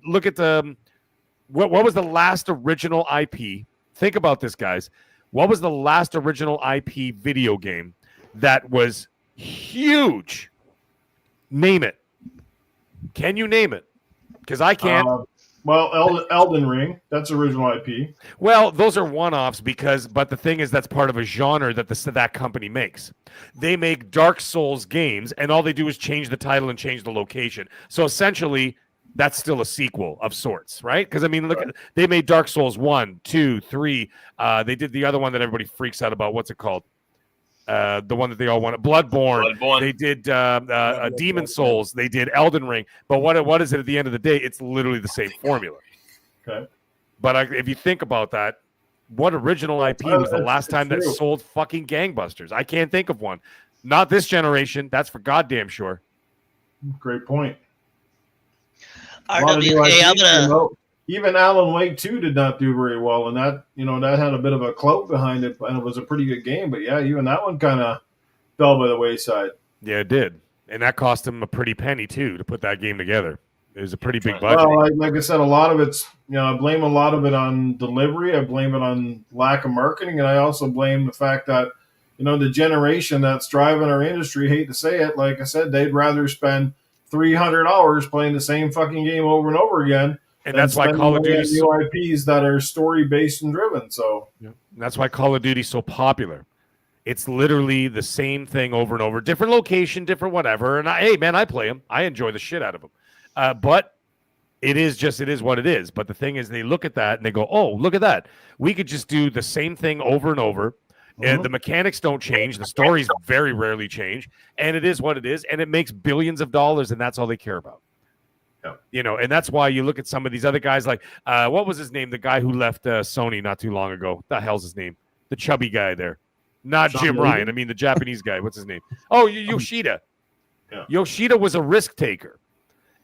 look at the, what was the last original IP? Think about this, guys. What was the last original IP video game that was huge? Name it. Can you name it? Because I can't. Well, Elden Ring, that's original IP. Well, those are one-offs but the thing is that's part of a genre that that company makes. They make Dark Souls games, and all they do is change the title and change the location. So essentially, that's still a sequel of sorts, right? Because, I mean, look, they made Dark Souls 1, 2, 3. They did the other one that everybody freaks out about. What's it called? The one that they all wanted, Bloodborne. They did Demon Souls. They did Elden Ring. But what is it at the end of the day? It's literally the same formula. Okay. But if you think about that, what original IP was the last time that sold fucking gangbusters? I can't think of one. Not this generation. That's for goddamn sure. Great point. Even Alan Wake 2 did not do very well, and that had a bit of a clout behind it, and it was a pretty good game. But yeah, even that one kind of fell by the wayside. Yeah, it did, and that cost him a pretty penny too to put that game together. It was a pretty big budget. Well, like I said, a lot of it's I blame a lot of it on delivery. I blame it on lack of marketing, and I also blame the fact that the generation that's driving our industry, hate to say it, like I said, they'd rather spend 300 hours playing the same fucking game over and over again. And that's why Call of Duty new IPs that are story based and driven. So that's why Call of Duty is so popular. It's literally the same thing over and over, different location, different whatever. And I play them. I enjoy the shit out of them. But it is what it is. But the thing is, they look at that and they go, "Oh, look at that. We could just do the same thing over and over." And the mechanics don't change. The stories very rarely change. And it is what it is. And it makes billions of dollars, and that's all they care about. Yeah. And that's why you look at some of these other guys like, what was his name? The guy who left Sony not too long ago. What the hell's his name? The chubby guy there. Not Jim Ryan. I mean, the Japanese guy. What's his name? Oh, Yoshida. Yeah. Yoshida was a risk taker.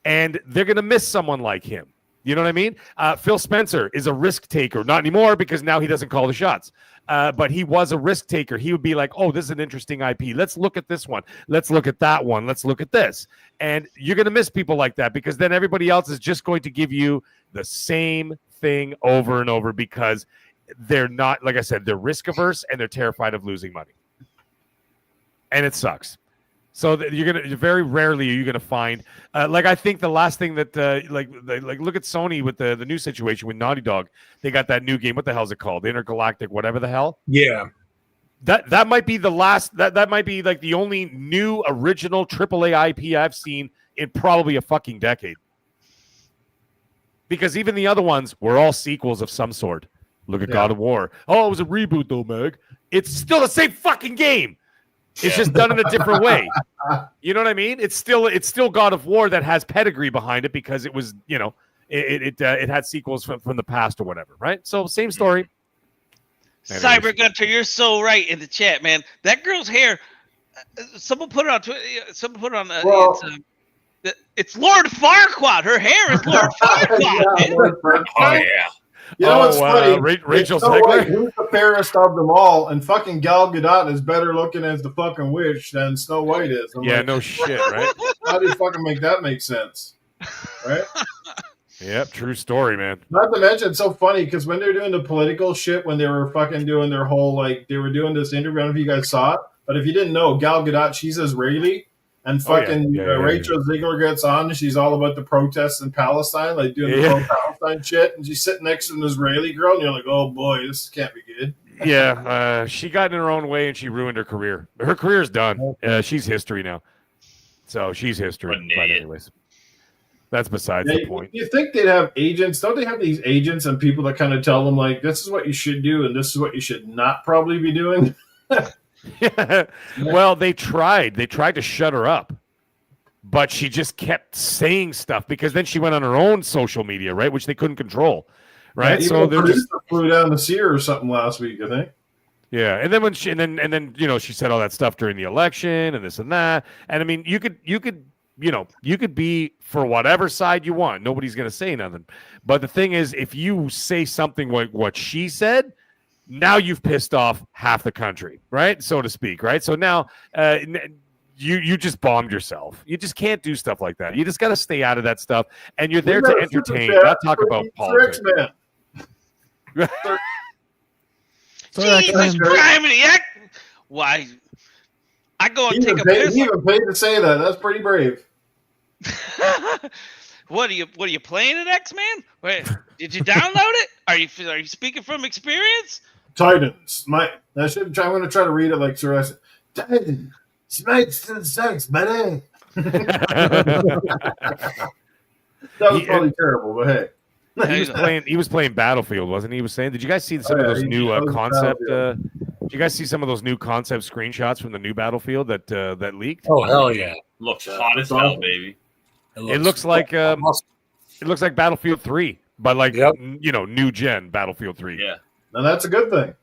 And they're going to miss someone like him. You know what I mean? Phil Spencer is a risk taker. Not anymore because now he doesn't call the shots. But he was a risk taker. He would be like, oh, this is an interesting IP. Let's look at this one. Let's look at that one. Let's look at this. And you're going to miss people like that because then everybody else is just going to give you the same thing over and over because they're not, like I said, they're risk averse and they're terrified of losing money. And it sucks. So very rarely are you gonna find I think the last thing that look at Sony with the new situation with Naughty Dog. They got that new game. What the hell is it called? Intergalactic, whatever the hell. Yeah. That might be the last. That might be like the only new original AAA IP I've seen in probably a fucking decade. Because even the other ones were all sequels of some sort. Look at God of War. Oh, it was a reboot though, Meg. It's still the same fucking game. It's just done in a different way. You know what I mean? It's still God of War that has pedigree behind it because it was, it had sequels from the past or whatever, right? So same story. Cyber Gunter, you're so right in the chat, man. That girl's hair. Someone put it on Twitter. Someone put it on. It's Lord Farquaad. Her hair is Lord Farquaad. Oh yeah. You know what's funny? Rachel Zegler. Who's the fairest of them all? And fucking Gal Gadot is better looking as the fucking witch than Snow White is. No shit, right? How do you fucking make that make sense? Right? Yep, true story, man. Not to mention, it's so funny because when they're doing the political shit, when they were fucking doing their whole, they were doing this interview, I don't know if you guys saw it, but if you didn't know, Gal Gadot, she's Israeli. And fucking Rachel Zegler gets on, and she's all about the protests in Palestine, doing the pro-Palestine shit. And she's sitting next to an Israeli girl, and you're like, oh boy, this can't be good. Yeah, she got in her own way, and she ruined her career. Her career's done. She's history now. So she's history. But anyways, that's besides the point. You think they'd have agents? Don't they have these agents and people that kind of tell them, this is what you should do, and this is what you should not probably be doing? Well, they tried to shut her up, but she just kept saying stuff because then she went on her own social media, right, which they couldn't control, right? Yeah, so they're just flew down to see her or something last week, I think. Yeah, and then when she and then she said all that stuff during the election and this and that, and I mean you could be for whatever side you want. Nobody's gonna say nothing, but the thing is, if you say something like what she said. Now you've pissed off half the country, right? So to speak, right? So now you just bombed yourself. You just can't do stuff like that. You just got to stay out of that stuff. And you're there to entertain, not talk about politics. Jesus Christ! Why? I go and take a piss. You even paid to say that. That's pretty brave. What are you playing it, X-Man? Wait, did you download it? Are you speaking from experience? Titans. I'm going to try to read it like Sir S. Titans. Smikes to the sex, buddy. That was probably terrible, but hey. He was playing Battlefield, wasn't he? He was saying, did you guys see some of those new concept? Did you guys see some of those new concept screenshots from the new Battlefield that leaked? Oh hell yeah! Looks hot as hell, baby. It looks like Battlefield 3, but new gen Battlefield 3. Yeah. Now that's a good thing.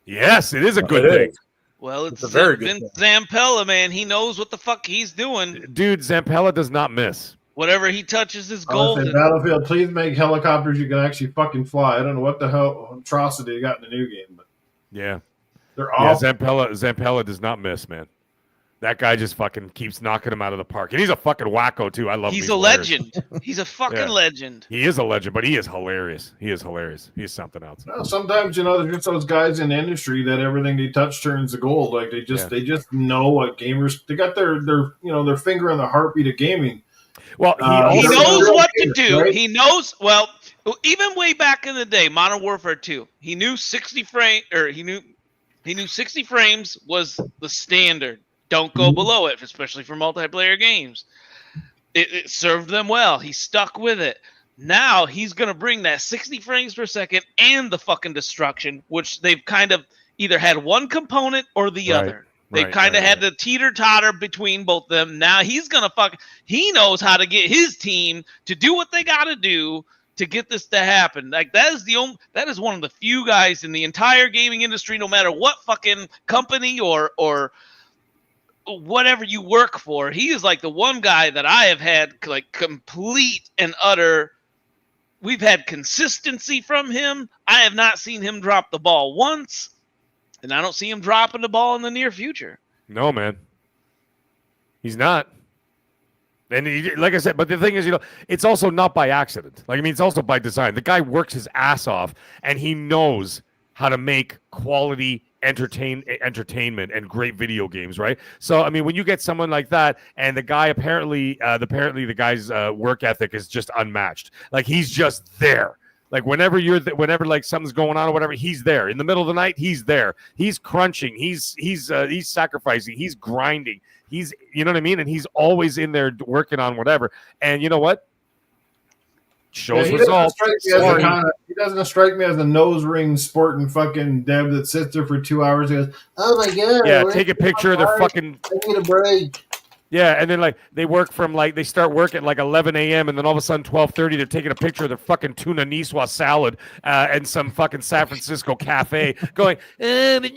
Yes, it is a good thing. Well, it's a very good thing. Zampella, man. He knows what the fuck he's doing. Dude, Zampella does not miss. Whatever he touches is gold. Battlefield, please make helicopters you can actually fucking fly. I don't know what the hell atrocity they got in the new game, but yeah, they're awful. Yeah, Zampella does not miss, man. That guy just fucking keeps knocking him out of the park. And he's a fucking wacko, too. I love him. He's a legend. He's a fucking legend. He is a legend, but he is hilarious. He is something else. Well, sometimes, there's just those guys in the industry that everything they touch turns to gold. Like, they just know what gamers... They got their finger on the heartbeat of gaming. Well, he knows what to do. Right? He knows... Well, even way back in the day, Modern Warfare 2, he knew 60 frames was the standard. Don't go below it, especially for multiplayer games. It served them well. He stuck with it. Now he's going to bring that 60 frames per second and the fucking destruction, which they've kind of either had one component or the other. They've kind of had the teeter-totter between both of them. Now he's going to he knows how to get his team to do what they got to do to get this to happen. Like, that is one of the few guys in the entire gaming industry, no matter what fucking company or whatever you work for, he is like the one guy that I have had like complete and utter. We've had consistency from him. I have not seen him drop the ball once, and I don't see him dropping the ball in the near future. No, man. He's not. And like I said, but the thing is, it's also not by accident. Like, I mean, it's also by design. The guy works his ass off, and he knows how to make quality entertainment and great video games, right? So, I mean, when you get someone like that, and the guy apparently the guy's work ethic is just unmatched. Like, he's just there. Like, whenever like something's going on or whatever, he's there. In the middle of the night, he's there. He's crunching. He's sacrificing. He's grinding. He's, you know what I mean? And he's always in there working on whatever. And you know what? Shows results. He doesn't strike me as a nose ring sporting fucking Deb that sits there for 2 hours and goes, "Oh my god!" Yeah, take a picture of their fucking. I need a break. Yeah, and then like they work from like they start work at like 11 a.m. and then all of a sudden 12:30 they're taking a picture of their fucking tuna Niçoise salad and some fucking San Francisco cafe, going, and then they're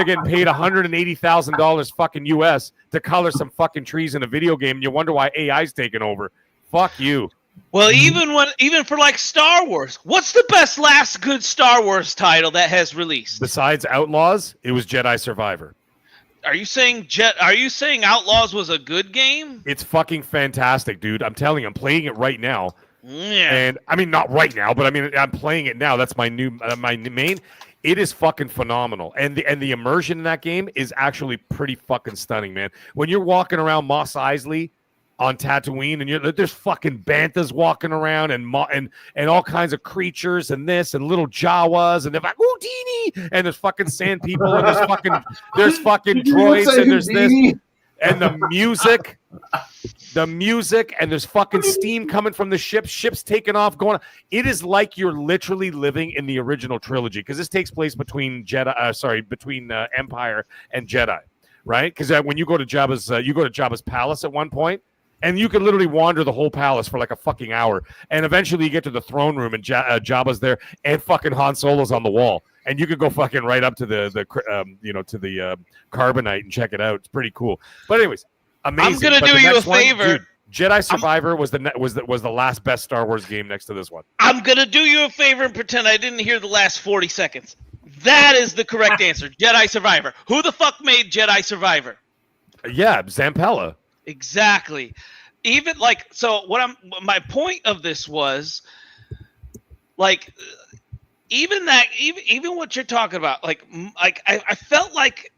getting paid $180,000 fucking US to color some fucking trees in a video game. And you wonder why AI's taking over. Fuck you. Well, even for like Star Wars, what's the best last good Star Wars title that has released? Besides Outlaws, it was Jedi Survivor. Are you saying Outlaws was a good game? It's fucking fantastic, dude. I'm telling you, I'm playing it right now. Yeah. And I mean, not right now, but I mean, I'm playing it now. That's my new my main. It is fucking phenomenal, and the immersion in that game is actually pretty fucking stunning, man. When you're walking around Mos Eisley on Tatooine, and there's fucking banthas walking around, and all kinds of creatures, and this, and little Jawas, and they're like Houdini, and there's fucking sand people, and there's fucking droids, and there's this, and the music, and there's fucking steam coming from the ships taking off, going on. It is like you're literally living in the original trilogy, because this takes place between Empire and Jedi, right? Because when you go to Jabba's palace at one point. And you can literally wander the whole palace for like a fucking hour. And eventually you get to the throne room and Jabba's there and fucking Han Solo's on the wall. And you could go fucking right up to the Carbonite and check it out. It's pretty cool. But anyways, amazing. I'm going to do you a favor. Dude, Jedi Survivor was the last best Star Wars game next to this one. I'm going to do you a favor and pretend I didn't hear the last 40 seconds. That is the correct answer. Jedi Survivor. Who the fuck made Jedi Survivor? Yeah, Zampella. Exactly. Even like, so my point of this was like, even what you're talking about, like I felt like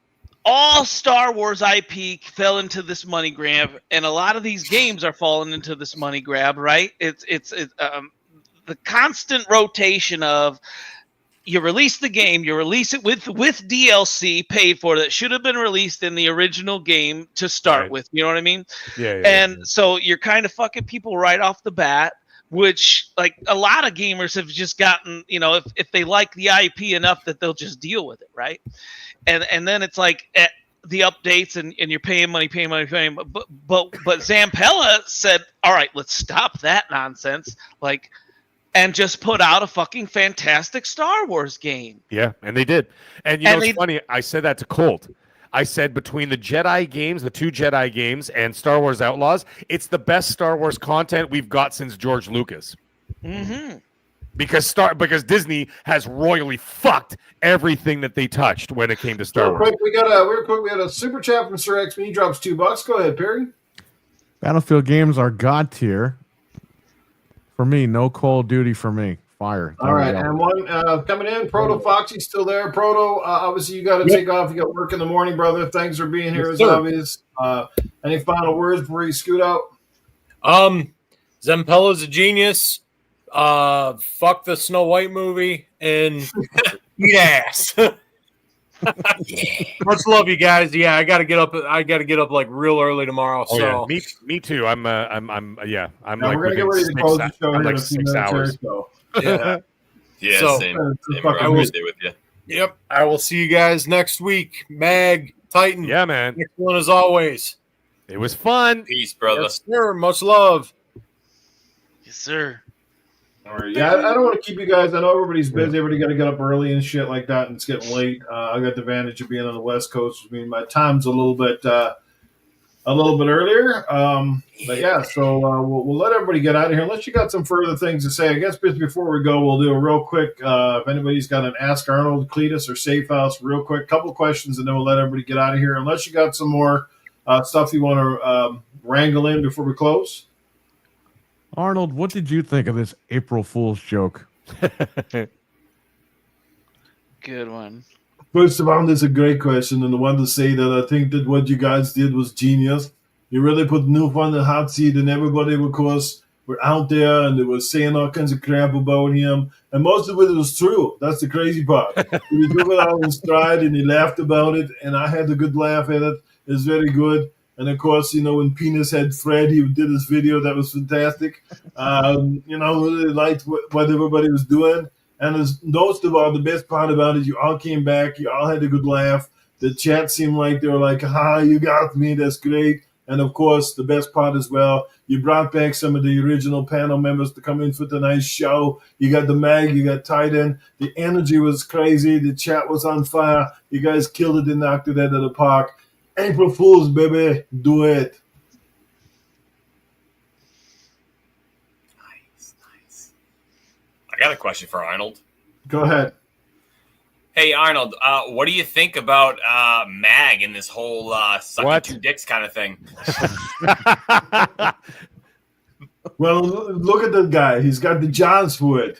all Star Wars IP fell into this money grab, and a lot of these games are falling into this money grab, right? It's the constant rotation of, you release the game, you release it with DLC paid for that should have been released in the original game to start with. You know what I mean? Yeah. So you're kind of fucking people right off the bat, which like a lot of gamers have just gotten, if they like the IP enough that they'll just deal with it, right? And then it's like the updates and you're paying money. But Zampella said, all right, let's stop that nonsense. Like, and just put out a fucking fantastic Star Wars game. Yeah, and they did. And it's funny, I said that to Colt. I said between the Jedi games, the 2 Jedi games, and Star Wars Outlaws, it's the best Star Wars content we've got since George Lucas. Mm-hmm. because Disney has royally fucked everything that they touched when it came to Star Wars. We got a super chat from Sir X. He drops $2. Go ahead, Perry. Battlefield games are god tier. For me, no Call of Duty for me. Fire. All right, and one coming in, Proto Foxy's still there. Proto, obviously you got to take off. You got work in the morning, brother. Thanks for being here, as obvious. Any final words before you scoot out? Zempella's a genius. Fuck the Snow White movie and eat ass. Much love, you guys. Yeah, I gotta get up. Like real early tomorrow. So me too. I'm like we're gonna get ready to close the show. I'm like 6 hours. Yeah. So, same. I will stay with you. Yep. I will see you guys next week. Mag, Titan. Yeah, man. Next one as always. It was fun. Peace, brother. Yes, sir. Much love. Yes, sir. All right. Yeah, I don't want to keep you guys. I know everybody's busy. Everybody got to get up early and shit like that, and it's getting late. I got the advantage of being on the West Coast, which means my time's a little bit earlier. But yeah, so we'll let everybody get out of here. Unless you got some further things to say. I guess before we go, we'll do a real quick. If anybody's got an Ask Arnold, Cletus, or Safe House, real quick, couple questions, and then we'll let everybody get out of here. Unless you got some more stuff you want to wrangle in before we close. Arnold, what did you think of this April Fool's joke? Good one. First of all, that's a great question, and I want to say that I think that what you guys did was genius. You really put Noof on the hot seat, and everybody, of course, were out there, and they were saying all kinds of crap about him, and most of it was true. That's the crazy part. He took it out in stride, and he laughed about it, and I had a good laugh at it. It was very good. And, of course, when Penis had Fred, he did his video. That was fantastic. Really liked what everybody was doing. And most of all, the best part about it, you all came back. You all had a good laugh. The chat seemed like they were like, you got me. That's great. And, of course, the best part as well, you brought back some of the original panel members to come in for tonight's show. You got the Mag. You got Titan. The energy was crazy. The chat was on fire. You guys killed it and knocked it out of the park. April Fools, baby. Do it. Nice. I got a question for Arnold. Go ahead. Hey, Arnold, what do you think about Mag and this whole sucking two dicks kind of thing? Well, look at the guy. He's got the Johns for it.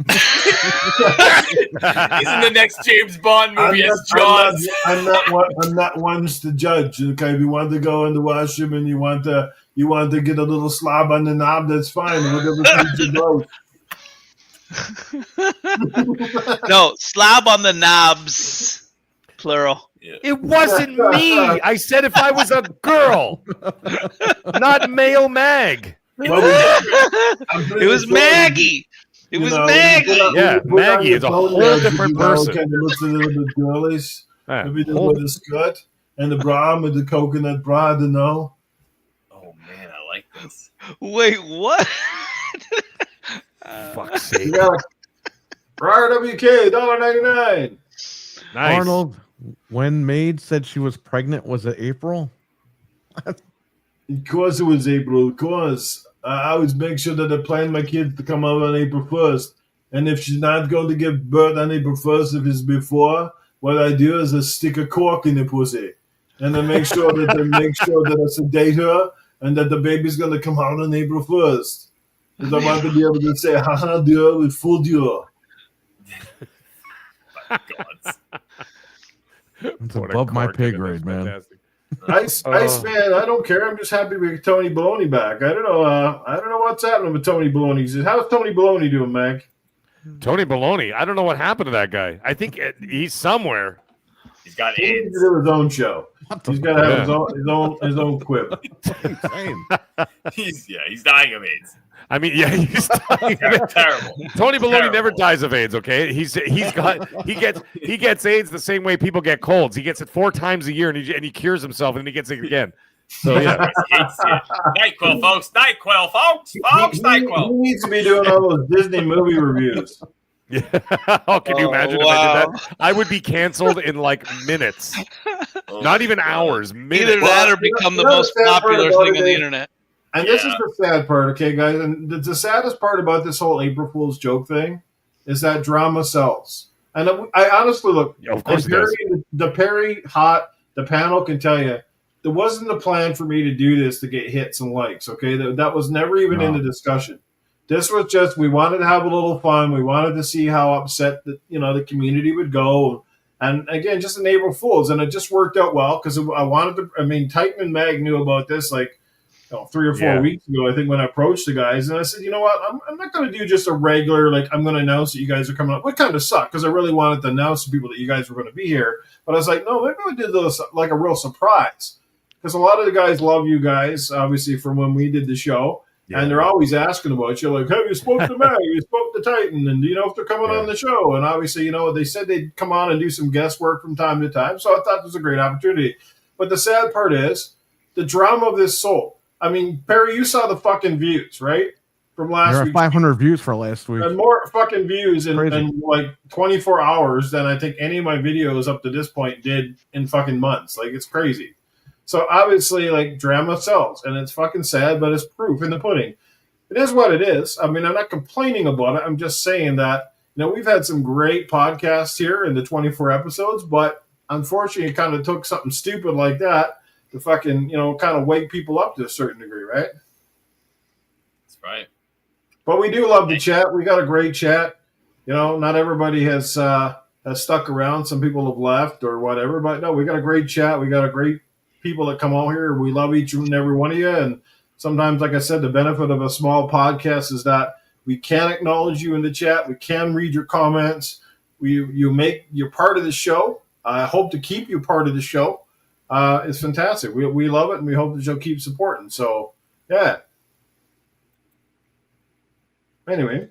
Isn't the next James Bond movie as Jaws? I'm not one to judge. Okay, if you want to go in the washroom and you want to get a little slob on the knob, that's fine. Whatever suits you both. No, slob on the knobs, plural. Yeah. It wasn't me. I said if I was a girl, not male Mag. It was Maggie. It was Maggie. Yeah, Maggie is a whole different person. Kind of looks a little bit girlish. Maybe with the skirt and the bra with the coconut bra. I don't know. Oh man, I like this. Wait, what? Fuck's sake. RWK, $1.99. Nice. Arnold, when Maid said she was pregnant, was it April? Of course it was April. Of course. I always make sure that I plan my kids to come out on April 1st. And if she's not going to give birth on April 1st, if it's before, what I do is I stick a cork in the pussy. And I make sure that I sedate her and that the baby's going to come out on April 1st. Because I want to be able to say, haha, dear, we fooled you. It's above my pay grade, man. Fantastic. Ice man, I don't care. I'm just happy we get Tony Baloney back. I don't know what's happening with Tony Baloney. How's Tony Baloney doing, Mac? Tony Baloney. I don't know what happened to that guy. I think he's somewhere. He's got He needs AIDS. to do his own show. He's got to have his own quip. He's dying of AIDS. I mean, yeah, he's Terrible. Tony Baloney Terrible. never dies of AIDS. Okay, he gets AIDS the same way people get colds. He gets it 4 times a year, and he cures himself, and then he gets it again. So yeah, NyQuil, folks. NyQuil, folks. He NyQuil. needs to be doing all those Disney movie reviews. yeah. Oh, can you imagine if I did that? I would be canceled in like minutes, not even hours. Minutes. Either that or become the most popular thing on the internet. And this is the sad part, okay, guys? And the saddest part about this whole April Fool's joke thing is that drama sells. And I honestly look, of course the Perry Hot, the panel can tell you, there wasn't a plan for me to do this to get hits and likes, okay? That was never even in the discussion. This was just, we wanted to have a little fun. We wanted to see how upset the community would go. And again, just an April Fool's. And it just worked out well because I wanted to, Titan and Mag knew about this 3 or 4 weeks ago, I think, when I approached the guys. And I said, you know what, I'm not going to do just a regular, I'm going to announce that you guys are coming up. What kind of sucked because I really wanted to announce to people that you guys were going to be here. But I was like, no, maybe we did this like a real surprise. Because a lot of the guys love you guys, obviously, from when we did the show. Yeah. And they're always asking about you, like, have you spoke to Mag? You spoke to Titan? And do you know if they're coming on the show? And obviously, they said they'd come on and do some guest work from time to time. So I thought it was a great opportunity. But the sad part is the drama of this soul. Perry, you saw the fucking views, right? From last week. 500 views for last week. And more fucking views in 24 hours than I think any of my videos up to this point did in fucking months. It's crazy. So obviously, drama sells, and it's fucking sad, but it's proof in the pudding. It is what it is. I'm not complaining about it. I'm just saying that, we've had some great podcasts here in the 24 episodes, but unfortunately, it kind of took something stupid like that to fucking, kind of wake people up to a certain degree, right? That's right. But we do love the chat. We got a great chat. Not everybody has stuck around. Some people have left or whatever, but no, we got a great chat. We got a great people that come out here. We love each and every one of you. And sometimes, like I said, the benefit of a small podcast is that we can acknowledge you in the chat. We can read your comments. You're part of the show. I hope to keep you part of the show. It's fantastic. We love it, and we hope that you'll keep supporting. So, yeah. Anyway,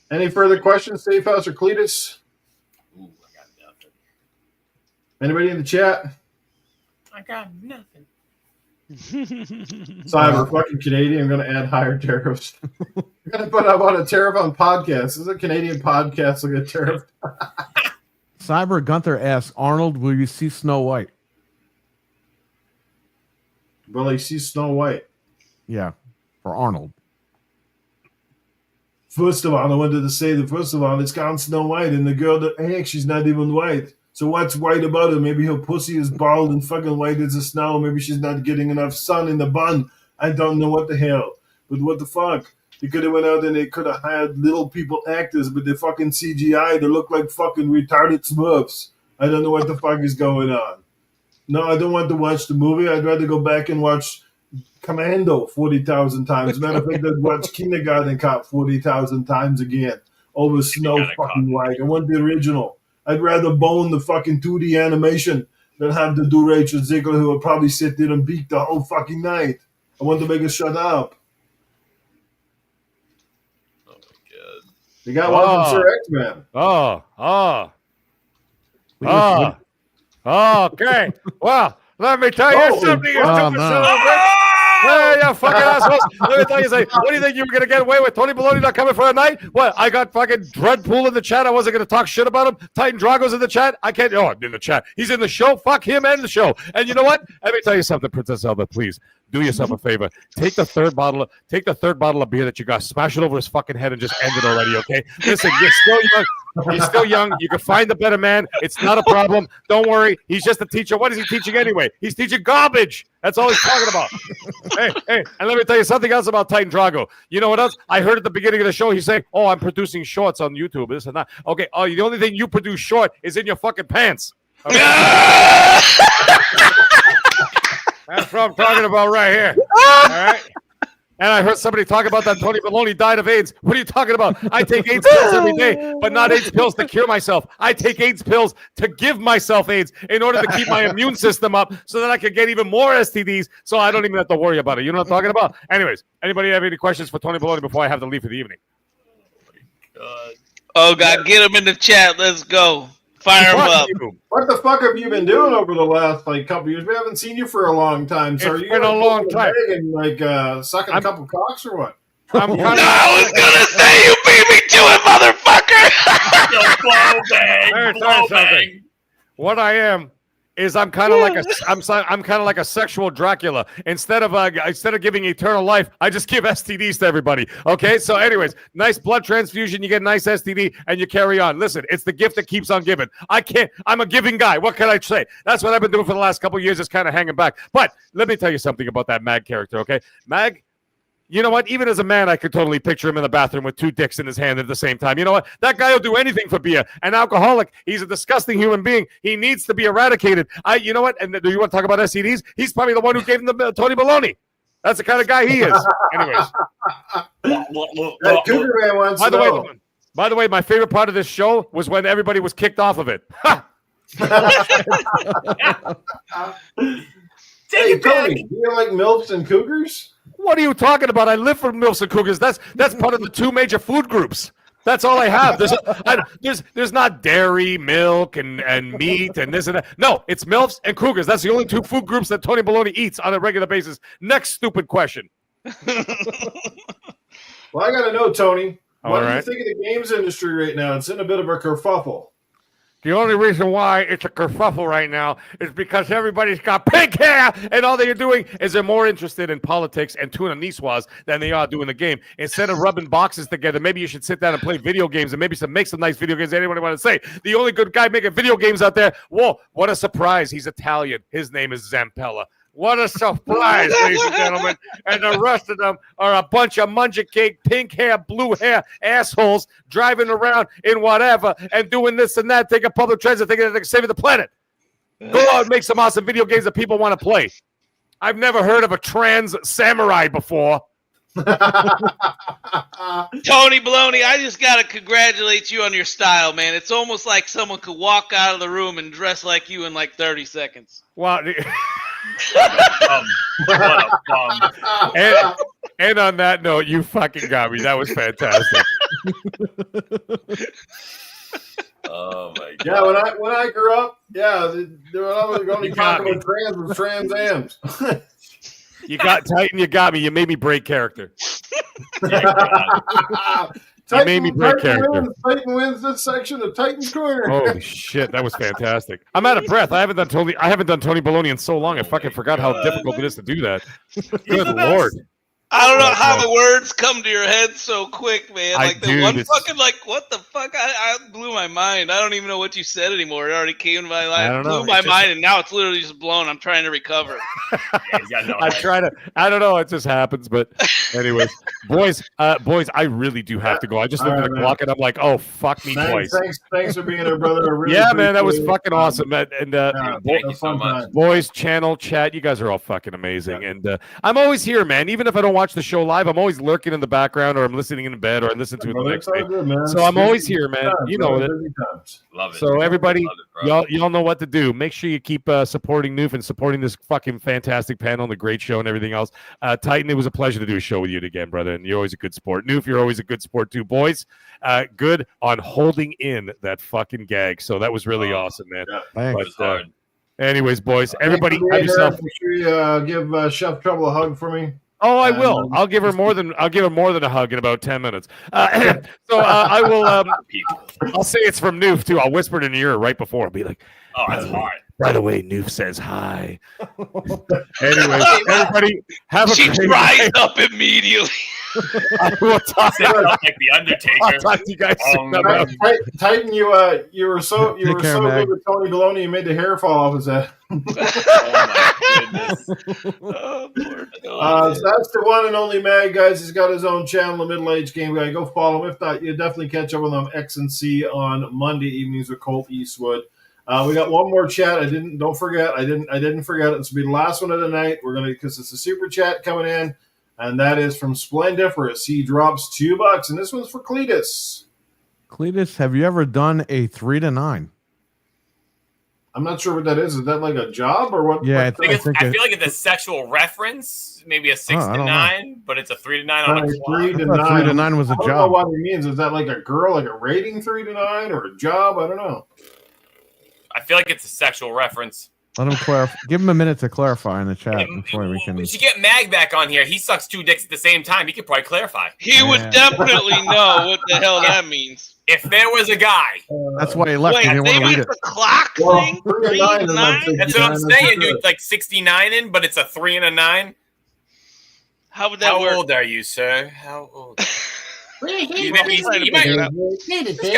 any further questions, Safe House or Cletus? Ooh, I got nothing. Anybody in the chat? I got nothing. Cyber, fucking Canadian. I'm going to add higher tariffs. I'm going to put up on a tariff on podcasts. This is a Canadian podcast. Look at tariff. Cyber Gunther asks, Arnold, will you see Snow White? Will he see Snow White? Yeah, for Arnold. First of all, I wanted to say that, first of all, it's got Snow White, and the girl that, heck, she's not even white. So what's white about her? Maybe her pussy is bald and fucking white as the snow. Maybe she's not getting enough sun in the bun. I don't know what the hell. But what the fuck? They could have went out and they could have had little people actors, but they fucking CGI. They look like fucking retarded Smurfs. I don't know what the fuck is going on. No, I don't want to watch the movie. I'd rather go back and watch Commando 40,000 times. Matter of fact, I'd watch Kindergarten Cop 40,000 times again over Snow fucking White. I want the original. I'd rather bone the fucking 2D animation than have to do Rachel Ziegler, who would probably sit there and beat the whole fucking night. I want to make her shut up. Oh, my God. You got one from Sir X-Man. Okay. Well, let me tell you something. Hey, you fucking assholes. Let me tell you something. What do you think you were going to get away with? Tony Baloney not coming for a night? What? I got fucking Dreadpool in the chat. I wasn't going to talk shit about him. Titan Drago's in the chat. I can't. Oh, in the chat. He's in the show. Fuck him and the show. And you know what? Let me tell you something, Princess Zelda, please. Do yourself a favor. Take the third bottle of beer that you got. Smash it over his fucking head and just end it already, okay? Listen, you're still young. You're still young. You can find a better man. It's not a problem. Don't worry. He's just a teacher. What is he teaching anyway? He's teaching garbage. That's all he's talking about. Hey, and let me tell you something else about Titan Drago. You know what else? I heard at the beginning of the show, he's saying, I'm producing shorts on YouTube, this and that. Okay, the only thing you produce short is in your fucking pants. Okay? That's what I'm talking about right here. All right? And I heard somebody talk about that Tony Baloney died of AIDS. What are you talking about? I take AIDS pills every day, but not AIDS pills to cure myself. I take AIDS pills to give myself AIDS in order to keep my immune system up so that I can get even more STDs so I don't even have to worry about it. You know what I'm talking about? Anyways, anybody have any questions for Tony Baloney before I have to leave for the evening? Oh, God, get him in the chat. Let's go. Fire him up. What the fuck have you been doing over the last couple years? We haven't seen you for a long time. So it's been a long time. And sucking a couple cocks or what? I was gonna say you beat me to it, motherfucker. Let me tell you something. What I am is I'm kind of like a sexual Dracula. Instead of giving eternal life, I just give STDs to everybody. Okay, so anyways, nice blood transfusion, you get a nice STD, and you carry on. Listen, it's the gift that keeps on giving. I'm a giving guy. What can I say? That's what I've been doing for the last couple of years, is kind of hanging back. But let me tell you something about that Mag character. Okay, Mag. You know what? Even as a man, I could totally picture him in the bathroom with two dicks in his hand at the same time. You know what? That guy will do anything for beer. An alcoholic. He's a disgusting human being. He needs to be eradicated. You know what? And do you want to talk about STDs? He's probably the one who gave him the Tony Baloney. That's the kind of guy he is. Anyways. That Cougar Man wants to know. By the way, my favorite part of this show was when everybody was kicked off of it. Hey, Tony, do you like MILFs and Cougars? What are you talking about? I live for MILFs and Cougars. That's part of the two major food groups. That's all I have. There's not dairy, milk, and meat, and this and that. No, it's MILFs and Cougars. That's the only two food groups that Tony Baloney eats on a regular basis. Next stupid question. Well, I got to know, Tony. What do you right. think of the games industry right now? It's in a bit of a kerfuffle. The only reason why it's a kerfuffle right now is because everybody's got pink hair, and all they're doing is they're more interested in politics and tuna niçoise than they are doing the game. Instead of rubbing boxes together, maybe you should sit down and play video games, and maybe make some nice video games. Anybody want to say? The only good guy making video games out there, whoa, what a surprise. He's Italian. His name is Zampella. What a surprise, ladies and gentlemen. And the rest of them are a bunch of munja cake, pink hair, blue hair assholes driving around in whatever and doing this and that, taking public transit, thinking they're saving the planet. Go out and make some awesome video games that people want to play. I've never heard of a trans samurai before. Tony Baloney, I just got to congratulate you on your style, man. It's almost like someone could walk out of the room and dress like you in like 30 seconds. Wow. What a bum. And on that note, you fucking got me. That was fantastic. Oh my god! Yeah, when I grew up, they were only talking about trans with Trans Ams. You got Titan. You got me. You made me break character. You made me break character. Titan wins this section of Titan's Corner. Holy shit, that was fantastic. I'm out of breath. I haven't done Tony Baloney in so long. I fucking forgot how difficult it is to do that. Good lord. I don't know how the words come to your head so quick, man. Like fucking what the fuck? I blew my mind. I don't even know what you said anymore. It already came to my mind. Blew my mind, and now it's literally just blown. I'm trying to recover. I don't know. It just happens. But anyways, boys, I really do have to go. I just looked at the clock and I'm like, oh, fuck me twice. Thanks for being here, brother. Really man, that was fucking awesome. And thank you so much. Boys, channel, chat, you guys are all fucking amazing. And I'm always here, man. Even if I don't watch the show live, I'm always lurking in the background, or I'm listening in bed, or I listen to it the next day. Good, so I'm always here, man. You know it. Love it. So everybody, y'all know what to do. Make sure you keep supporting Noof and supporting this fucking fantastic panel and the great show and everything else. Titan, it was a pleasure to do a show with you again, brother. And you're always a good sport. Noof, you're always a good sport too. Boys, good on holding in that fucking gag. So that was really awesome, man. Thanks. But, anyways, boys, everybody have yourself. Make sure you give Chef Trouble a hug for me. Oh, I will. I'll give her more than a hug in about 10 minutes. So I will. I'll say it's from Noof too. I'll whisper it in your ear right before. I'll be like, "Oh, that's hard." By the way, Noof says hi. Anyway, everybody have a great dries up immediately. I will talk like the Undertaker. I'll talk to you guys soon. Titan, you were so good with Tony Baloney. You made the hair fall off his head. Oh my goodness. So that's the one and only Mag, guys. He's got his own channel, the Middle Age Game Guy. Go follow him. If not, you definitely catch up with him on X and C on Monday evenings with Colt Eastwood. We got one more chat. I didn't forget it. This will be the last one of the night. We're gonna, because it's a super chat coming in, and that is from Splendiferous. He drops $2, and this one's for Cletus. Cletus, have you ever done a 3 to 9? I'm not sure what that is. Is that like a job or what? Yeah, I feel like it's a sexual reference, maybe a 6 to 9, but it's a 3 to 9 on a clock. 3 to 9. 3 to 9 was a job. I don't know what it means. Is that like a girl, like a rating 3 to 9, or a job? I don't know. I feel like it's a sexual reference. Let him clarify. Give him a minute to clarify in the chat before we can. We should get Mag back on here. He sucks 2 dicks at the same time. He could probably clarify. He would definitely know what the hell that means. If there was a guy. That's why he left. Wait, He didn't want to read it. The clock thing? 3 and 9? That's what I'm saying, dude. Like 69 in, but it's a 3 and a 9. How would that work? How old are you, sir? How old? This guy guy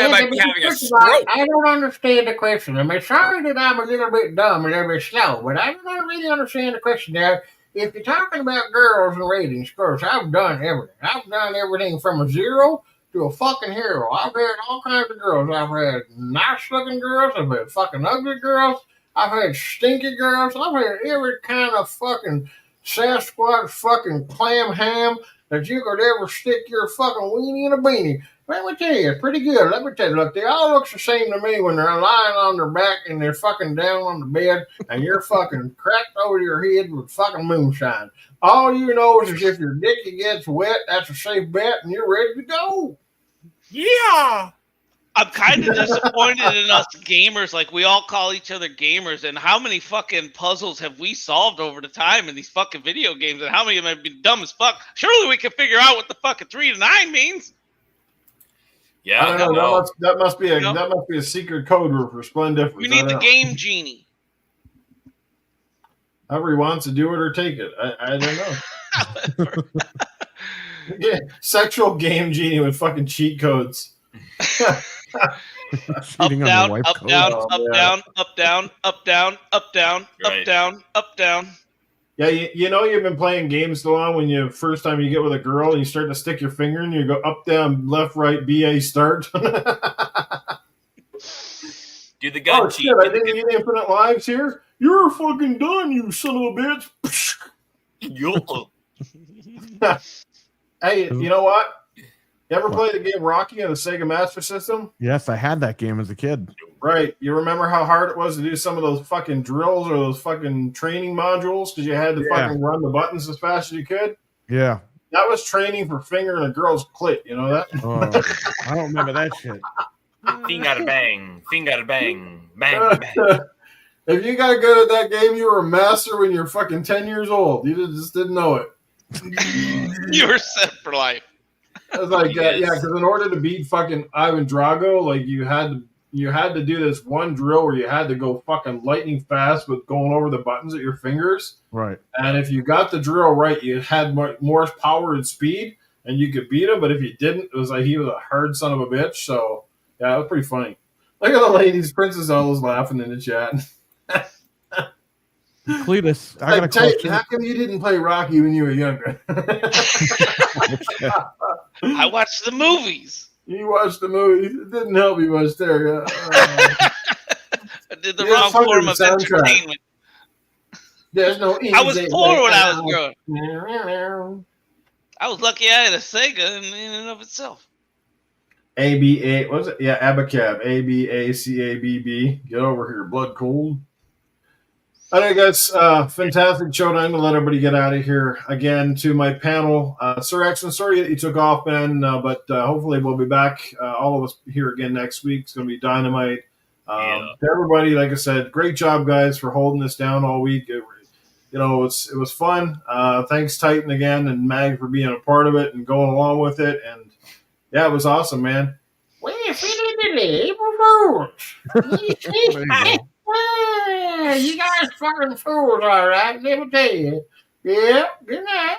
might be having a stroke. I don't understand the question. I'm sorry that I'm a little bit dumb and a little bit slow, but I don't really understand the question there. If you're talking about girls and ratings, of course, I've done everything. I've done everything from a 0 to a fucking hero. I've had all kinds of girls. I've had nice-looking girls. I've had fucking ugly girls. I've had stinky girls. I've had every kind of fucking Sasquatch fucking clam ham that you could ever stick your fucking weenie in a beanie. Let me tell you, it's pretty good. Let me tell you, look, they all look the same to me when they're lying on their back and they're fucking down on the bed and you're fucking cracked over your head with fucking moonshine. All you know is if your dicky gets wet, that's a safe bet and you're ready to go. Yeah. I'm kind of disappointed in us gamers. Like, we all call each other gamers, and how many fucking puzzles have we solved over the time in these fucking video games, and how many of them have been dumb as fuck? Surely we can figure out what the fucking 3 to 9 means. Yeah, I don't know. That must be a secret code word for Splendiferous. We need the game genie. However he wants to do it or take it. I don't know. Yeah, sexual game genie with fucking cheat codes. Up, down, up, down, up, down, up, down, up, down, up, down, up, down, up, down. Yeah, you know you've been playing games so long when you first time you get with a girl and you start to stick your finger and you go up, down, left, right, BA, start. Do the gun cheat. Shit, I didn't get infinite lives here. You're fucking done, you son of a bitch. Hey, you know what? You ever play the game Rocky on the Sega Master System? Yes, I had that game as a kid. Right. You remember how hard it was to do some of those fucking drills or those fucking training modules because you had to fucking run the buttons as fast as you could? Yeah. That was training for fingering a girl's clit. You know that? I don't remember that shit. Finger bang, bang, bang. If you got good at that game, you were a master when you were fucking 10 years old. You just didn't know it. You were set for life. I was like, yeah, because in order to beat fucking Ivan Drago, like you had to do this one drill where you had to go fucking lightning fast with going over the buttons at your fingers. Right. And if you got the drill right, you had more power and speed, and you could beat him. But if you didn't, it was like he was a hard son of a bitch. So yeah, it was pretty funny. Look at the ladies, Princess Ella's laughing in the chat. Cletus, I got a question. How come you didn't play Rocky when you were younger? I watched the movies. You watched the movies. It didn't help you much there. I did the wrong form of entertainment. There's no. I was poor when I was growing. I was lucky I had a Sega in and of itself. ABA, what was it? Yeah, Abacab. ABACABB. Get over here, blood cold. All right, guys. Fantastic show. I'm going to let everybody get out of here. Again, to my panel. Sir X, sorry that you took off, man, but hopefully we'll be back, all of us here again next week. It's going to be dynamite. To everybody, like I said, great job, guys, for holding this down all week. It was fun. Thanks, Titan, again, and Mag for being a part of it and going along with it. And, yeah, it was awesome, man. Well, April Fools. You guys fucking fools, all right. Let me tell you. Yeah, good night.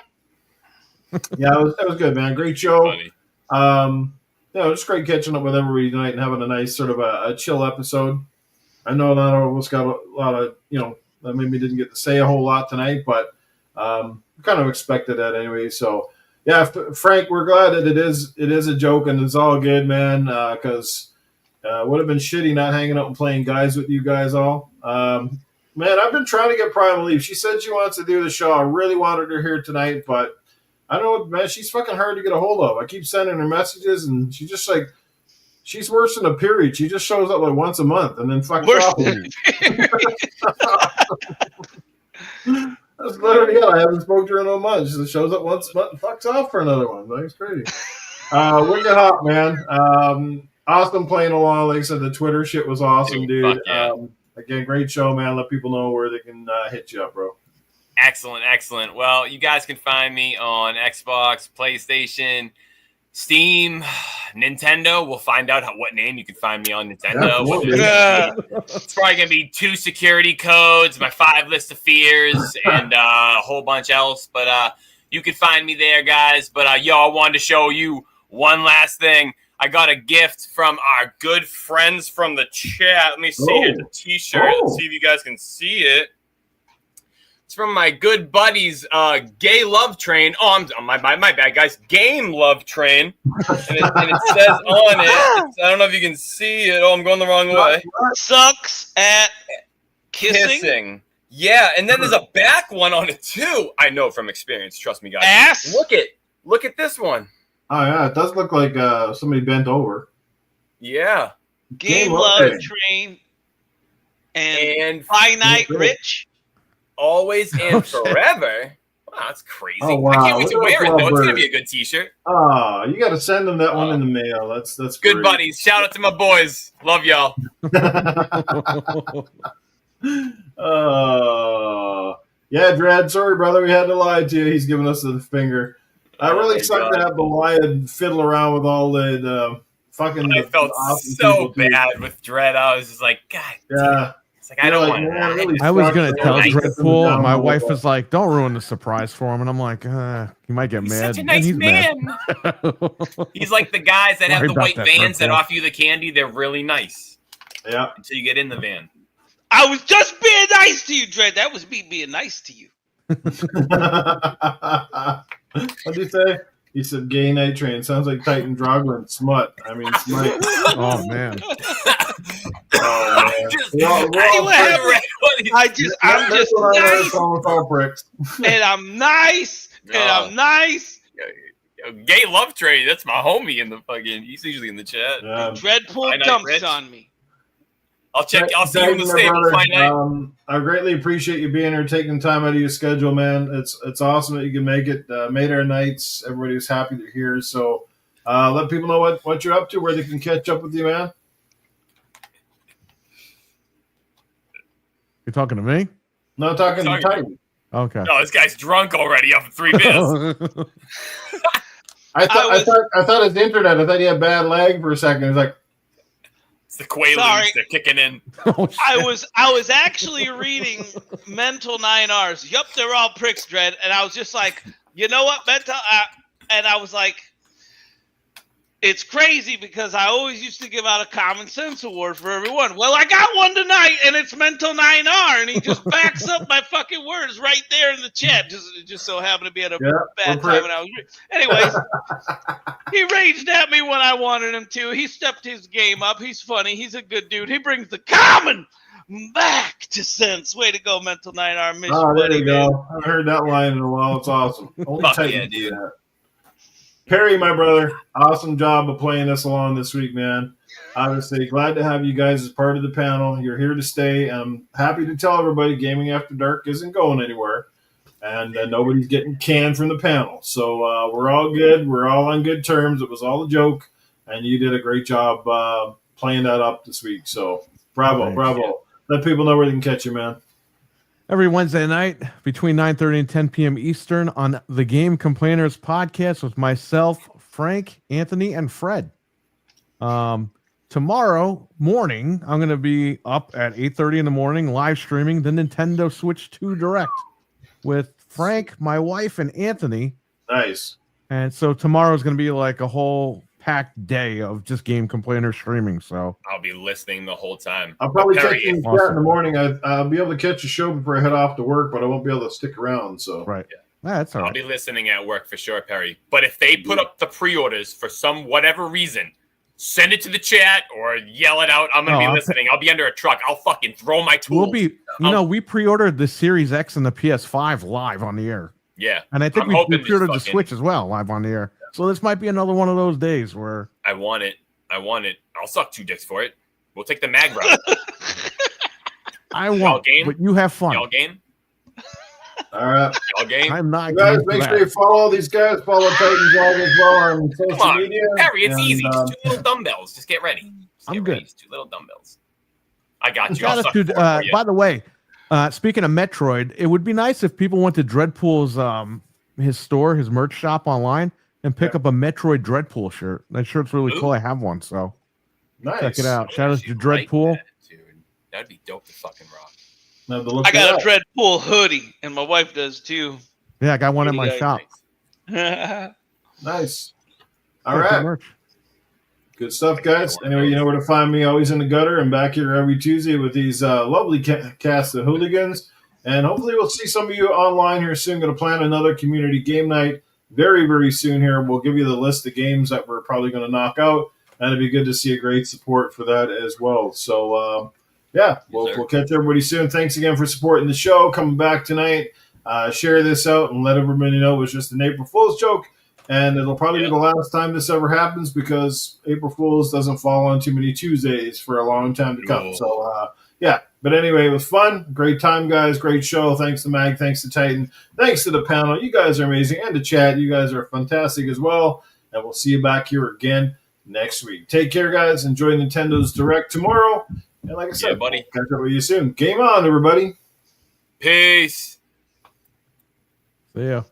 Yeah, that was good, man. Great show. Just great catching up with everybody tonight and having a nice sort of a chill episode. I know not all of us got a lot of, maybe didn't get to say a whole lot tonight, but kind of expected that anyway. So, yeah, Frank, we're glad that it is a joke and it's all good, man, because would have been shitty not hanging out and playing guys with you guys all. Man, I've been trying to get Primal Leaf. She said she wants to do the show. I really wanted her here tonight, but I don't know, man. She's fucking hard to get a hold of. I keep sending her messages, and she's just like, she's worse than a period. She just shows up like once a month and then fucks off. That's literally it. I haven't spoken to her in a month. She just shows up once a month and fucks off for another one. That's crazy. Wicked hot, man. Awesome playing along. Like I said, the Twitter shit was awesome, dude. again, great show, man. Let people know where they can hit you up, bro. Excellent. Well, you guys can find me on Xbox, PlayStation, Steam, Nintendo. We'll find out what name you can find me on Nintendo. It's probably going to be 2 security codes, my 5 list of fears, and a whole bunch else. But you can find me there, guys. But, I wanted to show you one last thing. I got a gift from our good friends from the chat. Let me see. Here's a T-shirt. Let's see if you guys can see it. It's from my good buddies, Gay Love Train. Oh, my bad, guys. Game Love Train. And it says on it, I don't know if you can see it. Oh, I'm going the wrong way. Sucks at kissing. Yeah, and then there's a back one on it, too. I know from experience. Trust me, guys. Ass? Look at this one. Oh, yeah. It does look like somebody bent over. Yeah. Game Love Train and Finite Rich. Always and forever. Wow, that's crazy. Oh, wow. I can't wait to wear it, though. It's going to be a good T-shirt. Oh, you got to send them that one in the mail. That's good great. buddies. Shout out to my boys. Love y'all. Yeah, Dredd. Sorry, brother. We had to lie to you. He's giving us the finger. I really sucked to have to lie and fiddle around with all the fucking. I felt so bad with Dredd. I was just like, God. Yeah. It's like, I don't want to. Really I was gonna tell nice. Dreadpool, and my wife was like, "Don't ruin the surprise for him." And I'm like, "He might get He's mad." such a nice man. He's like the guys that have Sorry the about white that, vans that Dreadpool. offer you the candy. They're really nice. Yeah. Until you get in the van. I was just being nice to you, Dredd. That was me being nice to you. What'd you say? He said gay night train. Sounds like Titan Drogba and Smut. I mean, Smite. Oh man. I'm just nice. And I'm nice. And I'm nice. Gay Love Train. That's my homie in the fucking. He's usually in the chat. Yeah. Dreadpool dumps on me. I'll check. I'll see you in the stable finite. I greatly appreciate you being here, taking time out of your schedule, man. It's awesome that you can make it. Made our nights. Everybody was happy to hear. So let people know what you're up to, where they can catch up with you, man. You're talking to me? No, talking to Titan. Okay. No, this guy's drunk already off of 3 beers. I thought his internet. I thought he had bad lag for a second. It's like. It's the Quaaludes. They're kicking in. Oh, I was actually reading Mental 9Rs. Yup, they're all pricks, Dredd. And I was just like, you know what, Mental? And I was like, it's crazy because I always used to give out a common sense award for everyone. Well, I got one tonight, and it's Mental 9R, and he just backs up my fucking words right there in the chat. It just so happened to be at a bad time when I was. Anyways, he raged at me when I wanted him to. He stepped his game up. He's funny. He's a good dude. He brings the common back to sense. Way to go, Mental 9R. Miss Oh, there buddy, you go. I haven't heard that line in a while. It's awesome. Only Titan do that. Perry, my brother, awesome job of playing us along this week, man. Obviously, glad to have you guys as part of the panel. You're here to stay. I'm happy to tell everybody Gaming After Dark isn't going anywhere, and nobody's getting canned from the panel. So we're all good. We're all on good terms. It was all a joke, and you did a great job playing that up this week. So bravo, Thanks. bravo. Let people know where they can catch you, man. Every Wednesday night between 9:30 and 10 p.m. Eastern on the Game Complainers podcast with myself, Frank, Anthony, and Fred. Tomorrow morning, I'm going to be up at 8:30 in the morning live streaming the Nintendo Switch 2 Direct with Frank, my wife, and Anthony. Nice. And so tomorrow is going to be like a whole packed day of just Game Complainers streaming. So I'll be listening the whole time. I'll probably catch you in Awesome. the morning. I'll be able to catch a show before I head off to work, but I won't be able to stick around. So right. That's all I'll right. be listening at work for sure, Perry. But if they put up the pre-orders for some whatever reason, send it to the chat or yell it out. I'm going to be listening. I'll be under a truck. I'll fucking throw my tools. We pre-ordered the Series X and the PS5 live on the air. Yeah. And I think we pre-ordered the Switch as well live on the air. So this might be another one of those days where I want it. I'll suck 2 dicks for it. We'll take the mag route. I want, but you have fun. Y'all game? all right. Y'all game? I'm not. You guys, make sure you follow all these guys. Follow Titan Vlog as well on social Come on, media. Perry, it's easy. Just 2 little dumbbells. Just get ready. I'm good. 2 little dumbbells. I got you. Shout out to, by the way, speaking of Metroid, it would be nice if people went to Dreadpool's his store, his merch shop online, and pick up a Metroid Dreadpool shirt. That shirt's really cool. I have one, so check it out. Shout out to Dreadpool. That'd be dope to fucking rock. I got a Dreadpool hoodie, and my wife does too. Yeah, I got one in my shop. Nice. All right. Good stuff, guys. Anyway, you know where to find me, always in the gutter, and back here every Tuesday with these lovely cast of hooligans. And hopefully we'll see some of you online here soon. Going to plan another community game night very, very soon here. We'll give you the list of games that we're probably going to knock out. And it'd be good to see a great support for that as well. So, yeah, we'll catch everybody soon. Thanks again for supporting the show, coming back tonight. Share this out and let everybody know it was just an April Fool's joke. And it'll probably be the last time this ever happens because April Fool's doesn't fall on too many Tuesdays for a long time to come. So, yeah. But anyway, it was fun. Great time, guys. Great show. Thanks to Mag. Thanks to Titan. Thanks to the panel. You guys are amazing. And to chat. You guys are fantastic as well. And we'll see you back here again next week. Take care, guys. Enjoy Nintendo's Direct tomorrow. And like I said, buddy, catch up with you soon. Game on, everybody. Peace. See ya.